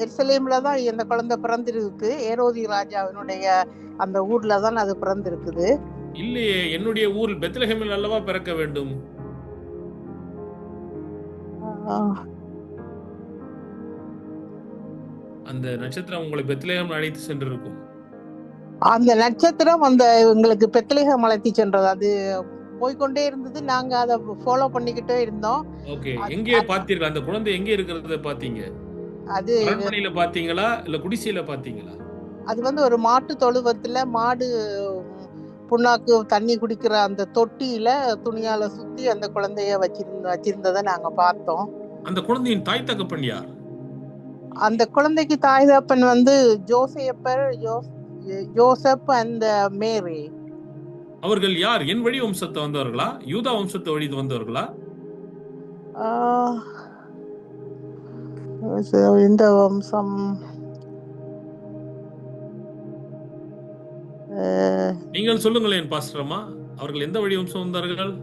எருசலேம்ல தான் இந்த குழந்தை பிறந்திருக்கு. ஏரோதி ராஜாவினுடைய அந்த ஊர்ல தான் அது பிறந்திருக்குது. இல்லையே, என்னுடைய ஊர் பெத்லஹேமில் அல்லவா பிறக்க வேண்டும். அந்த நட்சத்திரம் உங்களை பெத்லஹேம் அழைத்து சென்றிருக்கும். அந்த நட்சத்திரம் அந்த எங்களுக்கு பெத்லஹேம் அழைத்து சென்றது. அது போய்கொண்டே இருந்தது, நாங்க அதை ஃபாலோ பண்ணிக்கிட்டே இருந்தோம். ஓகே, எங்கே பார்த்தீர்கள் அந்த குழந்தை? எங்கே இருக்கிறத பாத்தீங்க? அது அரண்மனையில பாத்தீங்களா இல்ல குடிசையில பாத்தீங்களா? அது வந்து ஒரு மாட்டு தொழுவத்துல மாடு புண்ணாக்கு தண்ணி குடிக்கிற அந்த தொட்டியில துணியால சுத்தி அந்த குழந்தைய வச்சிருந்ததை நாங்க பார்த்தோம். அந்த குழந்தையின் தாய் தகப்பன் யார்? அந்த குழந்தைக்கு தாய் தகப்பன் வந்து ஜோசப் அண்ட் மேரி. அவர்கள் யார்? என் வழி வம்சத்தை வந்தவர்களா, யூதா வம்சத்தை வழி வந்தவர்களா? இந்த வம்சம் நீங்கள் சொல்லுங்களேன் பாஸ்டரம்மா, அவர்கள் எந்த வழி வம்சம் வந்தார்கள்?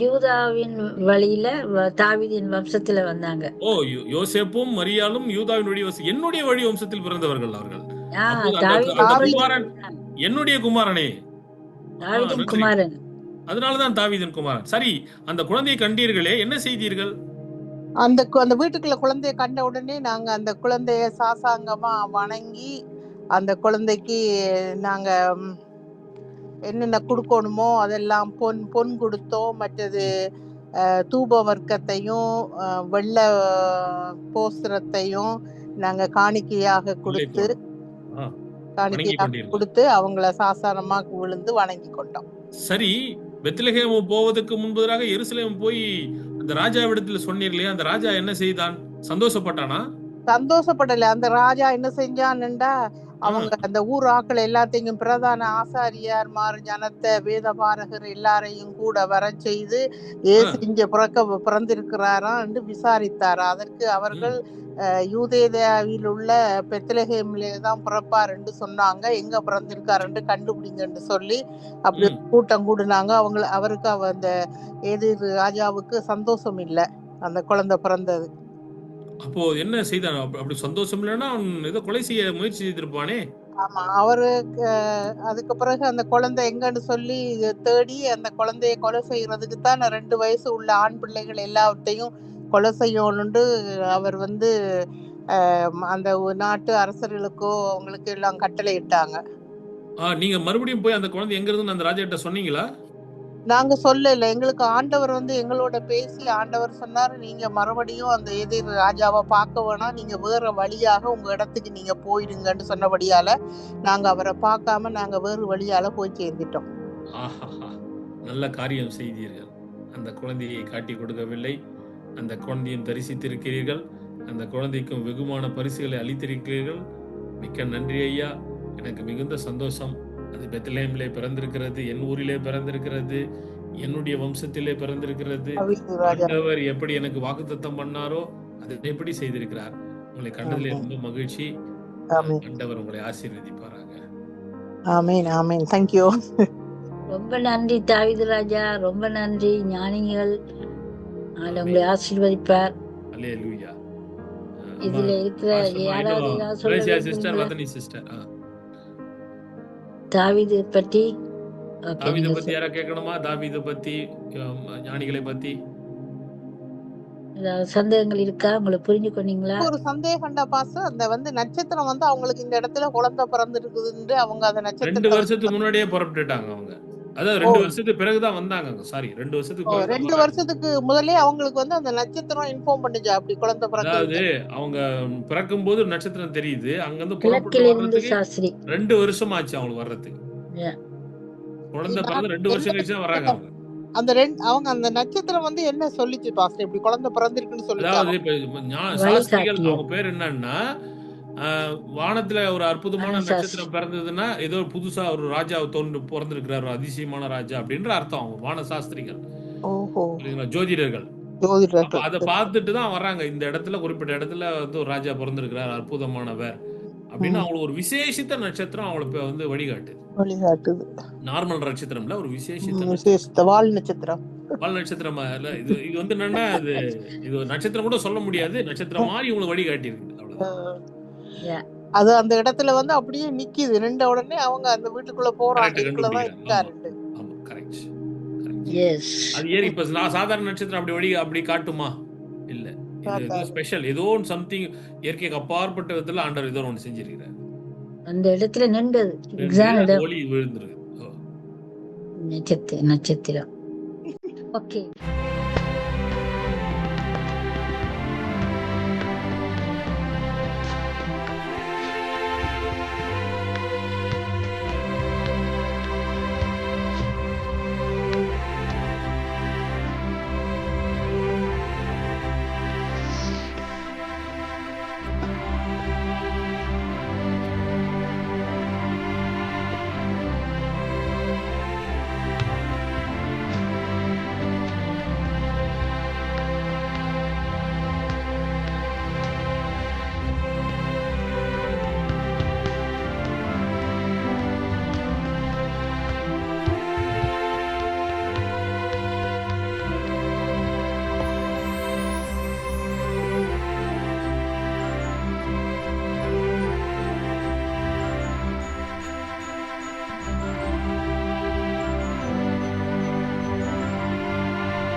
யூதாவின் வழியில தாவீதின் வம்சத்துல வந்தாங்க. ஓ, யோசேப்பும் மரியாளும் யூதாவின் வழி வம்சம், என்னுடைய வழி வம்சத்தில் பிறந்தவர்கள் அவர்கள். குமாரன் என்னுடைய குமாரனே, தாவீதின் குமாரன். அதனாலதான் தாவீதின் குமாரன். சரி, அந்த குழந்தையை கண்டீர்களே, என்ன செய்தீர்கள்? அந்த வீட்டுக்குள்ள குழந்தைய கண்ட உடனே நாங்க அந்த குழந்தைய சாசாங்கமா வணங்கி அந்த குழந்தைக்கு நாங்க என்னென்ன கொடுக்கணுமோ அதெல்லாம் பொன் கொடுத்தோம். மற்றது தூப வர்க்கத்தையும் வெள்ள போஸ்திரத்தையும் நாங்க காணிக்கையாக கொடுத்து அவங்கள சாசானமா விழுந்து வணங்கி கொண்டோம். சரி, பெத்லஹேம் போவதற்கு முன்பதாக எருசலேம் போய் அந்த ராஜாவிடத்துல சொன்னீர்களே, அந்த ராஜா என்ன செய்தான்? சந்தோஷப்பட்டானா? சந்தோஷப்படல. அந்த ராஜா என்ன செஞ்சான்டா, அவங்க அந்த ஊர் ஆக்கள் எல்லாத்தையும் பிரதான ஆசாரியார் ஜனத்தை வேதபாரகர் எல்லாரையும் கூட வர செய்து ஏசு இங்க பிறந்திருக்கிறாராம் என்று விசாரித்தார். அதற்கு அவர்கள் யூதேயாவில் உள்ள பெத்லஹேமிலே தான் பிறப்பார் என்று சொன்னாங்க. எங்க பிறந்திருக்காரு என்று கண்டுபிடிங்கன்னு சொல்லி அப்படி கூட்டம் கூடுனாங்க. அவருக்கு அந்த ஏது ராஜாவுக்கு சந்தோஷம் இல்லை அந்த குழந்தை பிறந்தது. அப்போ என்ன செய்தான்? அப்படி சந்தோஷம் இல்லைன்னா அவன் ஏதோ கொலை செய்ய முயற்சி செய்திருப்பானே. ஆமா, அவரு அதுக்கு பிறகு அந்த குழந்தை எங்கன்னு சொல்லி தேடி அந்த குழந்தைய கொலை செய்யறதுக்கு தான் 2 வயசு உள்ள ஆண் பிள்ளைகள் எல்லாத்தையும் கொலை செய்யணும்னு அவர் வந்து அந்த நாட்டு அரசர்களுக்கோ அவங்களுக்கு எல்லாம் கட்டளை இட்டாங்க. நீங்க மறுபடியும் போய் அந்த குழந்தை எங்க இருந்து அந்த ராஜா கிட்ட சொன்னீங்களா? நாங்க சொல்லல. எங்களுக்கு ஆண்டவர் வந்து எங்களோட பேசி ஆண்டவர் சொன்னாரு, நீங்க மறுபடியும் அந்த எதிர் ராஜாவை பார்க்க வேணாம், நீங்க வேற வழியாக உங்க இடத்துக்கு நீங்க போயிடுங்கன்னு சொன்னபடியால நாங்க அவரை பார்க்காம நாங்க வேறு வழியால போய் சேர்ந்துட்டோம். நல்ல காரியம் செய்தீர்கள். அந்த குழந்தையை காட்டி கொடுக்கவில்லை, அந்த குழந்தையும் தரிசித்திருக்கிறீர்கள், அந்த குழந்தைக்கும் வெகுமான பரிசுகளை அளித்திருக்கிறீர்கள். மிக்க நன்றி ஐயா, எனக்கு மிகுந்த சந்தோஷம். அது பெத்லஹேமிலே பிறந்திருக்கிறது, என் ஊரிலே பிறந்திருக்கிறது, என்னுடைய வம்சத்திலே பிறந்திருக்கிறது. ஆண்டவர் எப்படி எனக்கு வாக்குத்தத்தம் பண்ணாரோ அதை எப்படி செய்திருக்கிறார். உங்களை கண்டதிலே ரொம்ப மகிழ்ச்சி. ஆண்டவர் உங்களை ஆசீர்வதிப்பாராக. ஆமென், ஆமென். Thank you. ரொம்ப நன்றி தாவீது ராஜா, ரொம்ப நன்றி ஞானிகள். உங்களை ஆசீர்வதிப்பார். அல்லேலூயா. இதுல இருக்கிற யாராவது சொல்லுங்க சிஸ்டர் வதனி சிஸ்டர். தாவீது பத்தி யாரா கேட்கணுமா? தாவீது பத்தி, ஞானிகளை பத்தி சந்தேகங்கள் இருக்கா? உங்களை புரிஞ்சு கொண்டீங்களா? ஒரு சந்தேகம்டா பாஸ்டர், அந்த வந்து நட்சத்திரம் வந்து அவங்களுக்கு இந்த இடத்துல குழந்தை பிறந்திருக்குதுன்னு அவங்க அந்த 2 வருஷத்துக்கு முன்னாடியே புறப்பட்டுட்டாங்க அவங்க. அதாவது 2 வருஷத்துக்கு பிறகுதான் வந்தாங்க. சாரி, 2 வருஷத்துக்கு முதலே அவங்களுக்கு வந்து அந்த நட்சத்திரம் இன்ஃபார்ம் பண்ணுச்சு அப்படி குழந்தை பிறந்தது. அதாவது அவங்க பிறக்கும் போது நட்சத்திரம் தெரியுது, அங்க இருந்து புறப்பட்டு வர்றதுக்கு 2 வருஷம் ஆச்சு அவங்களுக்கு வர்றதுக்கு. குழந்தை பிறந்து 2 வருஷம் கழிச்சு வர்றாங்க அவங்க. அவங்க அந்த நட்சத்திரம் வந்து என்ன சொல்லிச்சு பாஸ்டர், இப்படி குழந்தை பிறந்திருக்குன்னு சொல்லி? அதாவது சாஸ்திரிகள் அவங்க பேர் என்னன்னா, வானத்துல ஒரு அற்புதமான நட்சத்திரம் பிறந்ததுன்னா ஏதோ புதுசா ஒரு ராஜா பிறந்திருக்கிறார், ஒரு அதிசயமான ராஜா அப்படின்ற அர்த்தம் அவங்க வான சாஸ்திரிகள், ஜோதிடர்கள். ஜோதிடர்கள் அதை பார்த்துட்டு தான் வர்றாங்க. இந்த இடத்துல குறிப்பிட்ட இடத்துல வந்து ஒரு ராஜா பிறந்திருக்கிறார், அற்புதமானவர் அப்படின்னு அவங்களுக்கு ஒரு விசேஷித்த நட்சத்திரம் அவங்களுக்கு வந்து வழிகாட்டுது. நார்மல் நட்சத்திரம்ல ஒரு விசேஷித்த விசேஷித்த வால் நட்சத்திரம். வால் நட்சத்திரமா இல்ல, இது வந்து என்னன்னா இது நட்சத்திரம் கூட சொல்ல முடியாது, நட்சத்திரம் மாதிரி உங்களுக்கு வழிகாட்டி இருக்கு. அவ்வளவுதான். அது அந்த இடத்துல வந்து அப்படியே நிக்குது. நின்ற உடனே அவங்க அந்த வீட்டுக்குள்ள போறாங்க. இதுக்குள்ளதான் இருக்காரு. அது ஏன் இப்ப சாதாரண நட்சத்திரம் அப்படி காட்டுமா? இல்ல, இது ஸ்பெஷல், ஏதோ சம்திங் இயற்கைக்கு அப்பாற்பட்ட விதத்துல ஆண்டவர் ஏதோ ஒன்று செஞ்சிருக்கிறார். அந்த இடத்துல நின்றது ஒளி விழுந்துருக்கு நட்சத்திரம். ஓகே.